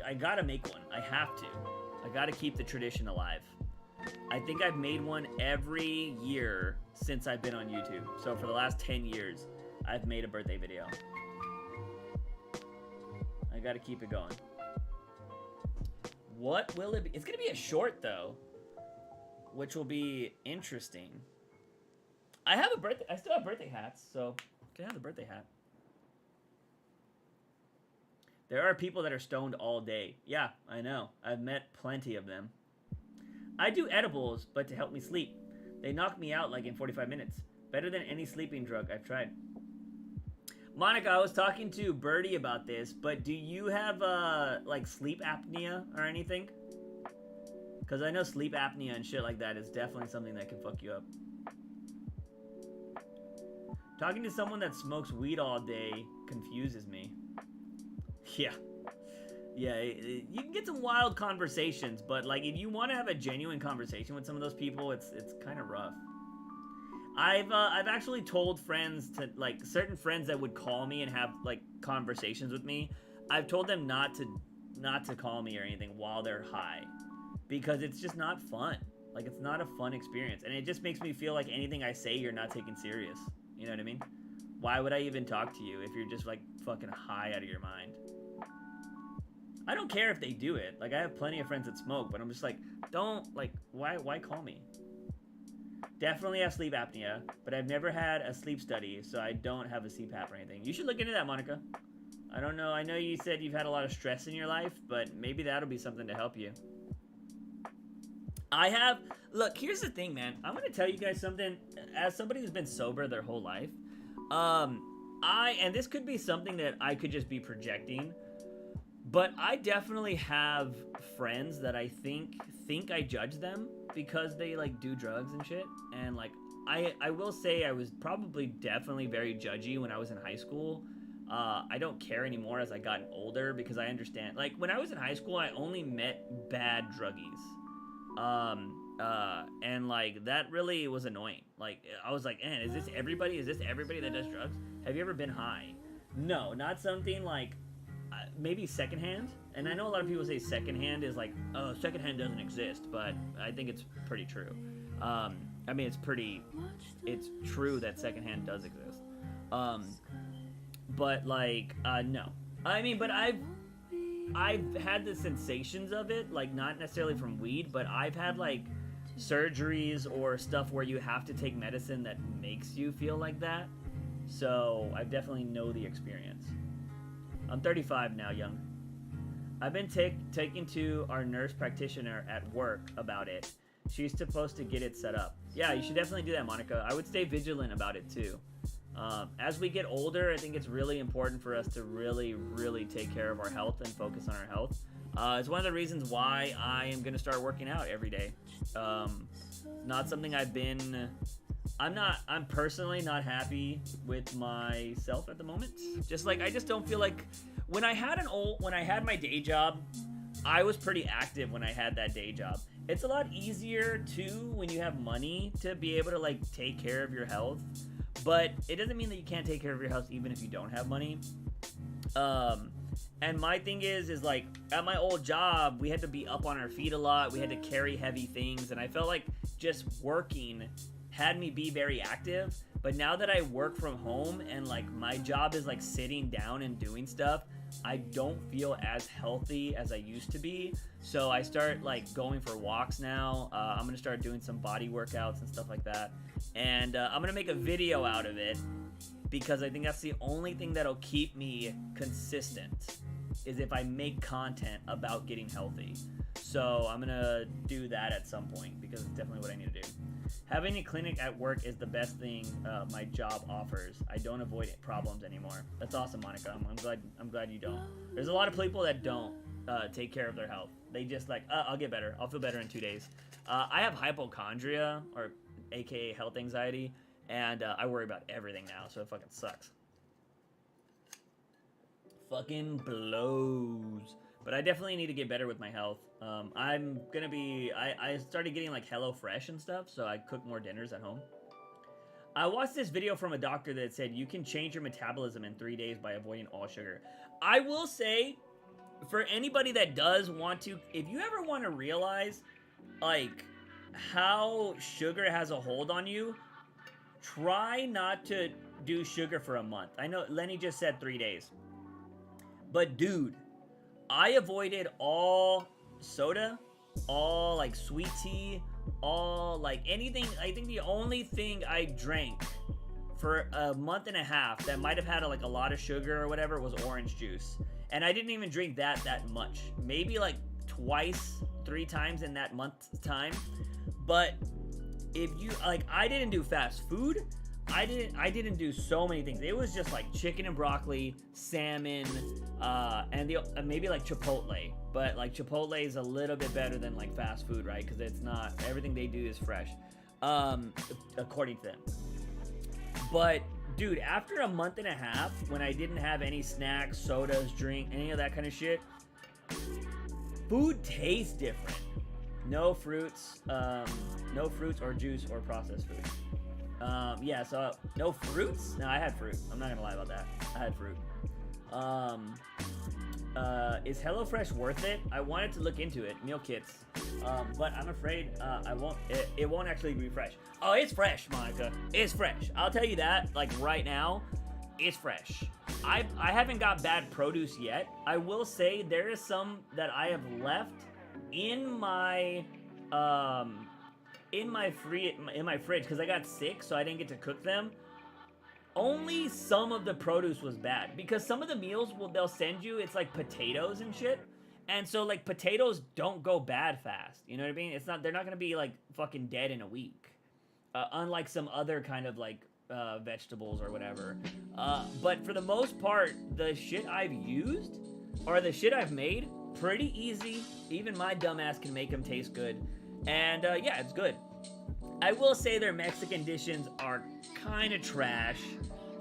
I gotta make one. I have to. I gotta keep the tradition alive. I think I've made one every year since I've been on YouTube. So for the last 10 years, I've made a birthday video. I gotta keep it going. What will it be? It's gonna be a short though, which will be interesting. I still have birthday hats, so I can have the birthday hat. There are people that are stoned all day. Yeah, I know. I've met plenty of them. I do edibles, but to help me sleep. They knock me out like in 45 minutes. Better than any sleeping drug I've tried. Monica, I was talking to Birdie about this, but do you have, like, sleep apnea or anything? Because I know sleep apnea and shit like that is definitely something that can fuck you up. Talking to someone that smokes weed all day confuses me. Yeah. Yeah, you can get some wild conversations, but, like, if you want to have a genuine conversation with some of those people, it's kind of rough. I've actually told friends to, like, certain friends that would call me and have, like, conversations with me, I've told them not to call me or anything while they're high, because it's just not fun. Like, it's not a fun experience, and it just makes me feel like anything I say you're not taking serious. You know what I mean? Why would I even talk to you if you're just, like, fucking high out of your mind? I don't care if they do it. Like, I have plenty of friends that smoke, but I'm just like, don't, like, why call me? Definitely have sleep apnea, but I've never had a sleep study, so I don't have a CPAP or anything. You should look into that, Monica. I don't know. I know you said you've had a lot of stress in your life, but maybe that'll be something to help you. Look, here's the thing, man. I'm going to tell you guys something. As somebody who's been sober their whole life, and this could be something that I could just be projecting, but I definitely have friends that I think I judge them because they, like, do drugs and shit. And, like, I will say I was probably definitely very judgy when I was in high school. I don't care anymore as I gotten older because I understand. Like, when I was in high school, I only met bad druggies. And, like, that really was annoying. Like, I was like, man, is this everybody? Is this everybody that does drugs? Have you ever been high? No, not something like... maybe secondhand, and I know a lot of people say secondhand is like, oh, secondhand doesn't exist, but I think it's pretty true. I mean, it's true that secondhand does exist. But like, no. I mean, but I've had the sensations of it, like not necessarily from weed, but I've had like surgeries or stuff where you have to take medicine that makes you feel like that. So I definitely know the experience. I'm 35 now, young. I've been taken to our nurse practitioner at work about it. She's supposed to get it set up. Yeah, you should definitely do that, Monica. I would stay vigilant about it, too. As we get older, I think it's really important for us to really, really take care of our health and focus on our health. It's one of the reasons why I am going to start working out every day. Not something I've been... I'm personally not happy with myself at the moment. Just like, I just don't feel like, when I had my day job, I was pretty active when I had that day job. It's a lot easier too when you have money to be able to like take care of your health, but it doesn't mean that you can't take care of your health even if you don't have money. And my thing is like, at my old job, we had to be up on our feet a lot. We had to carry heavy things, and I felt like just working had me be very active. But now that I work from home and like my job is like sitting down and doing stuff, I don't feel as healthy as I used to be. So I start like going for walks now. I'm gonna start doing some body workouts and stuff like that. And I'm gonna make a video out of it because I think that's the only thing that'll keep me consistent, is if I make content about getting healthy. So I'm gonna do that at some point because it's definitely what I need to do. Having a clinic at work is the best thing my job offers. I don't avoid problems anymore. That's awesome, Monica. I'm glad you don't. There's a lot of people that don't take care of their health. They just like, I'll get better. I'll feel better in 2 days. I have hypochondria, or aka health anxiety, and I worry about everything now, so it fucking sucks. Fucking blows. But I definitely need to get better with my health. I'm gonna be... I started getting like HelloFresh and stuff, so I cook more dinners at home. I watched this video from a doctor that said you can change your metabolism in 3 days by avoiding all sugar. I will say, for anybody that does want to... If you ever want to realize, like, how sugar has a hold on you, try not to do sugar for a month. I know Lenny just said 3 days. But dude, I avoided all soda, all like sweet tea, all like anything. I think the only thing I drank for a month and a half that might have had like a lot of sugar or whatever was orange juice. And I didn't even drink that much. Maybe like twice, 3 times in that month's time. But if you like, I didn't do fast food. I didn't do so many things. It was just like chicken and broccoli, salmon, and maybe like Chipotle. But like Chipotle is a little bit better than like fast food, right? Because it's not, everything they do is fresh, according to them. But dude, after a month and a half, when I didn't have any snacks, sodas, drink, any of that kind of shit, food tastes different. No fruits or juice or processed food. Yeah, so no fruits? No, I had fruit. I'm not gonna lie about that. I had fruit. Is HelloFresh worth it? I wanted to look into it, meal kits, but I'm afraid I won't. It won't actually be fresh. Oh, it's fresh, Monica. It's fresh. I'll tell you that. Like right now, it's fresh. I haven't got bad produce yet. I will say there is some that I have left in my fridge because I got sick, so I didn't get to cook them. Only some of the produce was bad because some of the meals they'll send you, it's like potatoes and shit, and so like potatoes don't go bad fast. You know what I mean? They're not gonna be like fucking dead in a week, unlike some other kind of like vegetables or whatever. But for the most part, the shit I've used or the shit I've made, pretty easy. Even my dumbass can make them taste good, and yeah, it's good. I will say their Mexican dishes are kind of trash,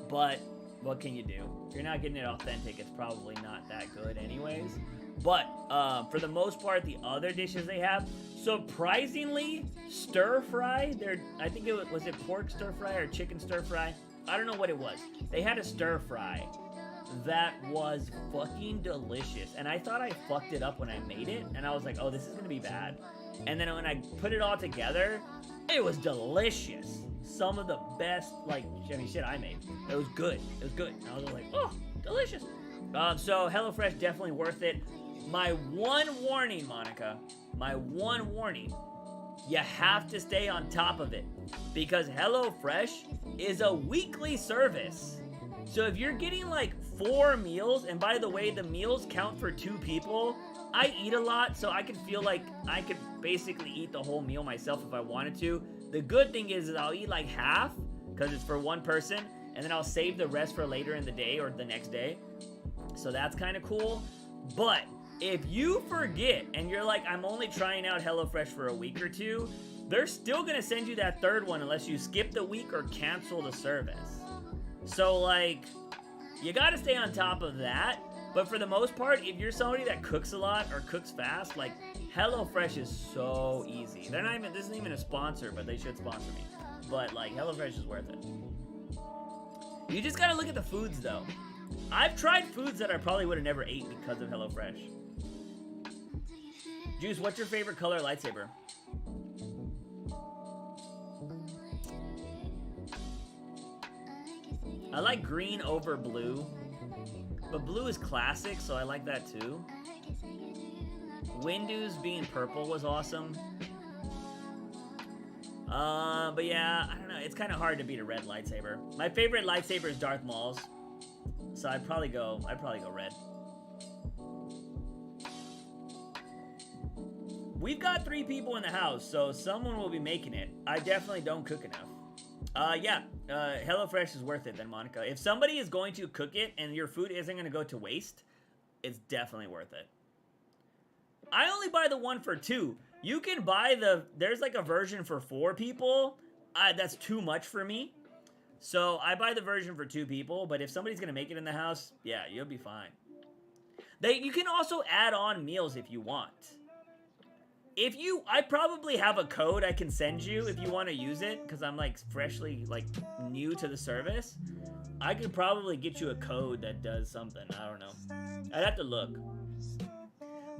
but what can you do? If you're not getting it authentic, it's probably not that good anyways. But for the most part, the other dishes they have, surprisingly, stir fry. I think was it pork stir fry or chicken stir fry? I don't know what it was. They had a stir fry that was fucking delicious, and I thought I fucked it up when I made it, and I was like, oh, this is gonna be bad. And then when I put it all together, it was delicious. Some of the best, like, shit I made. It was good. It was good. And I was like, oh, delicious. So HelloFresh, definitely worth it. My one warning, Monica, you have to stay on top of it because HelloFresh is a weekly service. So if you're getting like 4 meals, and by the way, the meals count for 2 people, I eat a lot, so I could feel like I could basically eat the whole meal myself if I wanted to. The good thing is I'll eat like half, because it's for one person, and then I'll save the rest for later in the day or the next day. So that's kind of cool. But if you forget, and you're like, I'm only trying out HelloFresh for a week or 2, they're still going to send you that 3rd one unless you skip the week or cancel the service. So, like, you got to stay on top of that. But for the most part, if you're somebody that cooks a lot or cooks fast, like, HelloFresh is so easy. This isn't even a sponsor, but they should sponsor me. But, like, HelloFresh is worth it. You just got to look at the foods, though. I've tried foods that I probably would have never ate because of HelloFresh. Juice, what's your favorite color lightsaber? I like green over blue, but blue is classic, so I like that too. Windows being purple was awesome. But yeah, I don't know. It's kind of hard to beat a red lightsaber. My favorite lightsaber is Darth Maul's, so I'd probably go red. We've got 3 people in the house, so someone will be making it. I definitely don't cook enough. HelloFresh is worth it then, Monica. If somebody is going to cook it and your food isn't going to go to waste, it's definitely worth it. I only buy the one for 2. You can buy there's like a version for 4 people. That's too much for me. So I buy the version for 2 people, but if somebody's going to make it in the house, yeah, you'll be fine. You can also add on meals if you want. I probably have a code I can send you if you want to use it, because I'm like freshly like new to the service. I could probably get you a code that does something. I don't know. I'd have to look.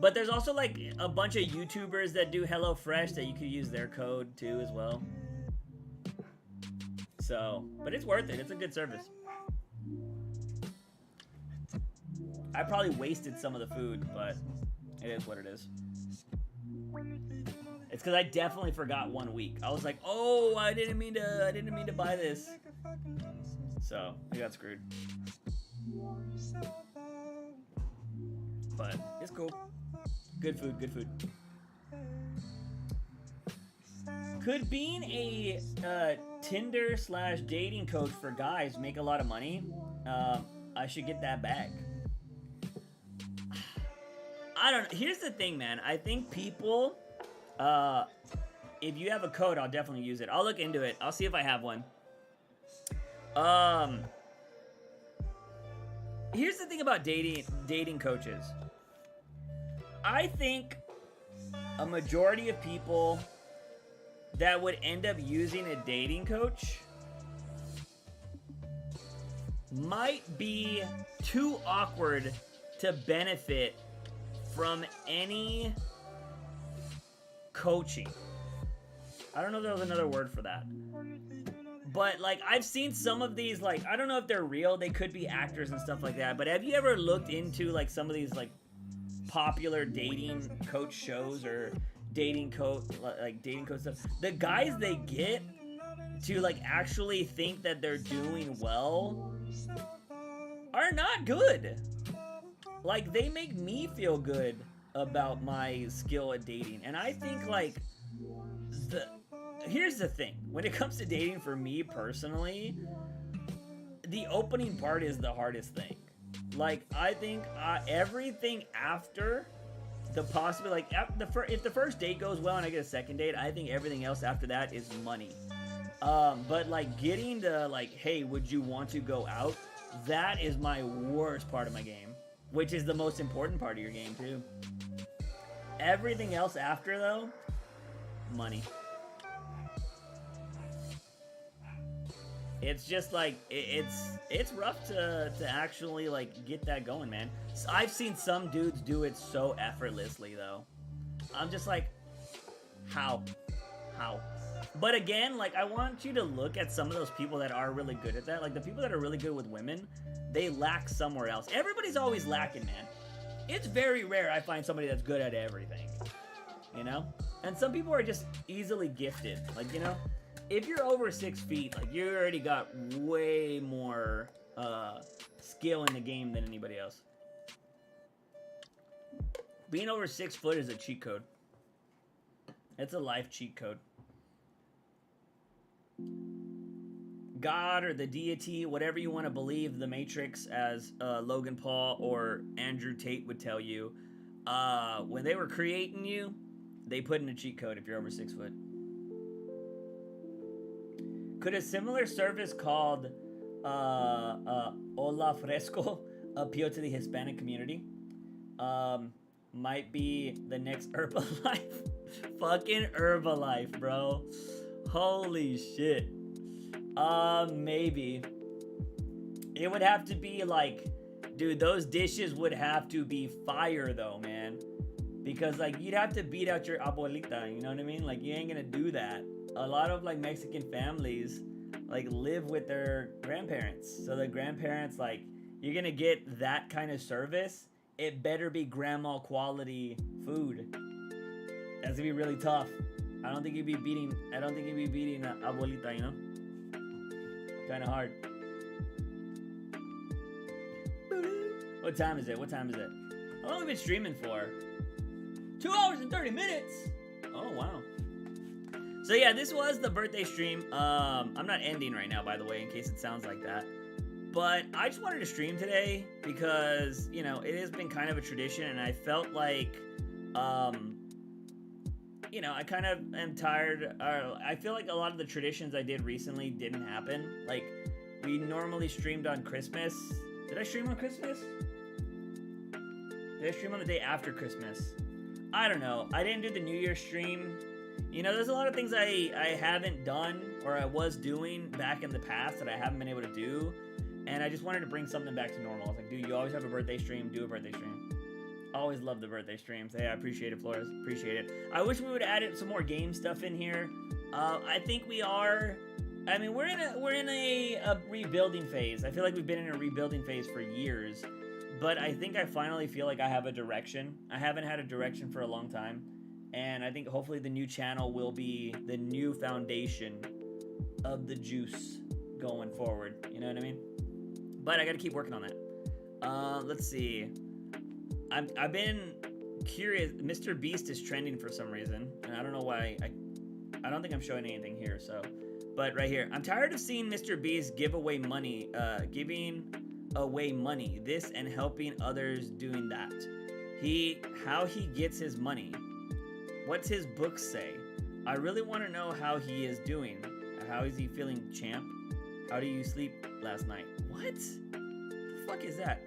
But there's also like a bunch of YouTubers that do HelloFresh that you could use their code too as well. So, but it's worth it. It's a good service. I probably wasted some of the food, but it is what it is. It's because I definitely forgot 1 week. I was like, oh, I didn't mean to buy this. So I got screwed. But it's cool. Good food, good food. Could being a Tinder/dating coach for guys make a lot of money? I should get that bag. I don't know. Here's the thing, man. I think people, if you have a code, I'll definitely use it. I'll look into it. I'll see if I have one. Here's the thing about dating coaches. I think a majority of people that would end up using a dating coach might be too awkward to benefit from any coaching. I don't know if there was another word for that. But, like, I've seen some of these, like, I don't know if they're real. They could be actors and stuff like that. But have you ever looked into, like, some of these, like, popular dating coach shows or dating coach stuff? The guys they get to, like, actually think that they're doing well are not good. Like, they make me feel good about my skill at dating. And I think, like, here's the thing. When it comes to dating, for me personally, the opening part is the hardest thing. Like, I think everything after the possibility, like, if the first date goes well and I get a second date, I think everything else after that is money. But, like, getting to, like, hey, would you want to go out? That is my worst part of my game. Which is the most important part of your game, too. Everything else after, though, money. It's just like, it's rough to actually, like, get that going, man. I've seen some dudes do it so effortlessly, though. I'm just like, how? But again, like, I want you to look at some of those people that are really good at that. Like, the people that are really good with women, they lack somewhere else. Everybody's always lacking, man. It's very rare I find somebody that's good at everything, you know? And some people are just easily gifted. Like, you know, if you're over 6 feet, like, you already got way more skill in the game than anybody else. Being over 6 foot is a cheat code. It's a life cheat code. God or the deity, whatever you want to believe, the Matrix, as Logan Paul or Andrew Tate would tell you, when they were creating you, they put in a cheat code if you're over 6 foot. Could a similar service called Hola Fresco appeal to the Hispanic community? Might be the next Herbalife. Fucking Herbalife, bro. Holy shit. Maybe. It would have to be like, dude, those dishes would have to be fire though, man. Because, like, you'd have to beat out your abuelita, you know what I mean? Like, you ain't gonna do that. A lot of, like, Mexican families, like, live with their grandparents. So the grandparents, like, you're gonna get that kind of service. It better be grandma quality food. That's gonna be really tough. I don't think you'd be beating abuelita, you know? Kind of hard. What time is it? How long have we been streaming for? 2 hours and 30 minutes. Oh, wow. So yeah, this was the birthday stream. I'm not ending right now, by the way, in case it sounds like that. But I just wanted to stream today because, you know, it has been kind of a tradition, and I felt like, you know, I kind of am tired. I feel like a lot of the traditions I did recently didn't happen. Like, we normally streamed on Christmas. Did I stream on Christmas? Did I stream on the day after Christmas? I don't know. I didn't do the New Year stream. You know, there's a lot of things I haven't done or I was doing back in the past that I haven't been able to do. And I just wanted to bring something back to normal. I was like, dude, you always have a birthday stream. Do a birthday stream. Always love the birthday streams. Hey, I appreciate it, Flores. Appreciate it. I wish we would add some more game stuff in here. I think we are. I mean, we're in a rebuilding phase. I feel like we've been in a rebuilding phase for years, but I think I finally feel like I have a direction. I haven't had a direction for a long time, and I think hopefully the new channel will be the new foundation of the juice going forward. You know what I mean? But I got to keep working on that. Let's see. I've been curious. Mr. Beast is trending for some reason, and I don't know why. I don't think I'm showing anything here, so. But right here, I'm tired of seeing Mr. Beast give away money, giving away money, this and helping others doing that. How he gets his money. What's his book say? I really want to know how he is doing. How is he feeling, champ? How do you sleep last night? What? The fuck is that?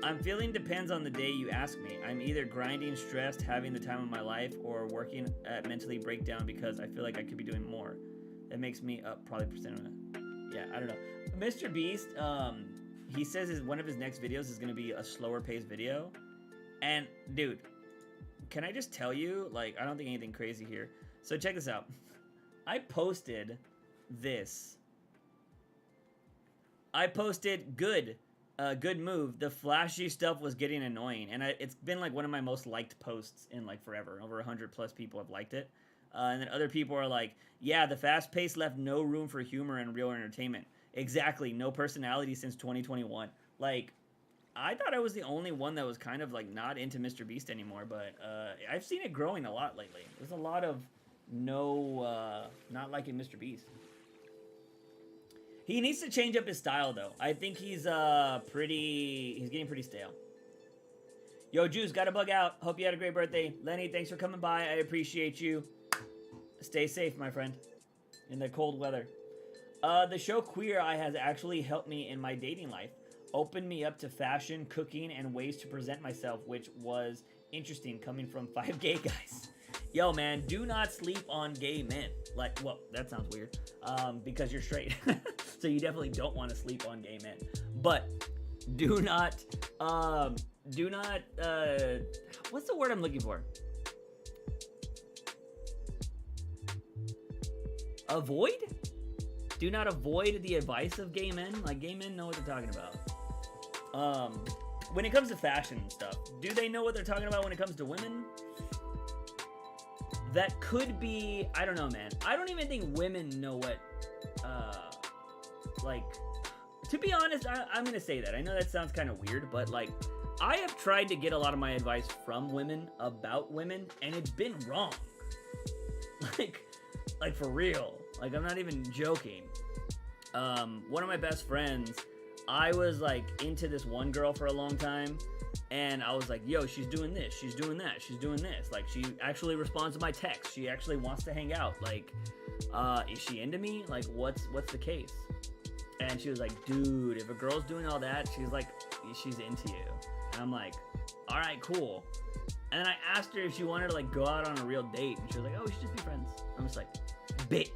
I'm feeling depends on the day you ask me. I'm either grinding, stressed, having the time of my life, or working at mentally breakdown because I feel like I could be doing more. That makes me up probably percent of it. Yeah, I don't know. Mr. Beast, he says one of his next videos is going to be a slower paced video. And dude, can I just tell you, like, I don't think anything crazy here. So check this out. I posted this. I posted good move. The flashy stuff was getting annoying, and it's been like one of my most liked posts in like forever. Over 100+ people have liked it. And then other people are like, yeah, the fast pace left no room for humor and real entertainment. Exactly, no personality since 2021. Like, I thought I was the only one that was kind of like not into Mr. Beast anymore, but I've seen it growing a lot lately. There's a lot of not liking Mr. Beast. He needs to change up his style though. I think he's getting pretty stale. Yo, Juice, gotta bug out. Hope you had a great birthday. Lenny, thanks for coming by. I appreciate you. Stay safe, my friend, in the cold weather. The show Queer Eye has actually helped me in my dating life. Opened me up to fashion, cooking, and ways to present myself, which was interesting coming from 5 gay guys. Yo, man, do not sleep on gay men. Like, well, that sounds weird, because you're straight. So you definitely don't want to sleep on gay men. But do not, what's the word I'm looking for? Avoid? Do not avoid the advice of gay men. Like, gay men know what they're talking about. When it comes to fashion and stuff, do they know what they're talking about when it comes to women? That could be, I don't know, man. I don't even think women know what, like, to be honest, I'm gonna say that. I know that sounds kind of weird, but like, I have tried to get a lot of my advice from women about women, and it's been wrong. Like for real. Like, I'm not even joking. One of my best friends, I was like into this one girl for a long time, and I was like, yo, she's doing this, she's doing that, she's doing this. Like, she actually responds to my text. She actually wants to hang out. Like, is she into me? Like, what's the case? And she was like, dude, if a girl's doing all that, she's like, she's into you. And I'm like, all right, cool. And then I asked her if she wanted to like go out on a real date, and she was like, oh, we should just be friends. I'm just like, bitch.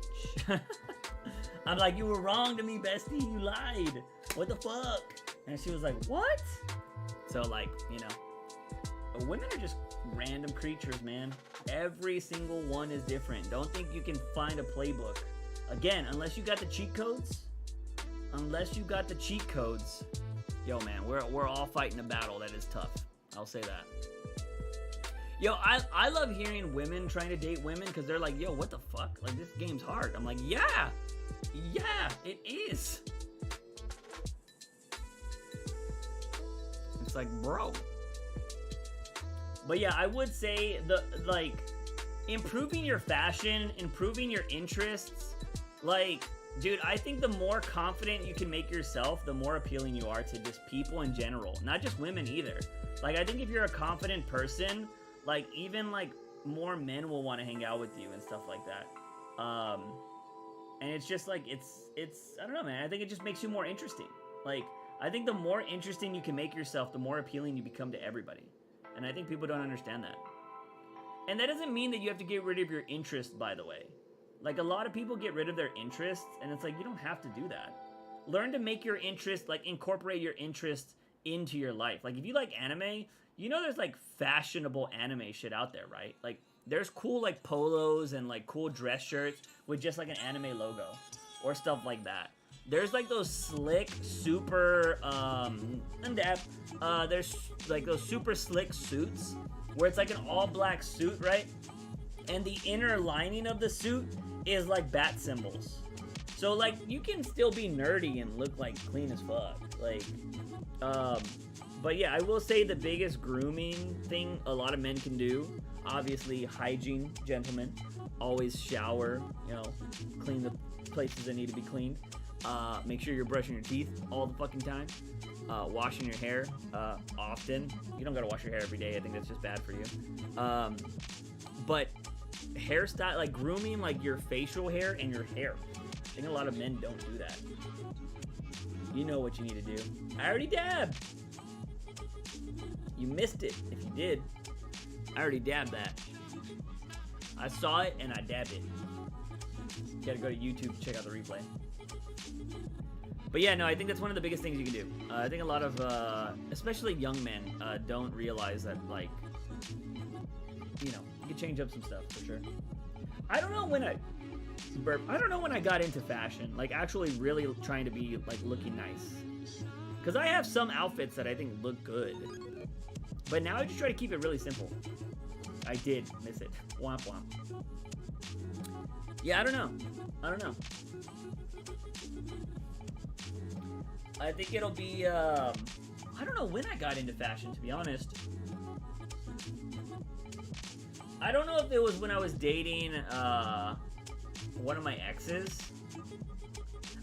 I'm like, you were wrong to me, bestie. You lied. What the fuck? And she was like, what? So like, you know, women are just random creatures, man. Every single one is different. Don't think you can find a playbook. Again, unless you got the cheat codes. Yo, man, we're all fighting a battle that is tough. I'll say that. Yo, I love hearing women trying to date women because they're like, yo, what the fuck? Like, this game's hard. I'm like, yeah, it is. It's like, bro. But yeah, I would say improving your fashion, improving your interests, like, dude, I think the more confident you can make yourself, the more appealing you are to just people in general, not just women either. Like, I think if you're a confident person, like, even like more men will want to hang out with you and stuff like that. And it's just like, it's I don't know, man. I think it just makes you more interesting. Like, I think the more interesting you can make yourself, the more appealing you become to everybody. And I think people don't understand that. And that doesn't mean that you have to get rid of your interest, by the way. Like, a lot of people get rid of their interests, and it's like, you don't have to do that. Learn to make your interest, like, incorporate your interests into your life. Like, if you like anime, you know there's like fashionable anime shit out there, right? Like there's cool like polos and like cool dress shirts with just like an anime logo or stuff like that. There's like those slick, super there's like those super slick suits where it's like an all black suit, right? And the inner lining of the suit is like bat symbols. So like you can still be nerdy and look like clean as fuck. Like but yeah, I will say the biggest grooming thing a lot of men can do, obviously hygiene, gentlemen. Always shower, you know, clean the places that need to be cleaned. Make sure you're brushing your teeth all the fucking time. Washing your hair often. You don't gotta wash your hair every day. I think that's just bad for you. But hairstyle, like grooming, like your facial hair and your hair. I think a lot of men don't do that. You know what you need to do. I already dabbed. You missed it if you did. I already dabbed that. I saw it and I dabbed it. You gotta go to YouTube to check out the replay. But yeah, no, I think that's one of the biggest things you can do. I think a lot of, especially young men, don't realize that, like, you know, you can change up some stuff for sure. I don't know when I got into fashion, like actually really trying to be like looking nice. Because I have some outfits that I think look good. But now I just try to keep it really simple. I did miss it. Womp womp. Yeah, I don't know. I think it'll be, I don't know when I got into fashion, to be honest. I don't know if it was when I was dating, one of my exes.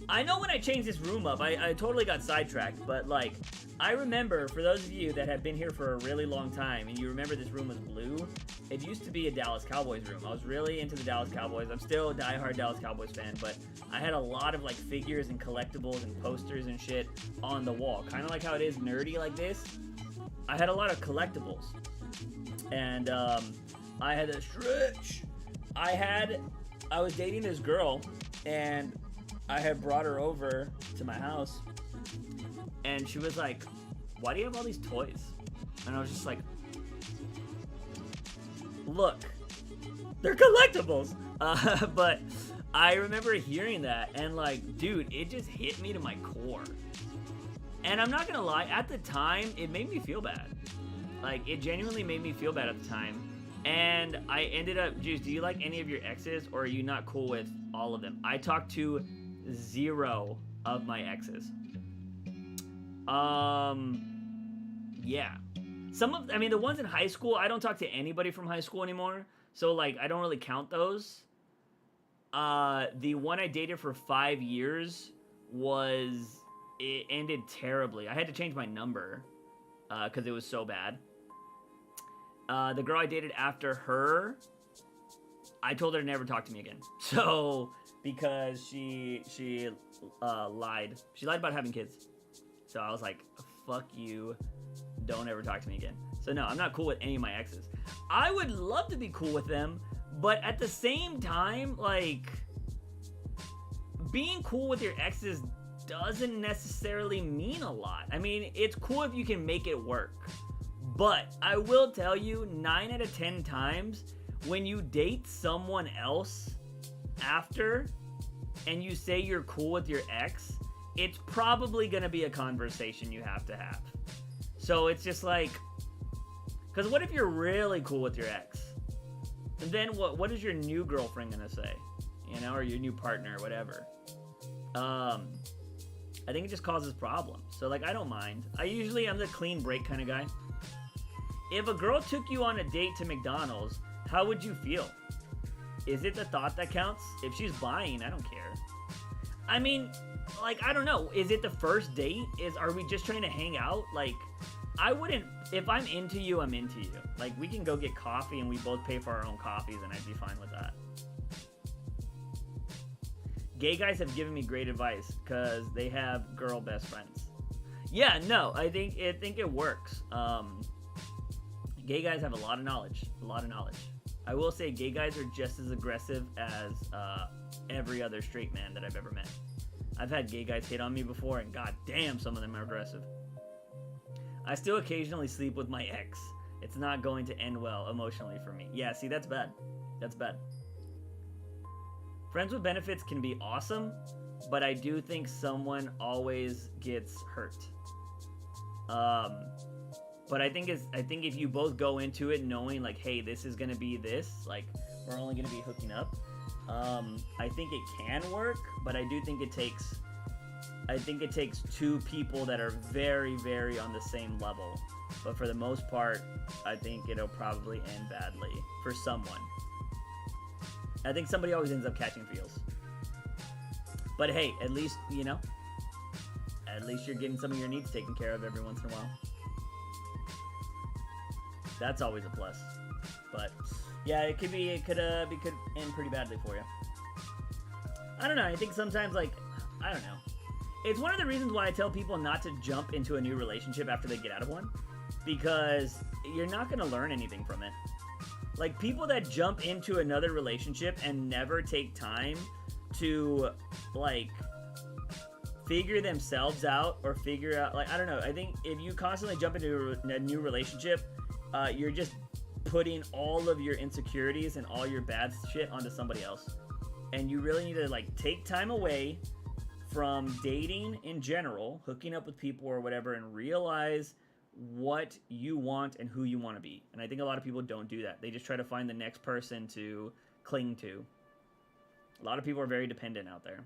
I know when I changed this room up, I totally got sidetracked, but, like, I remember, for those of you that have been here for a really long time, and you remember this room was blue, it used to be a Dallas Cowboys room. I was really into the Dallas Cowboys. I'm still a diehard Dallas Cowboys fan, but I had a lot of, like, figures and collectibles and posters and shit on the wall. Kind of like how it is nerdy like this. I had a lot of collectibles. And, I had a stretch. I was dating this girl, and I had brought her over to my house, and she was like, why do you have all these toys? And I was just like, look, they're collectibles. But I remember hearing that, and like, dude, it just hit me to my core. And I'm not gonna lie, at the time, it made me feel bad. Like, it genuinely made me feel bad at the time. And I ended up, Juice, do you like any of your exes, or are you not cool with all of them? I talked to 0 of my exes. Yeah. The ones in high school, I don't talk to anybody from high school anymore. So, like, I don't really count those. The one I dated for 5 years it ended terribly. I had to change my number, because it was so bad. The girl I dated after her, I told her to never talk to me again. So, because she lied. She lied about having kids. So I was like, fuck you. Don't ever talk to me again. So no, I'm not cool with any of my exes. I would love to be cool with them, but at the same time, like, being cool with your exes doesn't necessarily mean a lot. I mean, it's cool if you can make it work. But I will tell you, 9 out of 10 times, when you date someone else after, and you say you're cool with your ex, it's probably going to be a conversation you have to have. So it's just like, because what if you're really cool with your ex? And then what is your new girlfriend going to say? You know, or your new partner, or whatever. I think it just causes problems. So, like, I don't mind. I'm the clean break kind of guy. If a girl took you on a date to McDonald's, how would you feel? Is it the thought that counts? If she's buying, I don't care. I mean, like, I don't know. Is it the first date? Are we just trying to hang out? Like, I wouldn't, if I'm into you, I'm into you. Like, we can go get coffee and we both pay for our own coffees and I'd be fine with that. Gay guys have given me great advice because they have girl best friends. Yeah, no, I think it works. Gay guys have a lot of knowledge. I will say gay guys are just as aggressive as every other straight man that I've ever met. I've had gay guys hit on me before, and god damn, some of them are aggressive. I still occasionally sleep with my ex. It's not going to end well emotionally for me. Yeah, see, that's bad. That's bad. Friends with benefits can be awesome, but I do think someone always gets hurt. But I think if you both go into it knowing like, hey, this is gonna be this, like we're only gonna be hooking up, I think it can work, but I do think it takes two people that are very, very on the same level. But for the most part, I think it'll probably end badly for someone. I think somebody always ends up catching feels. But hey, at least, you know, at least you're getting some of your needs taken care of every once in a while. That's always a plus. But yeah, it could end pretty badly for you. I don't know. I think sometimes, like, I don't know. It's one of the reasons why I tell people not to jump into a new relationship after they get out of one, because you're not going to learn anything from it. Like, people that jump into another relationship and never take time to, like, figure themselves out or figure out, like, I don't know. I think if you constantly jump into a new relationship, you're just putting all of your insecurities and all your bad shit onto somebody else. And you really need to, like, take time away from dating in general, hooking up with people or whatever, and realize what you want and who you want to be. And I think a lot of people don't do that. They just try to find the next person to cling to. A lot of people are very dependent out there.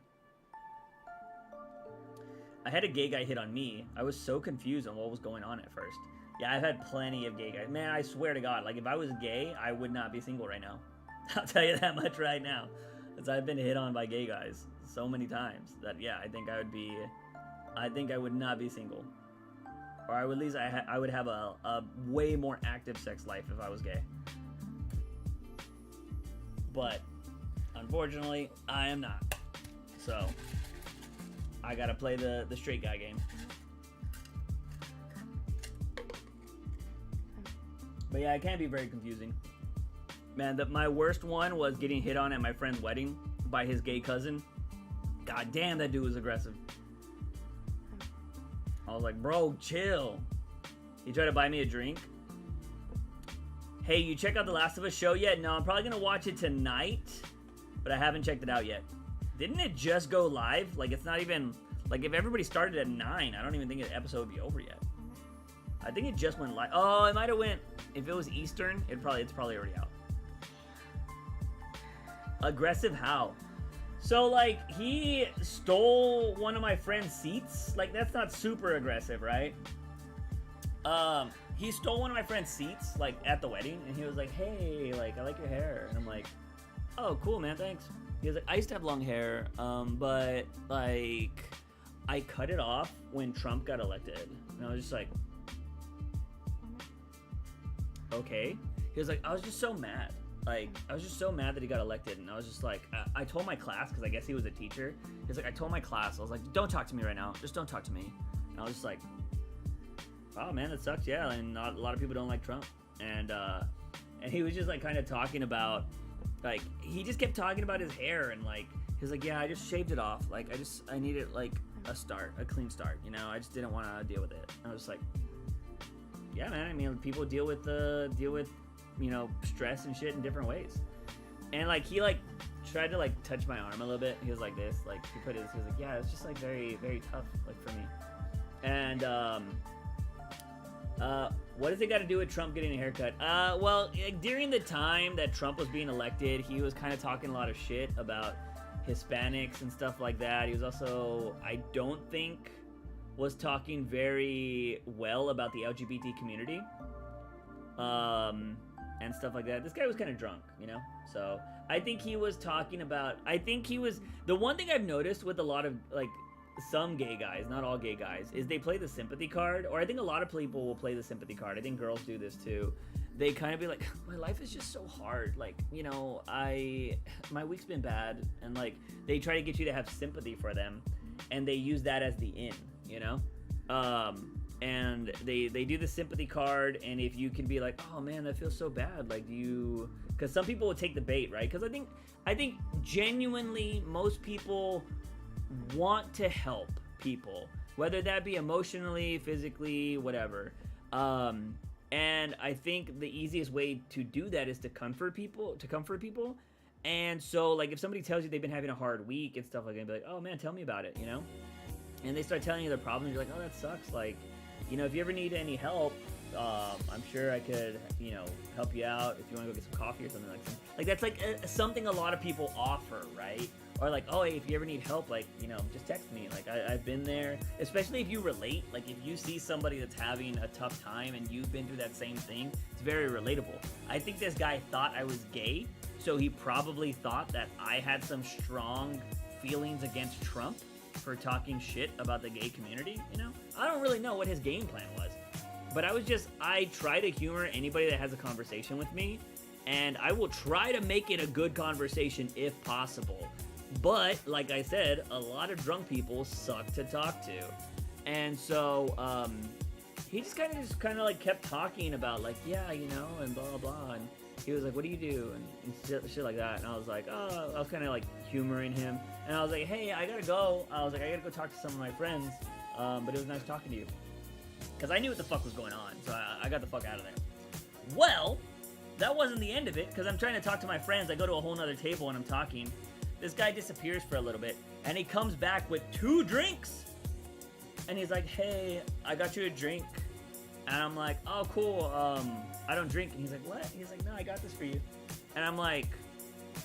I had a gay guy hit on me. I was so confused on what was going on at first. Yeah, I've had plenty of gay guys. Man, I swear to God, like, if I was gay, I would not be single right now. I'll tell you that much right now. Because I've been hit on by gay guys so many times that, yeah, I think I would not be single. Or at least I would have a way more active sex life if I was gay. But, unfortunately, I am not. So, I gotta play the straight guy game. But yeah, it can be very confusing. Man, my worst one was getting hit on at my friend's wedding by his gay cousin. God damn, that dude was aggressive. I was like, bro, chill. He tried to buy me a drink. Hey, you check out The Last of Us show yet? No, I'm probably gonna watch it tonight, but I haven't checked it out yet. Didn't it just go live? Like, it's not even, like, if everybody started at 9, I don't even think the episode would be over yet. I think it just went live. Oh, it might have went, if it was Eastern, it's probably already out. Aggressive how? So, like, he stole one of my friend's seats. Like, that's not super aggressive, right? He stole one of my friend's seats, like, at the wedding, and he was like, hey, like, I like your hair. And I'm like, oh, cool, man, thanks. He was like, I used to have long hair, but, like, I cut it off when Trump got elected. And I was just like, okay. He was like, I was just so mad. Like, I was just so mad that he got elected, and I was just like, I told my class, because I guess he was a teacher. He's like, I told my class, I was like, don't talk to me right now. Just don't talk to me. And I was just like, wow, man, that sucks, yeah. And a lot of people don't like Trump. And he was just, like, kind of talking about, like, he just kept talking about his hair, and, like, he was like, yeah, I just shaved it off. Like, I needed, like, a clean start, you know? I just didn't want to deal with it. And I was like, yeah, man, I mean, people deal with you know, stress and shit in different ways. And, like, he, like, tried to, like, touch my arm a little bit. He was like this, like, he was like, yeah, it's just, like, very, very tough, like, for me. And, what does it got to do with Trump getting a haircut? Well, during the time that Trump was being elected, he was kind of talking a lot of shit about Hispanics and stuff like that. He was also, I don't think, was talking very well about the LGBT community. And stuff like that. This guy was kind of drunk, you know? So, I think he was talking about, the one thing I've noticed with a lot of, like, some gay guys, not all gay guys, is they play the sympathy card, or I think a lot of people will play the sympathy card. I think girls do this too. They kind of be like, my life is just so hard. Like, you know, my week's been bad. And, like, they try to get you to have sympathy for them, and they use that as the in, you know? And they do the sympathy card, and if you can be like, oh man, that feels so bad, like, because some people will take the bait, right? Because I think genuinely most people want to help people, whether that be emotionally, physically, whatever. And I think the easiest way to do that is to comfort people. And so, like, if somebody tells you they've been having a hard week and stuff like that, be like, oh man, tell me about it, you know? And they start telling you their problems, you're like, oh, that sucks. Like, you know, if you ever need any help, I'm sure I could, you know, help you out if you want to go get some coffee or something like that. Like, that's like something a lot of people offer, right? Or like, oh, hey, if you ever need help, like, you know, just text me. Like, I've been there. Especially if you relate. Like, if you see somebody that's having a tough time and you've been through that same thing, it's very relatable. I think this guy thought I was gay, so he probably thought that I had some strong feelings against Trump for talking shit about the gay community, you know? I don't really know what his game plan was. But I try to humor anybody that has a conversation with me, and I will try to make it a good conversation if possible. But, like I said, a lot of drunk people suck to talk to. And so, he just kind of like kept talking about like, yeah, you know, and blah, blah, blah. And he was like, what do you do? And shit like that. And I was like, oh, I was kind of like humoring him. And I was like, hey, I gotta go. I was like, I gotta go talk to some of my friends. But it was nice talking to you. Because I knew what the fuck was going on. So I got the fuck out of there. Well, that wasn't the end of it. Because I'm trying to talk to my friends. I go to a whole nother table and I'm talking. This guy disappears for a little bit, and he comes back with 2 drinks. And he's like, hey, I got you a drink. And I'm like, oh, cool, I don't drink. And he's like, what? He's like, no, I got this for you. And I'm like,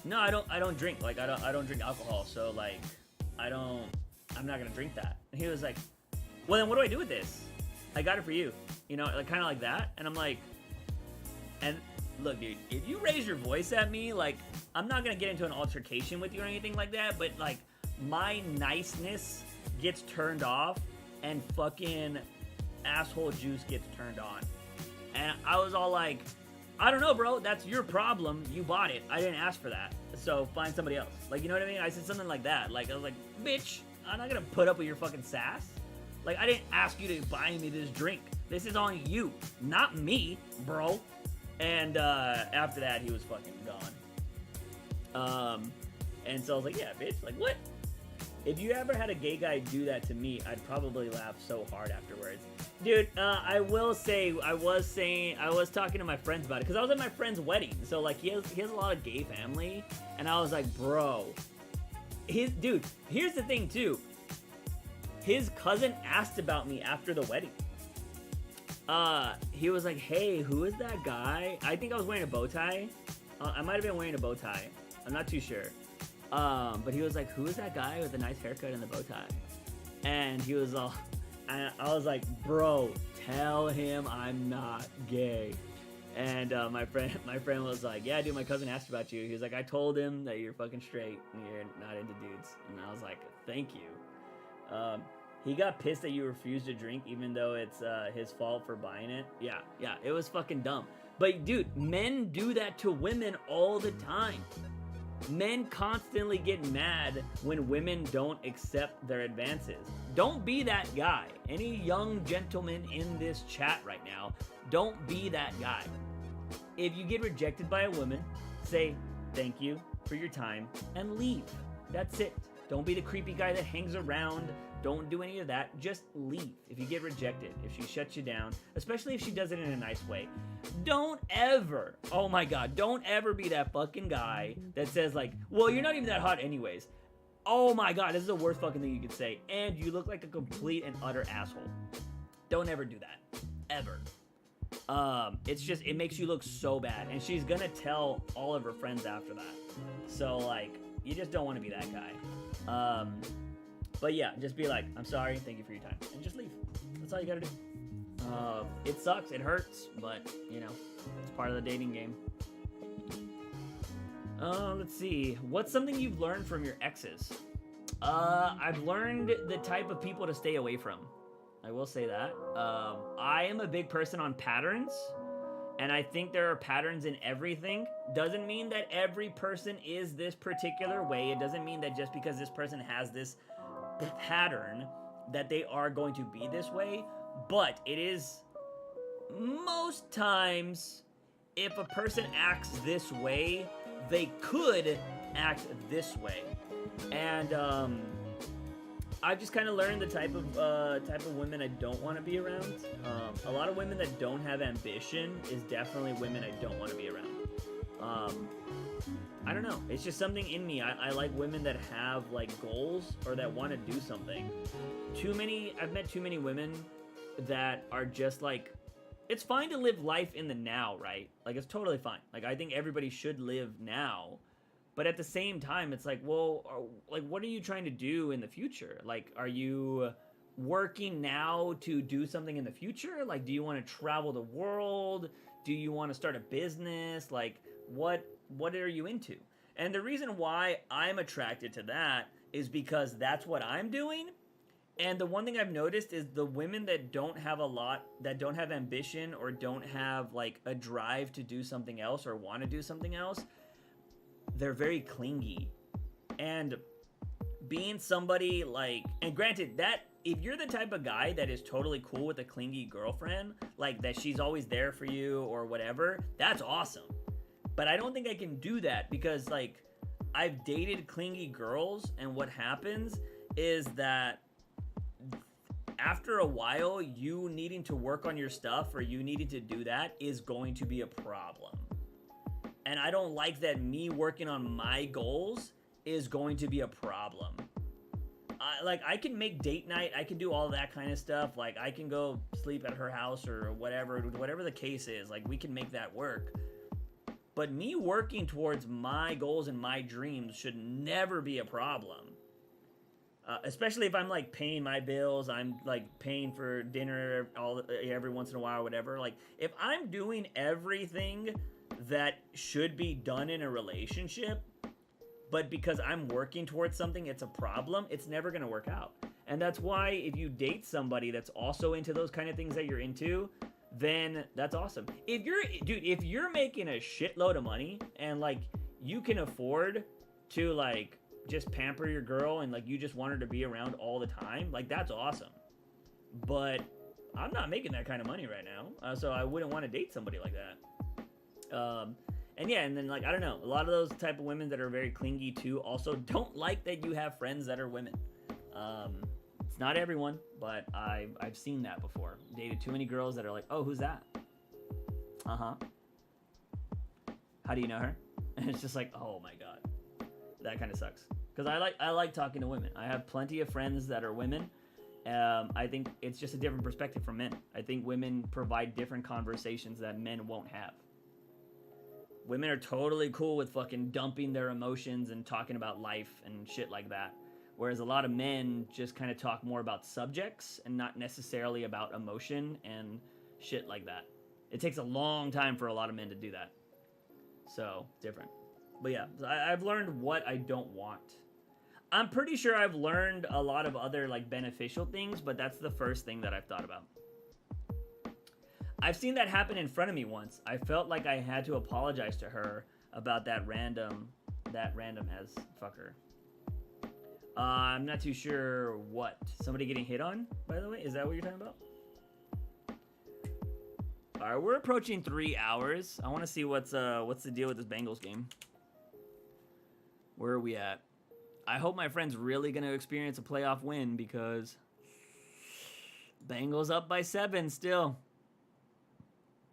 no, I don't drink. Like, I don't drink alcohol, so, like, I'm not gonna drink that. And he was like, well, then what do I do with this? I got it for you. You know, like, kind of like that. And I'm like, and look, dude, if you raise your voice at me, like, I'm not gonna get into an altercation with you or anything like that, but, like, my niceness gets turned off and fucking asshole juice gets turned on. And I was all like, I don't know, bro, that's your problem. You bought it. I didn't ask for that. So find somebody else. Like, you know what I mean? I said something like that. Like, I was like, bitch, I'm not gonna put up with your fucking sass. Like, I didn't ask you to buy me this drink. This is on you, not me, bro. And after that, he was fucking gone. And so I was like, yeah, bitch, like, what? If you ever had a gay guy do that to me, I'd probably laugh so hard afterwards. Dude, I will say, I was talking to my friends about it, because I was at my friend's wedding, so, like, he has a lot of gay family, and I was like, bro, dude, here's the thing, too. His cousin asked about me after the wedding. He was like, hey, who is that guy? I think I was wearing a bow tie. I might have been wearing a bow tie. I'm not too sure. But he was like, who is that guy with the nice haircut and the bow tie? And he was all, I was like, bro, tell him I'm not gay. And my friend was like, yeah, dude, my cousin asked about you. He was like, I told him that you're fucking straight and you're not into dudes. And I was like, thank you. He got pissed that you refused to drink even though it's his fault for buying it. Yeah, it was fucking dumb. But dude, men do that to women all the time. Men constantly get mad when women don't accept their advances. Don't be that guy. Any young gentleman in this chat right now, don't be that guy. If you get rejected by a woman, say thank you for your time and leave. That's it. Don't be the creepy guy that hangs around. Don't do any of that. Just leave if you get rejected. If she shuts you down, especially if she does it in a nice way. Don't ever, oh my god, don't ever be that fucking guy that says like, well, you're not even that hot anyways. Oh my god, this is the worst fucking thing you could say. And you look like a complete and utter asshole. Don't ever do that. Ever. It's just, it makes you look so bad. And she's gonna tell all of her friends after that. So like, you just don't want to be that guy. But yeah, just be like, I'm sorry, thank you for your time, and just leave. That's all you gotta do. It sucks, it hurts, but, you know, it's part of the dating game. Let's see. What's something you've learned from your exes? I've learned the type of people to stay away from. I will say that. I am a big person on patterns, and I think there are patterns in everything. Doesn't mean that every person is this particular way. It doesn't mean that just because this person has this pattern that they are going to be this way, but it is most times if a person acts this way, they could act this way. And I've just kind of learned the type of women I don't want to be around. A lot of women that don't have ambition is definitely women I don't want to be around. I don't know. It's just something in me. I like women that have like goals or that want to do something. I've met too many women that are just like, it's fine to live life in the now, right? Like, it's totally fine. Like, I think everybody should live now. But at the same time, it's like, well, like, what are you trying to do in the future? Like, are you working now to do something in the future? Like, do you want to travel the world? Do you want to start a business? Like, what are you into? And the reason why I'm attracted to that is because that's what I'm doing. And the one thing I've noticed is the women that don't have ambition or don't have like a drive to do something else or want to do something else, they're very clingy. And being somebody like, and granted that if you're the type of guy that is totally cool with a clingy girlfriend, like that she's always there for you or whatever, that's awesome. But I don't think I can do that because like I've dated clingy girls, and what happens is that after a while, you needing to work on your stuff or you needing to do that is going to be a problem. And I don't like that me working on my goals is going to be a problem. I can make date night, I can do all that kind of stuff. Like, I can go sleep at her house or whatever the case is. Like, we can make that work. But me working towards my goals and my dreams should never be a problem. Especially if I'm like paying my bills, I'm like paying for dinner every once in a while or whatever. Like, if I'm doing everything that should be done in a relationship, but because I'm working towards something, it's a problem, it's never gonna work out. And that's why if you date somebody that's also into those kind of things that you're into, then that's awesome. If you're making a shitload of money and like you can afford to like just pamper your girl and like you just want her to be around all the time, like that's awesome. But I'm not making that kind of money right now, so I wouldn't want to date somebody like that. And yeah, and then like I don't know, a lot of those type of women that are very clingy too also don't like that you have friends that are women. It's not everyone, but I've seen that before. Dated too many girls that are like, oh, who's that? How do you know her? And it's just like, oh my god, that kind of sucks. Because I like talking to women. I have plenty of friends that are women. I think it's just a different perspective from men. I think women provide different conversations that men won't have. Women are totally cool with fucking dumping their emotions and talking about life and shit like that. Whereas a lot of men just kind of talk more about subjects and not necessarily about emotion and shit like that. It takes a long time for a lot of men to do that. So, different. But yeah, I've learned what I don't want. I'm pretty sure I've learned a lot of other like beneficial things, but that's the first thing that I've thought about. I've seen that happen in front of me once. I felt like I had to apologize to her about that random as fucker. I'm not too sure what. Somebody getting hit on, by the way? Is that what you're talking about? Alright, we're approaching 3 hours. I want to see what's the deal with this Bengals game. Where are we at? I hope my friend's really going to experience a playoff win because Bengals up by 7 still.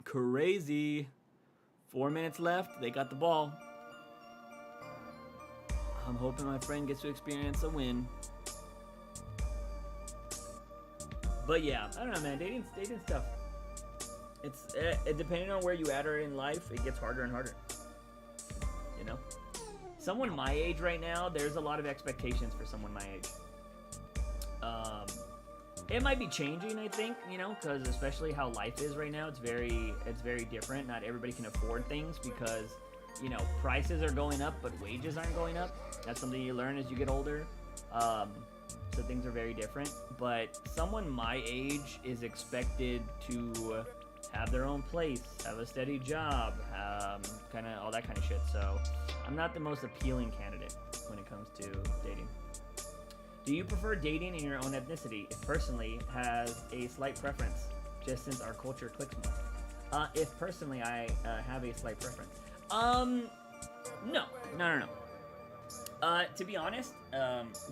Crazy. 4 minutes left. They got the ball. I'm hoping my friend gets to experience a win. But yeah, I don't know, man. Dating's tough. It's depending on where you at her in life, it gets harder and harder. You know? Someone my age right now, there's a lot of expectations for someone my age. It might be changing, I think, you know, because especially how life is right now, it's very different. Not everybody can afford things because, you know, prices are going up, but wages aren't going up. That's something you learn as you get older. So things are very different. But someone my age is expected to have their own place, have a steady job, kind of all that kind of shit. So I'm not the most appealing candidate when it comes to dating. Do you prefer dating in your own ethnicity? It personally has a slight preference, just since our culture clicks more. If personally I have a slight preference. No. To be honest,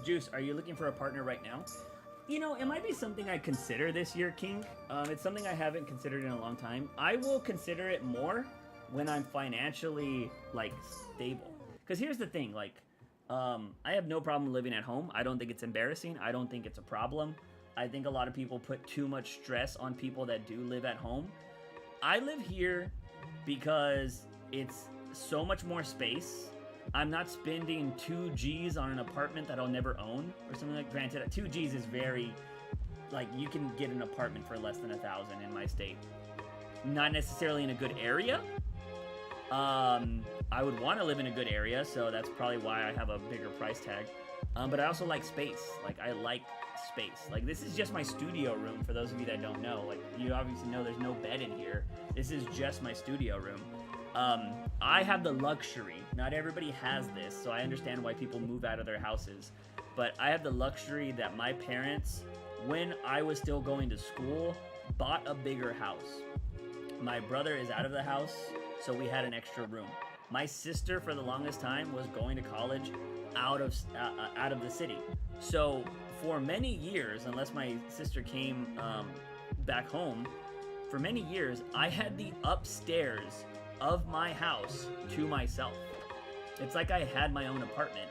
Juice, are you looking for a partner right now? You know, it might be something I consider this year, King. It's something I haven't considered in a long time. I will consider it more when I'm financially, like, stable. Because here's the thing, like, I have no problem living at home. I don't think it's embarrassing. I don't think it's a problem. I think a lot of people put too much stress on people that do live at home. I live here because it's so much more space. I'm not spending 2 G's on an apartment that I'll never own or something like. Granted, 2 G's is very, like, you can get an apartment for less than 1,000 in my state. Not necessarily in a good area. I would want to live in a good area, so that's probably why I have a bigger price tag. But I also like space. Like, I like space. Like, this is just my studio room, for those of you that don't know. Like, you obviously know there's no bed in here. This is just my studio room. I have the luxury, not everybody has this, so I understand why people move out of their houses, but I have the luxury that my parents, when I was still going to school, bought a bigger house. My brother is out of the house, so we had an extra room. My sister, for the longest time, was going to college out of the city. So for many years, unless my sister came back home, for many years, I had the upstairs of my house to myself. It's like I had my own apartment,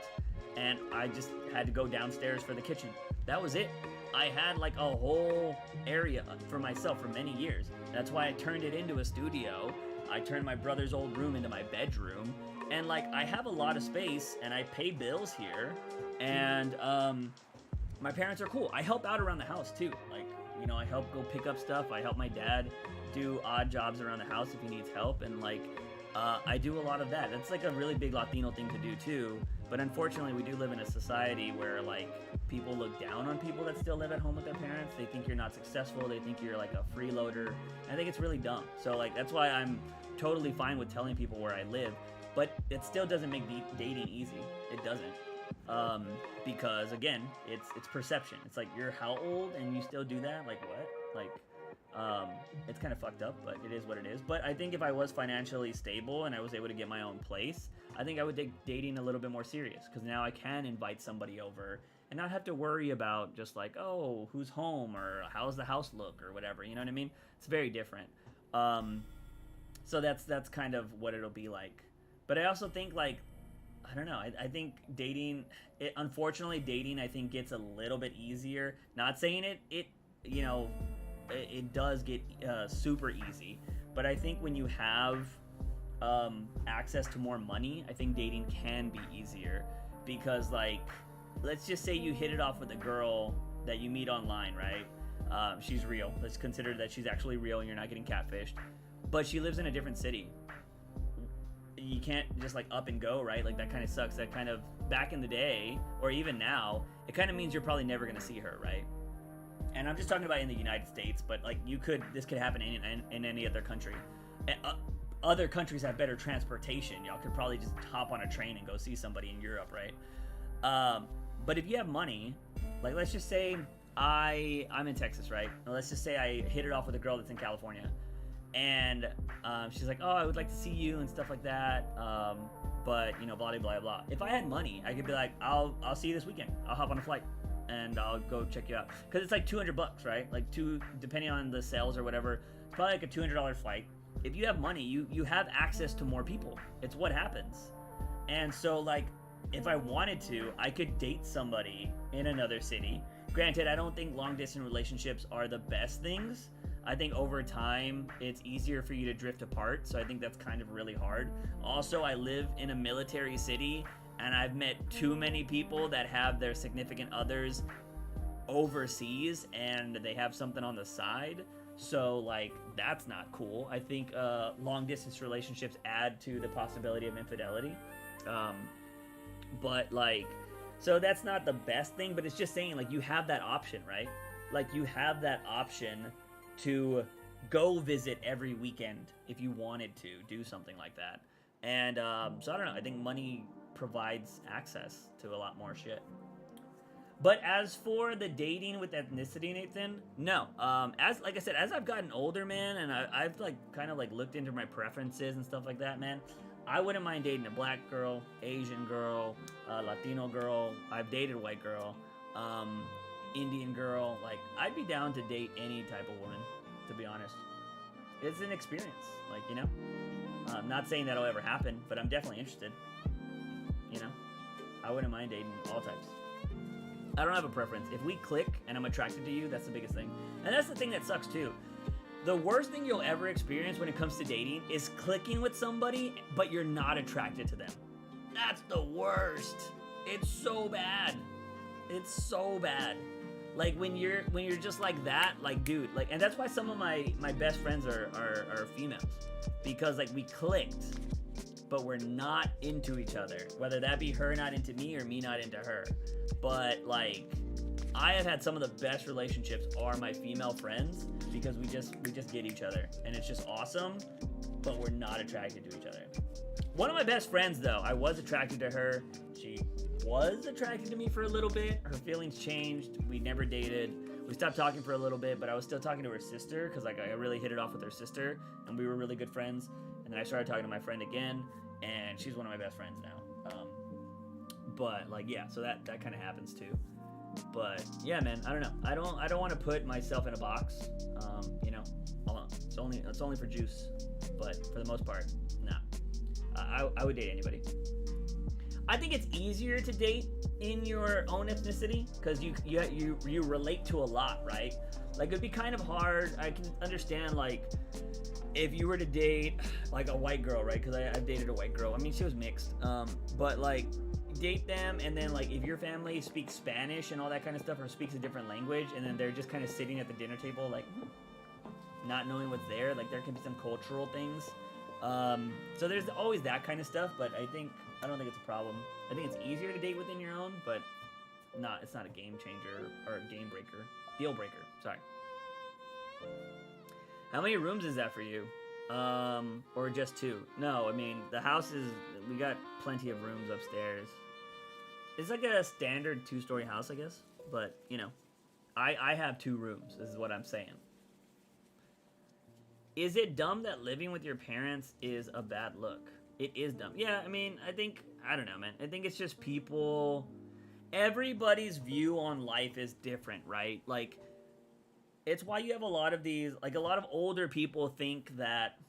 and I just had to go downstairs for the kitchen. That was it. I had like a whole area for myself for many years. That's why I turned it into a studio. I turned my brother's old room into my bedroom, and like I have a lot of space, and I pay bills here, and my parents are cool. I help out around the house too. Like, you know, I help go pick up stuff. I help my dad do odd jobs around the house if he needs help, and like I do a lot of that. That's like a really big Latino thing to do too, but unfortunately we do live in a society where like people look down on people that still live at home with their parents. They think you're not successful. They think you're like a freeloader. I think it's really dumb. So like that's why I'm totally fine with telling people where I live, but it still doesn't make dating easy. It doesn't. Because again, it's perception. It's like, you're how old and you still do that? Like what? Like it's kind of fucked up, but it is what it is. But I think if I was financially stable and I was able to get my own place, I think I would take dating a little bit more serious, because now I can invite somebody over and not have to worry about just like, oh, who's home or how's the house look or whatever. You know what I mean? It's very different. So that's kind of what it'll be like. But I also think like, I don't know. I think dating, unfortunately, dating I think gets a little bit easier. Not saying it you know, it does get super easy, but I think when you have access to more money, I think dating can be easier, because like, let's just say you hit it off with a girl that you meet online, right? She's real. Let's consider that she's actually real and you're not getting catfished, but she lives in a different city. You can't just like up and go, right? Like that kind of sucks. That kind of, back in the day, or even now, it kind of means you're probably never gonna see her, right? And I'm just talking about in the United States, but like this could happen in any other country. Other countries have better transportation. Y'all could probably just hop on a train and go see somebody in Europe, right? But if you have money, like let's just say I'm in Texas, right? Let's just say I hit it off with a girl that's in California, and she's like, oh, I would like to see you and stuff like that, but you know, blah blah blah. If I had money, I could be like, I'll see you this weekend. I'll hop on a flight and I'll go check you out, because it's like $200, right? Like depending on the sales or whatever, it's probably like a $200 flight. If you have money, you have access to more people. It's what happens. And so like, if I wanted to, I could date somebody in another city. Granted, I don't think long distance relationships are the best things. I think over time, it's easier for you to drift apart. So I think that's kind of really hard. Also, I live in a military city, and I've met too many people that have their significant others overseas and they have something on the side. So like, that's not cool. I think long distance relationships add to the possibility of infidelity. But like, so that's not the best thing, but it's just saying like, you have that option, right? Like you have that option to go visit every weekend if you wanted to do something like that. And so I don't know, I think money provides access to a lot more shit. But as for the dating with ethnicity, Nathan, no. As like I said, as I've gotten older, man, and I've like kind of like looked into my preferences and stuff like that, man, I wouldn't mind dating a black girl, Asian girl, Latino girl. I've dated a white girl, Indian girl. Like, I'd be down to date any type of woman, to be honest. It's an experience, like, you know? I'm not saying that'll ever happen, but I'm definitely interested. You know? I wouldn't mind dating all types. I don't have a preference. If we click and I'm attracted to you, that's the biggest thing. And that's the thing that sucks too. The worst thing you'll ever experience when it comes to dating is clicking with somebody, but you're not attracted to them. That's the worst. It's so bad. It's so bad. Like when you're just like that, like dude, like, and that's why some of my best friends are females, because like we clicked, but we're not into each other. Whether that be her not into me or me not into her. But like, I have had some of the best relationships are my female friends because we just get each other, and it's just awesome. But we're not attracted to each other. One of my best friends, though, I was attracted to her. She was attracted to me for a little bit. Her feelings changed. We never dated. We stopped talking for a little bit, but I was still talking to her sister because like I really hit it off with her sister, and we were really good friends. And then I started talking to my friend again, and she's one of my best friends now. But like, yeah, so that kind of happens too. But yeah, man, I don't know. I don't want to put myself in a box. You know, it's only for juice. But for the most part, nah. I would date anybody. I think it's easier to date in your own ethnicity because you relate to a lot, right? Like it'd be kind of hard. I can understand like if you were to date like a white girl, right? Because I've dated a white girl. I mean, she was mixed. But like date them, and then like if your family speaks Spanish and all that kind of stuff, or speaks a different language, and then they're just kind of sitting at the dinner table like not knowing what's there, like there can be some cultural things. So there's always that kind of stuff, but I don't think it's a problem. I think it's easier to date within your own, but it's not a game changer or a game breaker. Deal breaker, sorry. How many rooms is that for you? Or just 2? No, I mean, the house we got plenty of rooms upstairs. It's like a standard 2-story house, I guess, but, you know, I have 2 rooms, is what I'm saying. Is it dumb that living with your parents is a bad look? It is dumb. Yeah, I mean, I don't know, man. I think it's just everybody's view on life is different, right? Like, it's why you have a lot of these, like a lot of older people think that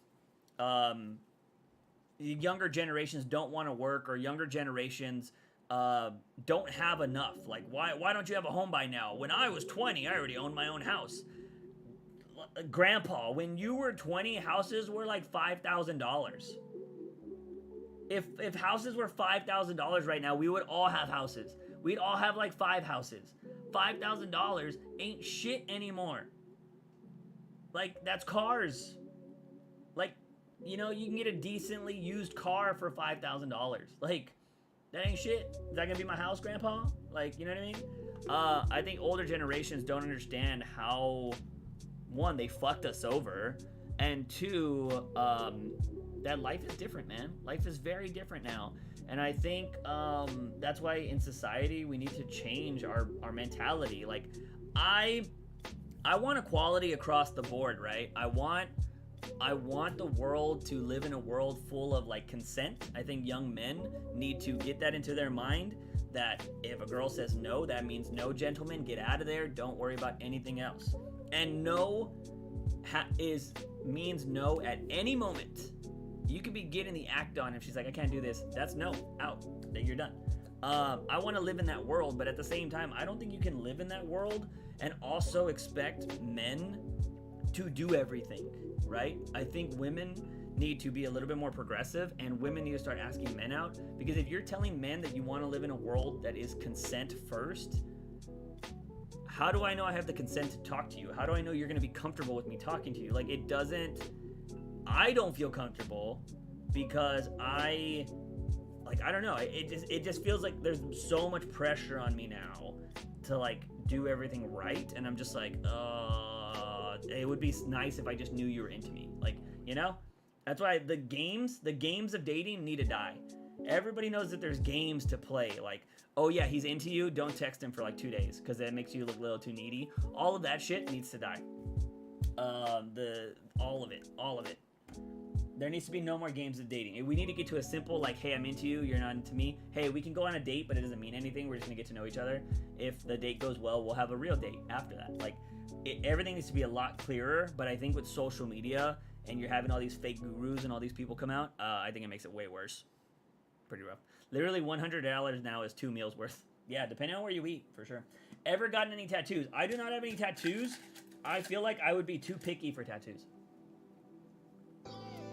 younger generations don't want to work, or younger generations don't have enough. Like, why don't you have a home by now? When I was 20, I already owned my own house. Grandpa, when you were 20, houses were like $5,000. If houses were $5,000 right now, we would all have houses. We'd all have like 5 houses. $5,000 ain't shit anymore. Like, that's cars. Like, you know, you can get a decently used car for $5,000. Like, that ain't shit. Is that gonna be my house, Grandpa? Like, you know what I mean? I think older generations don't understand how, 1, they fucked us over, and 2, that life is different, man. Life is very different now. And I think that's why in society we need to change our mentality. Like, I want equality across the board, right? I want the world to live in a world full of like consent. I think young men need to get that into their mind, that if a girl says no, that means no, gentlemen, get out of there. Don't worry about anything else. And no means no at any moment. You could be getting the act on if she's like, I can't do this. That's no, out. Then you're done. I want to live in that world, but at the same time, I don't think you can live in that world and also expect men to do everything, right? I think women need to be a little bit more progressive, and women need to start asking men out, because if you're telling men that you want to live in a world that is consent first, how do I know I have the consent to talk to you? How do I know you're going to be comfortable with me talking to you? Like, I don't feel comfortable because I don't know. It just feels like there's so much pressure on me now to like do everything right, and I'm just like, it would be nice if I just knew you were into me. Like, you know? That's why the games of dating need to die. Everybody knows that there's games to play. Like, oh yeah, he's into you, don't text him for like 2 days because that makes you look a little too needy. All of that shit needs to die. All of it. There needs to be no more games of dating. We need to get to a simple, like, hey, I'm into you, you're not into me. Hey, we can go on a date, but it doesn't mean anything. We're just gonna get to know each other. If the date goes well, we'll have a real date after that. Like, everything needs to be a lot clearer, but I think with social media and you're having all these fake gurus and all these people come out, I think it makes it way worse. Pretty rough. Literally $100 now is 2 meals worth. Yeah, depending on where you eat, for sure. Ever gotten any tattoos? I do not have any tattoos. I feel like I would be too picky for tattoos.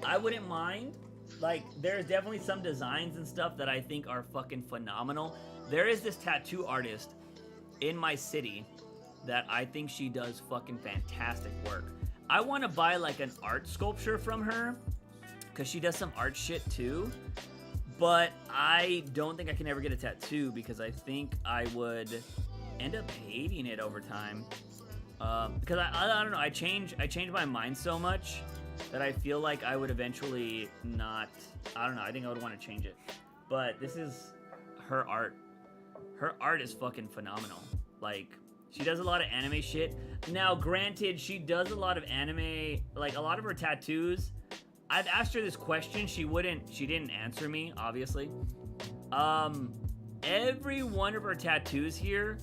I wouldn't mind. Like, there's definitely some designs and stuff that I think are fucking phenomenal. There is this tattoo artist in my city that I think she does fucking fantastic work. I want to buy like an art sculpture from her because she does some art shit too. But I don't think I can ever get a tattoo because I think I would end up hating it over time. Because I don't know, I change my mind so much that I feel like I would eventually not, I don't know, I think I would want to change it. But this is her art. Her art is fucking phenomenal. Like, she does a lot of anime shit. Now, granted, she does a lot of anime, like a lot of her tattoos. I've asked her this question, she didn't answer me, obviously. Every one of her tattoos here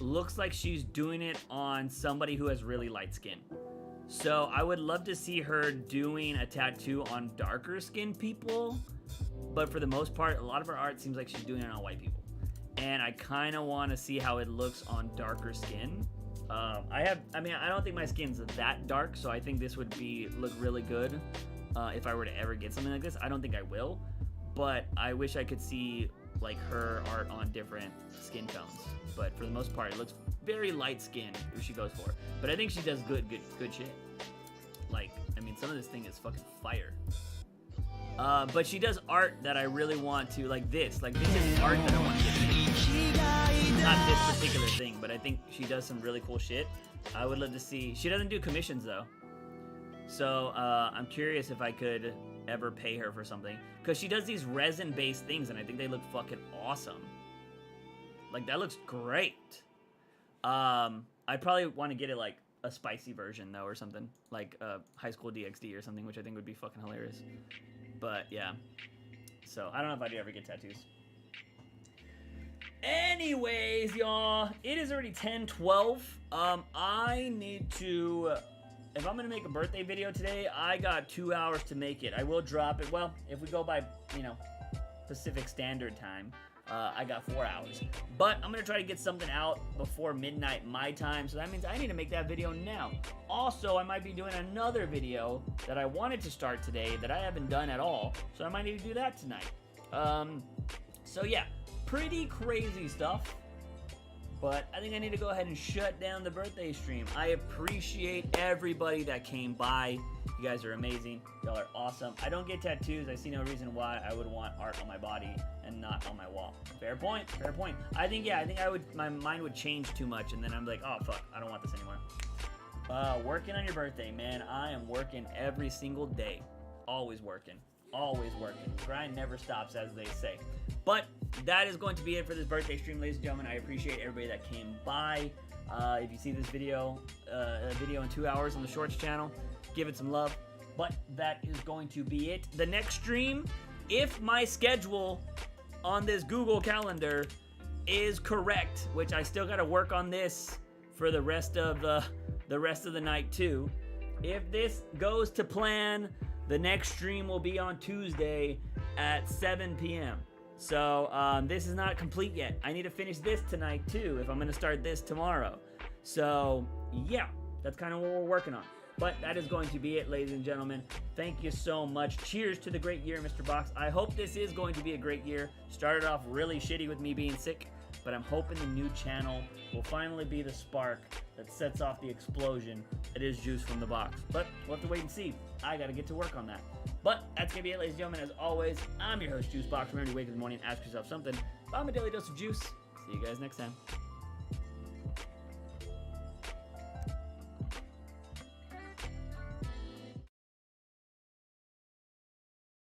looks like she's doing it on somebody who has really light skin. So I would love to see her doing a tattoo on darker skinned people, but for the most part, a lot of her art seems like she's doing it on white people. And I kind of want to see how it looks on darker skin. I don't think my skin's that dark, so I think this would look really good if I were to ever get something like this. I don't think I will, but I wish I could see like her art on different skin tones. But for the most part, it looks very light skinned if she goes for it. But I think she does good shit. Like, I mean, some of this thing is fucking fire. But she does art that I really want to, like this. Like, this is art that I want to get into. Not this particular thing, but I think she does some really cool shit. I would love to see. She doesn't do commissions, though. So, I'm curious if I could ever pay her for something. Because she does these resin-based things, and I think they look fucking awesome. Like, that looks great. I'd probably want to get it, like, a spicy version, though, or something. Like, High School DxD or something, which I think would be fucking hilarious. But, yeah. So, I don't know if I'd ever get tattoos. Anyways, y'all, it is already 10:12. I need to... If I'm going to make a birthday video today, I got 2 hours to make it. I will drop it. Well, if we go by, Pacific Standard Time, I got 4 hours. But I'm going to try to get something out before midnight my time, so that means I need to make that video now. Also, I might be doing another video that I wanted to start today that I haven't done at all, so I might need to do that tonight. So yeah, pretty crazy stuff. But I think I need to go ahead and shut down the birthday stream. I appreciate everybody that came by. You guys are amazing. Y'all are awesome. I don't get tattoos. I see no reason why I would want art on my body and not on my wall. Fair point. Fair point. I think my mind would change too much, and then I'm like, oh fuck, I don't want this anymore. Working on your birthday, man. I am working every single day. Always working. Always working. Grind never stops, as they say. But that is going to be it for this birthday stream, ladies and gentlemen. I appreciate everybody that came by. If you see this video, a video in 2 hours on the Shorts channel, give it some love. But that is going to be it. The next stream, if my schedule on this Google Calendar is correct, which I still got to work on this for the rest of the night too. If this goes to plan, the next stream will be on Tuesday at 7 p.m. So this is not complete yet. I need to finish this tonight too if I'm going to start this tomorrow. So yeah, that's kind of what we're working on. But that is going to be it, ladies and gentlemen. Thank you so much. Cheers to the great year, Mr. Box. I hope this is going to be a great year. Started off really shitty with me being sick, but I'm hoping the new channel will finally be the spark that sets off the explosion that is Juice from the Box. But we'll have to wait and see. I gotta get to work on that. But that's gonna be it, ladies and gentlemen. As always, I'm your host, Juice Box. Remember to wake up in the morning and ask yourself something. I'm a daily dose of juice. See you guys next time.